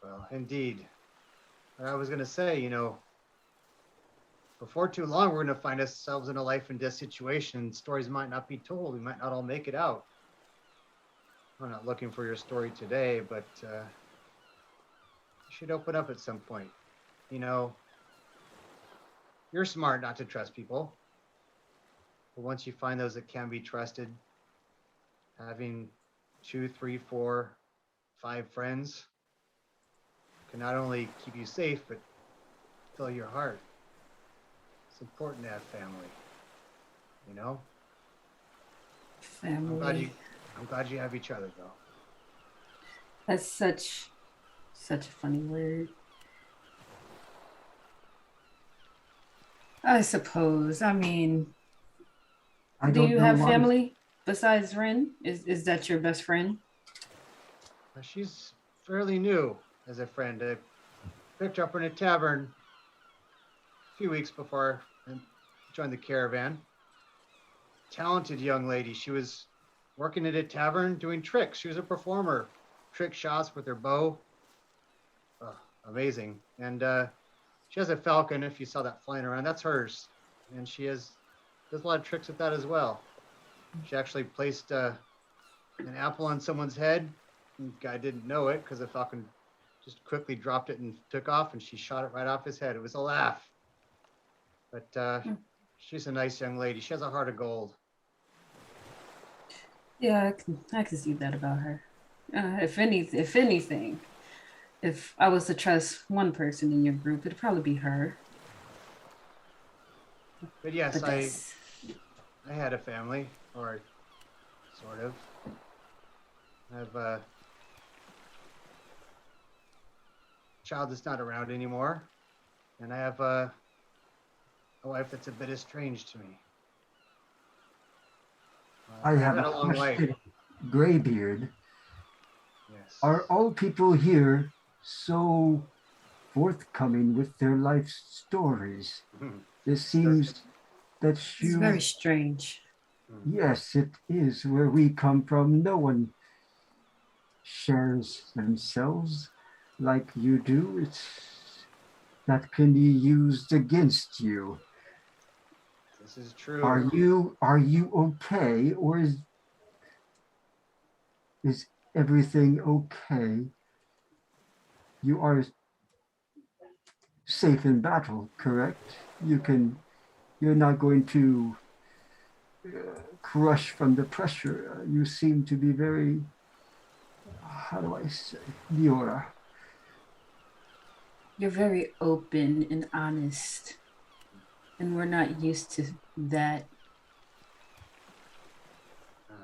Well, indeed. I was going to say, before too long, we're going to find ourselves in a life and death situation. Stories might not be told. We might not all make it out. I'm not looking for your story today, but you should open up at some point. You're smart not to trust people. But once you find those that can be trusted, having 2, 3, 4, 5 friends can not only keep you safe, but fill your heart. It's important to have family, Family. I'm glad you have each other, though. That's such a funny word. I suppose. I mean, do you have family besides Ren? Is that your best friend? She's fairly new as a friend. I picked her up in a tavern a few weeks before I joined the caravan. Talented young lady. She was working at a tavern doing tricks. She was a performer. Trick shots with her bow. Oh, amazing. And she has a falcon, if you saw that flying around. That's hers. And she does a lot of tricks with that as well. She actually placed an apple on someone's head. The guy didn't know it because the falcon just quickly dropped it and took off, and she shot it right off his head. It was a laugh. But she's a nice young lady. She has a heart of gold. Yeah, I can see that about her. If anything, if I was to trust one person in your group, it'd probably be her. But yes, But I had a family, or sort of. I have a child that's not around anymore, and I have a wife that's a bit estranged to me. I have had a a long life. question, Graybeard. Yes. Are all people here so forthcoming with their life stories? It seems that it's very strange. Yes, it is. Where we come from, no one shares themselves like you do. That can be used against you. This is true. Are you okay, or is everything okay? You are safe in battle, correct? You're not going to crush from the pressure. You seem to be very, how do I say, Leora. You're very open and honest, and we're not used to that.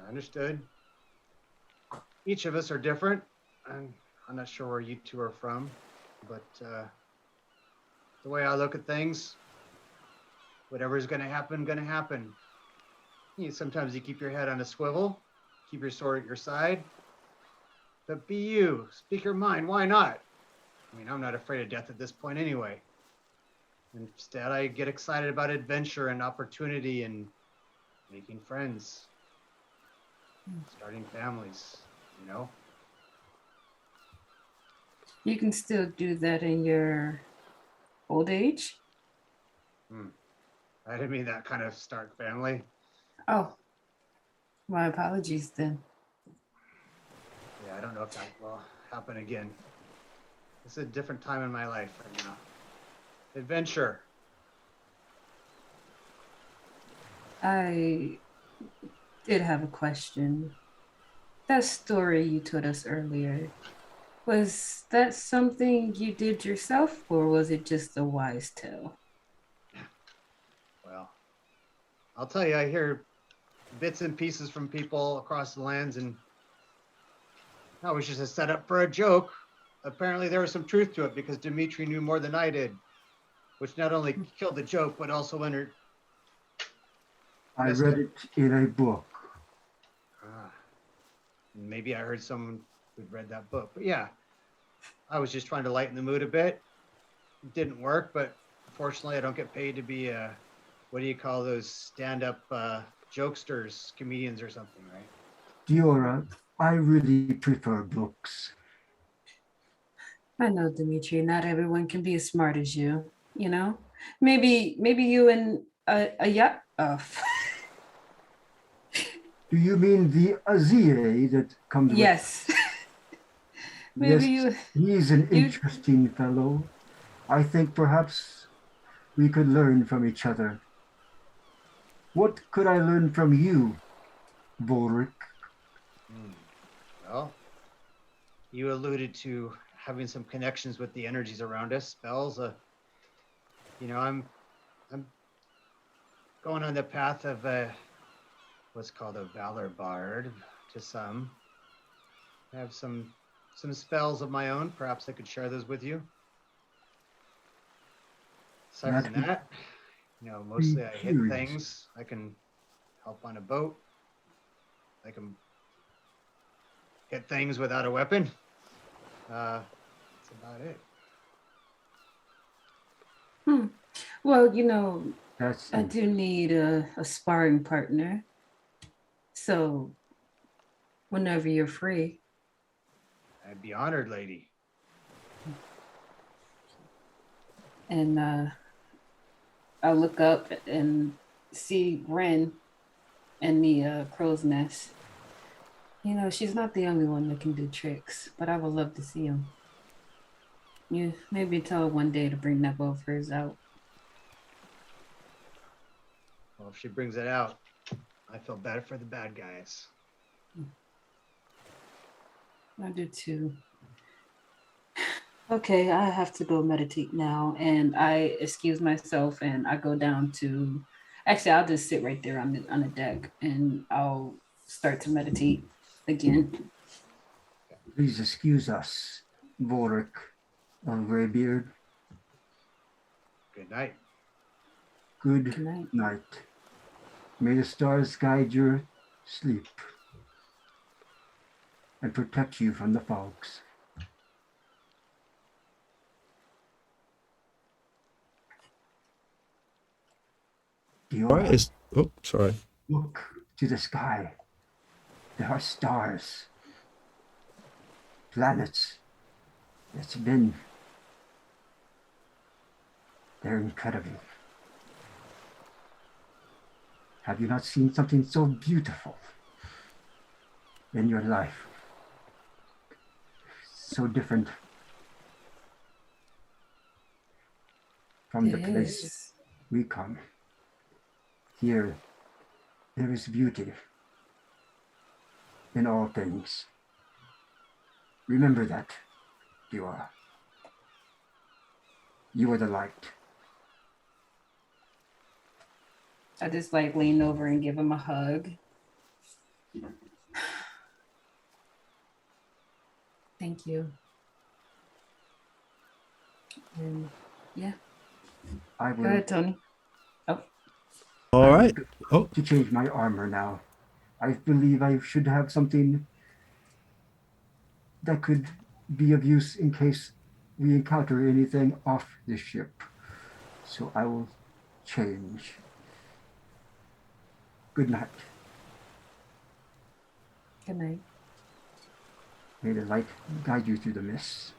Understood. Each of us are different. I'm not sure where you two are from, but the way I look at things, whatever's going to happen. Sometimes you keep your head on a swivel, keep your sword at your side, but be you. Speak your mind. Why not? I mean, I'm not afraid of death at this point anyway. Instead, I get excited about adventure and opportunity and making friends, starting families, You can still do that in your old age? I didn't mean that kind of Stark family. Oh, my apologies then. Yeah, I don't know if that will happen again. It's a different time in my life right now. Adventure. I did have a question. That story you told us earlier, was that something you did yourself, or was it just a wise tale? Well, I'll tell you, I hear bits and pieces from people across the lands, and that was just a setup for a joke. Apparently, there was some truth to it because Dimitri knew more than I did, which not only killed the joke, but also I read it in a book. Maybe I heard someone who'd read that book. But yeah, I was just trying to lighten the mood a bit. It didn't work, but fortunately, I don't get paid to be what do you call those stand-up jokesters, comedians or something, right? Diora, I really prefer books. I know, Dimitri, not everyone can be as smart as you, you know? Maybe you and a yacht. Do you mean the Azie that comes with? Yes. Maybe Yes, he's an interesting fellow. I think perhaps we could learn from each other. What could I learn from you, Volric? Well, you alluded to having some connections with the energies around us, spells. I'm going on the path of what's called a valor bard to some. I have some spells of my own. Perhaps I could share those with you. Aside from that, mostly I hit things. I can help on a boat. I can hit things without a weapon. That's about it. Well, I do need a sparring partner. So, whenever you're free. I'd be honored, lady. And I'll look up and see Ren and the crow's nest. She's not the only one that can do tricks, but I would love to see them. You maybe tell her one day to bring that bow of hers out. Well, if she brings it out, I feel bad for the bad guys. I do too. Okay, I have to go meditate now, and I excuse myself and I go down to. Actually, I'll just sit right there on the deck, and I'll start to meditate again. Please excuse us, Volric of Greybeard. Good night. Good night. May the stars guide your sleep and protect you from the fogs. Diora, sorry. Look to the sky. There are stars, planets. They're incredible. Have you not seen something so beautiful in your life? So different from the place we come. Here, there is beauty in all things. Remember that, Diora. You are the light. I just lean over and give him a hug. Thank you. And yeah. I will. Go ahead, Tony. Oh. All right. To change my armor now. I believe I should have something that could be of use in case we encounter anything off the ship. So I will change. Good night. Good night. May the light guide you through the mist.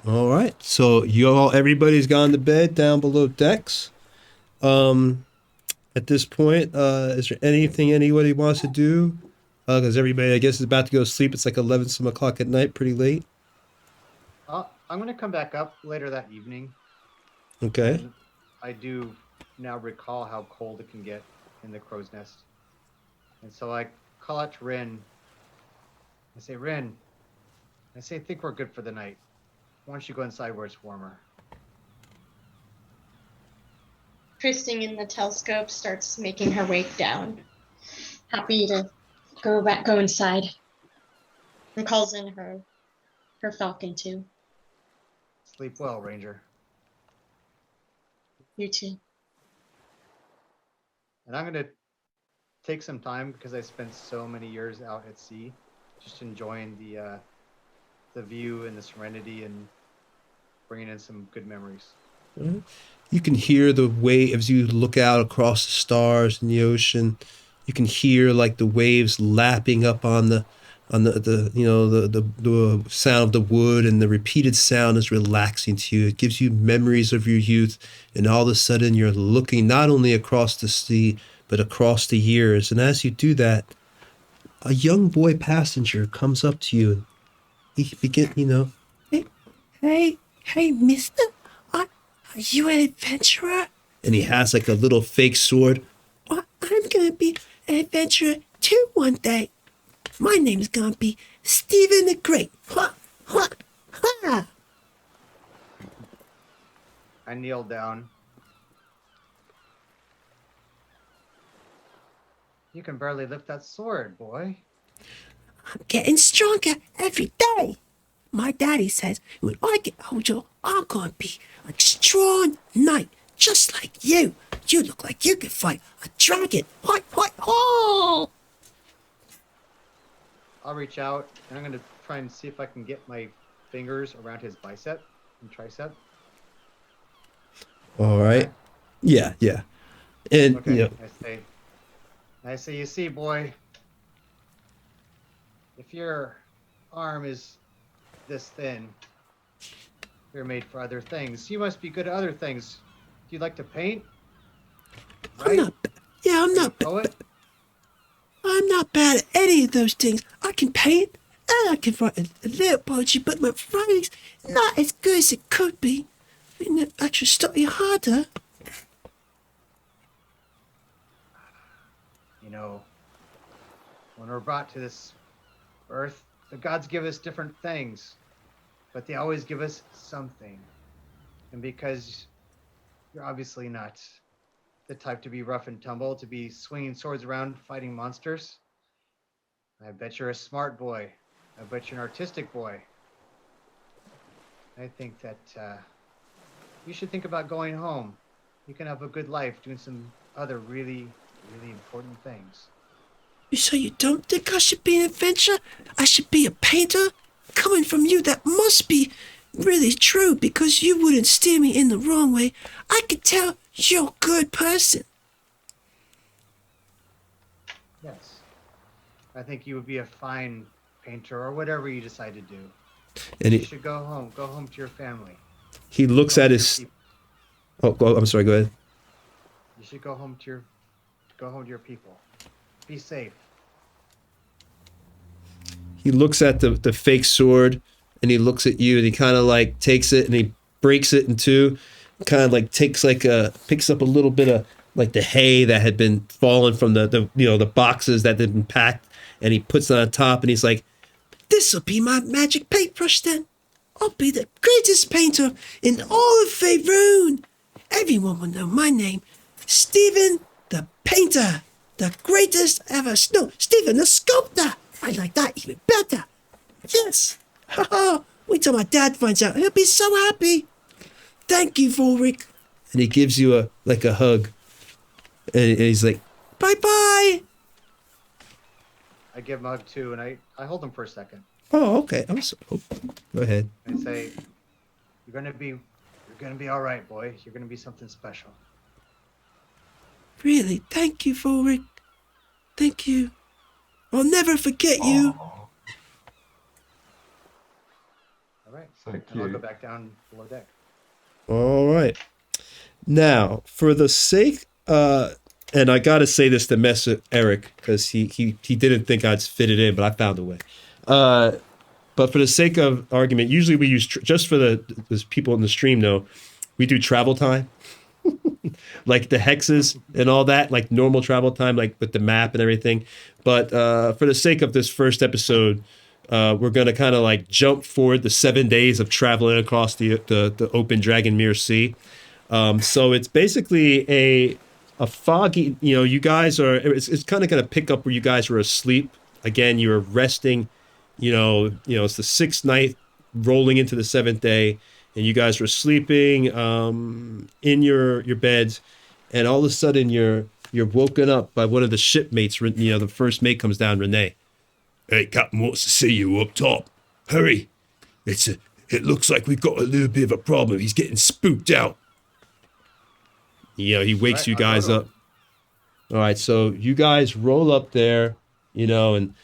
All right. So everybody's gone to bed down below decks. At this point, is there anything anybody wants to do? Because everybody, I guess, is about to go to sleep. It's like 11 some o'clock at night, pretty late. I'm going to come back up later that evening. Okay. And I do now recall how cold it can get in the crow's nest. And so I call out to Rin. I say, Rin, I think we're good for the night. Why don't you go inside where it's warmer? Twisting in the telescope starts making her way down. Happy to go inside. And calls in her falcon too. Sleep well, Ranger. You too. And I'm going to take some time because I spent so many years out at sea, just enjoying the view and the serenity and bringing in some good memories. You can hear the wave as you look out across the stars and the ocean. You can hear like the waves lapping up on the sound of the wood, and the repeated sound is relaxing to you. It gives you memories of your youth, and all of a sudden you're looking not only across the sea but across the years. And as you do that, a young boy passenger comes up to you, and he begins, hey, mister, are you an adventurer? And he has like a little fake sword. Well, I'm gonna be an adventurer too one day. My name's gonna be Stephen the Great. Ha, ha, ha. I kneel down. You can barely lift that sword, boy. I'm getting stronger every day. My daddy says when I get older, I'm gonna be a strong knight, just like you. You look like you could fight a dragon. Hi, hi, oh! I'll reach out and I'm going to try and see if I can get my fingers around his bicep and tricep. All right. Yeah. And Okay. I say, you see, boy, if your arm is this thin, you're made for other things. You must be good at other things. Do you like to paint? Right? I'm not bad at any of those things. I can paint and I can write a little poetry, but my writing's not as good as it could be. I should study harder. When we're brought to this earth, the gods give us different things, but they always give us something. And because you're obviously not the type to be rough and tumble, to be swinging swords around fighting monsters, I bet you're a smart boy. I bet you're an artistic boy. I think that you should think about going home. You can have a good life doing some other really, really important things. So you don't think I should be an adventurer? I should be a painter? Coming from you, that must be really true, because you wouldn't steer me in the wrong way. I could tell you're a good person. Yes. I think you would be a fine painter or whatever you decide to do. And you should go home. Go home to your family. He looks at his... Oh, I'm sorry, go ahead. You should go home to your people. Be safe. He looks at the fake sword, and he looks at you, and he kind of like takes it and he breaks it in two, kind of like picks up a little bit of like the hay that had been fallen from the boxes that had been packed, and he puts it on top, and he's like, "This'll be my magic paintbrush then. I'll be the greatest painter in all of Faerun. Everyone will know my name, Stephen the Painter, the greatest ever. No, Stephen the Sculptor. I like that even better. Yes. Wait till my dad finds out. He'll be so happy. Thank you, Erik." And he gives you a hug. And he's like, "Bye-bye." I give him a hug too, and I hold him for a second. Oh, okay. Go ahead. I say, you're gonna be all right, boy. You're gonna be something special. Really? Thank you, Erik. Thank you. I'll never forget you. All right. right. So And I'll go cute. back down below deck. All right. Now, for the sake, and I got to say this to mess with Erik because he didn't think I'd fit it in, but I found a way. But for the sake of argument, usually we use just for the people in the stream know, we do travel time, like the hexes and all that, like normal travel time, like with the map and everything. But for the sake of this first episode, we're gonna kind of like jump forward the 7 days of traveling across the open Dragon Mirror Sea. So it's basically a foggy. You know, you guys are. It's kind of gonna pick up where you guys were asleep. Again, you were resting. It's the sixth night rolling into the seventh day, and you guys were sleeping in your beds, and all of a sudden you're woken up by one of the shipmates. You know, the first mate comes down, Renee. Hey, Captain wants to see you up top. Hurry! It looks like we've got a little bit of a problem. He's getting spooked out. You know, he wakes Right, you I'll go guys to up. All right, so you guys roll up there, and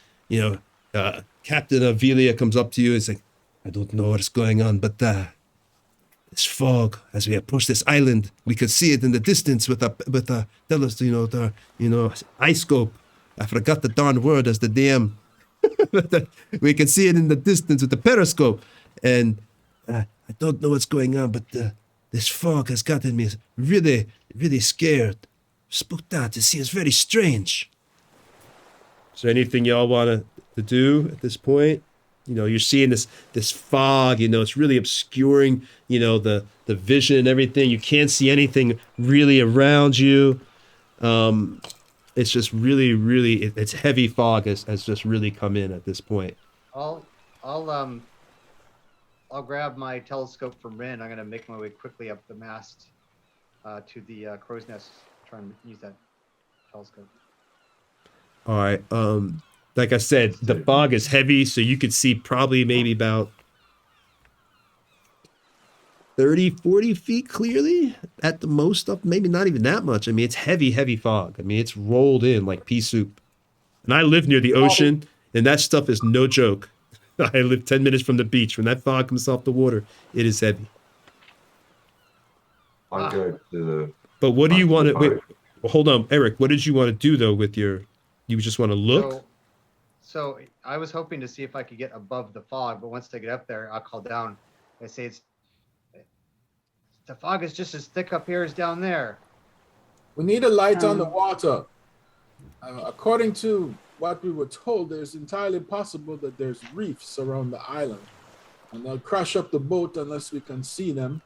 Captain Avelia comes up to you and says, I don't know what's going on, but this fog, as we approach this island, we could see it in the distance with a eye scope. I forgot the darn word as the DM. We can see it in the distance with the periscope. And I don't know what's going on, but this fog has gotten me really, really scared. Spooked out. It seems very strange. Is there anything y'all want to do at this point? You know, you're seeing this fog, it's really obscuring, the vision and everything. You can't see anything really around you. It's just really, really, it's heavy fog has just really come in at this point. I'll grab my telescope from Rin. I'm gonna make my way quickly up the mast to the crow's nest. Try and use that telescope. All right. Like I said, the fog is heavy, so you could see probably maybe about 30, 40 feet clearly at the most up, maybe not even that much. I mean, it's heavy, heavy fog. I mean, it's rolled in like pea soup. And I live near the ocean, and that stuff is no joke. I live 10 minutes from the beach. When that fog comes off the water, it is heavy. I go to the. But what do you want to, wait, well, hold on, Erik, what did you want to do though with you just want to look? So I was hoping to see if I could get above the fog, but once I get up there, I'll call down. I say the fog is just as thick up here as down there. We need a light on the water. According to what we were told, it's entirely possible that there's reefs around the island, and they'll crash up the boat unless we can see them.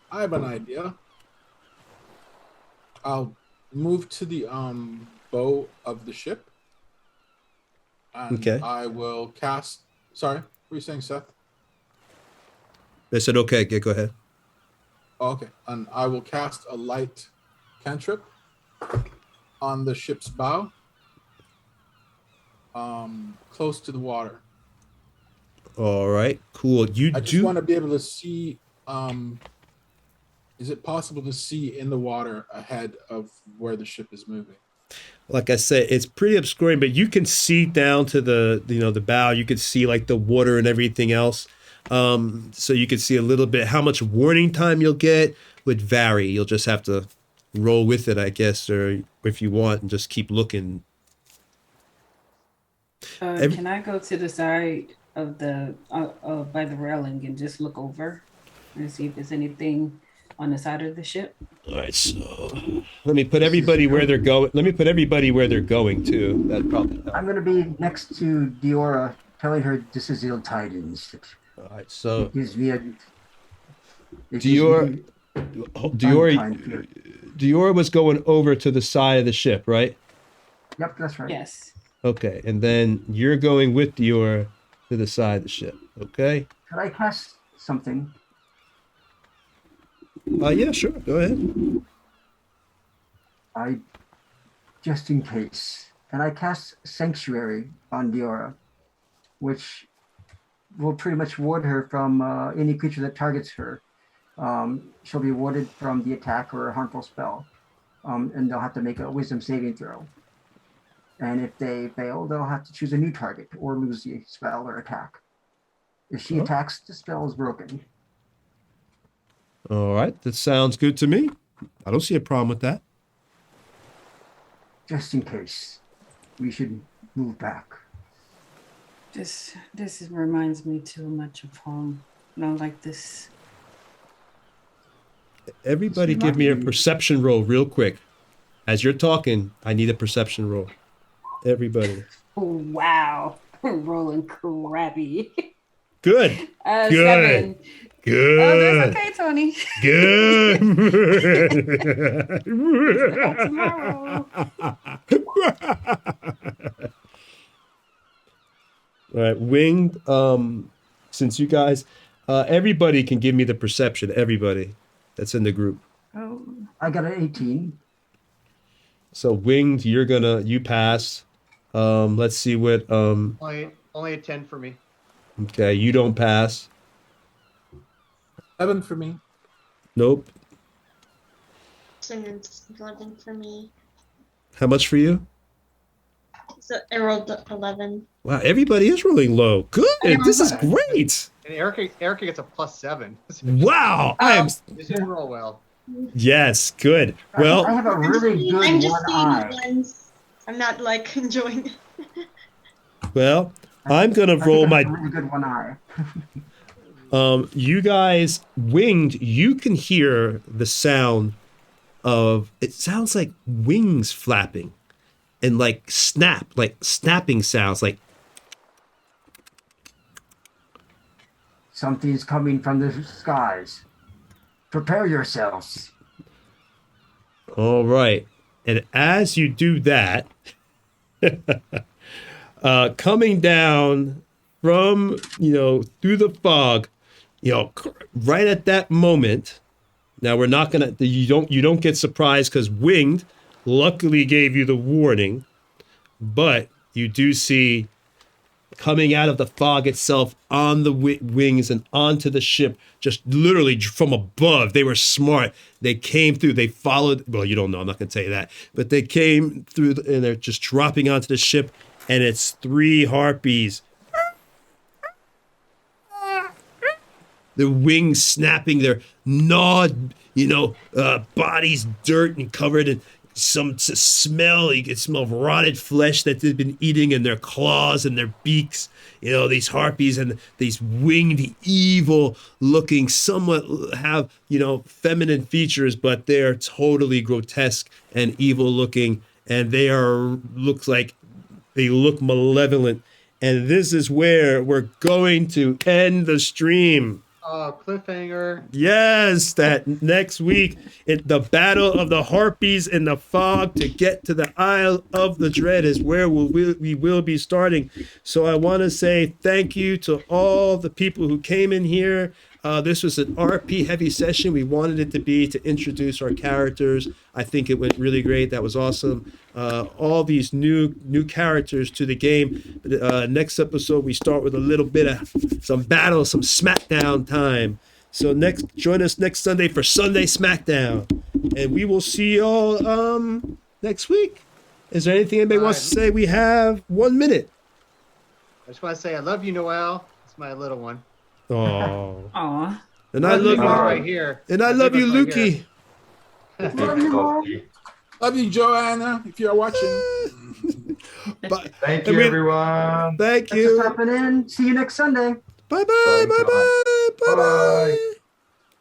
I have an idea. I'll move to the bow of the ship, and Okay. I will cast. Sorry, what were you saying, Seth? They said, okay, go ahead. Oh, okay, and I will cast a light cantrip on the ship's bow, close to the water. All right, cool. I just want to be able to see. Is it possible to see in the water ahead of where the ship is moving? Like I said, it's pretty obscuring, but you can see down to the bow. You could see like the water and everything else. So you could see a little bit. How much warning time you'll get would vary. You'll just have to roll with it, I guess, or if you want, and just keep looking. Can I go to the side of the by the railing and just look over and see if there's anything on the side of the ship? All right, so let me put everybody where they're going. Let me put everybody where they're going too. That probably helps. I'm going to be next to Diora, telling her this is ill tidings. All right, so It gives me a. Diora was going over to the side of the ship, right? Yep, that's right. Yes. Okay, and then you're going with Diora to the side of the ship. Okay. Could I cast something? Yeah, sure. Go ahead. Just in case, and I cast Sanctuary on Diora, which will pretty much ward her from any creature that targets her. She'll be warded from the attack or a harmful spell, and they'll have to make a Wisdom saving throw. And if they fail, they'll have to choose a new target or lose the spell or attack. If she attacks, the spell is broken. All right, that sounds good to me. I don't see a problem with that. Just in case, we should move back. This reminds me too much of home. Not like this. Everybody give me a perception roll real quick. As you're talking, I need a perception roll. Everybody. Oh, wow. Rolling crappy. Good. Good. 7. Good. Oh, that's okay, Tony. Good. Tomorrow. All right, Winged, since you guys, everybody can give me the perception, everybody that's in the group. Oh. I got an 18. So Winged, you pass. Let's see what, Only a 10 for me. okay, you don't pass. 7 for me. Nope. And it's 11 for me. How much for you? So I rolled 11. Wow, everybody is rolling low. Good, this is great. And Erik gets a +7. Wow, I am, This didn't roll well. yes, good. I Well, have a really I'm good just one seeing eye. ones. I'm not like enjoying it. well, I'm gonna I roll think I my, have a really good one eye. you guys, Winged, you can hear the sound of, it sounds like wings flapping and like snapping sounds, like, Something's coming from the skies. Prepare yourselves. all right. And as you do that, coming down from, through the fog, right at that moment, now we're not gonna, you don't get surprised because Winged luckily gave you the warning, but you do see coming out of the fog itself on the wings and onto the ship, just literally from above. They were smart. They came through. They followed. Well, you don't know. I'm not going to tell you that. But they came through and they're just dropping onto the ship. And it's 3 harpies. The wings snapping. They're gnawed, bodies dirt and covered in some smell. You can smell rotted flesh that they've been eating in their claws and their beaks. These harpies and these winged, evil looking, somewhat have, feminine features, but they're totally grotesque and evil looking. And they look malevolent. And this is where we're going to end the stream. Oh, cliffhanger. Yes, that next week, the Battle of the Harpies in the Fog to get to the Isle of the Dread is where we will be starting. So I want to say thank you to all the people who came in here. This was an RP heavy session. We wanted it to be to introduce our characters. I think it went really great. That was awesome. All these new characters to the game. Next episode, we start with a little bit of some battle, some SmackDown time. So join us next Sunday for Sunday SmackDown, and we will see y'all next week. Is there anything anybody wants to say? We have 1 minute. I just want to say I love you, Noelle. It's my little one. Oh. Aw. And I love you. Right here. And I love you, Lukey. Love you, Joanna, if you're watching. Thank you, everyone. Thank Thanks for you. stopping in. See you next Sunday. Bye-bye. Bye-bye. Bye-bye. Bye.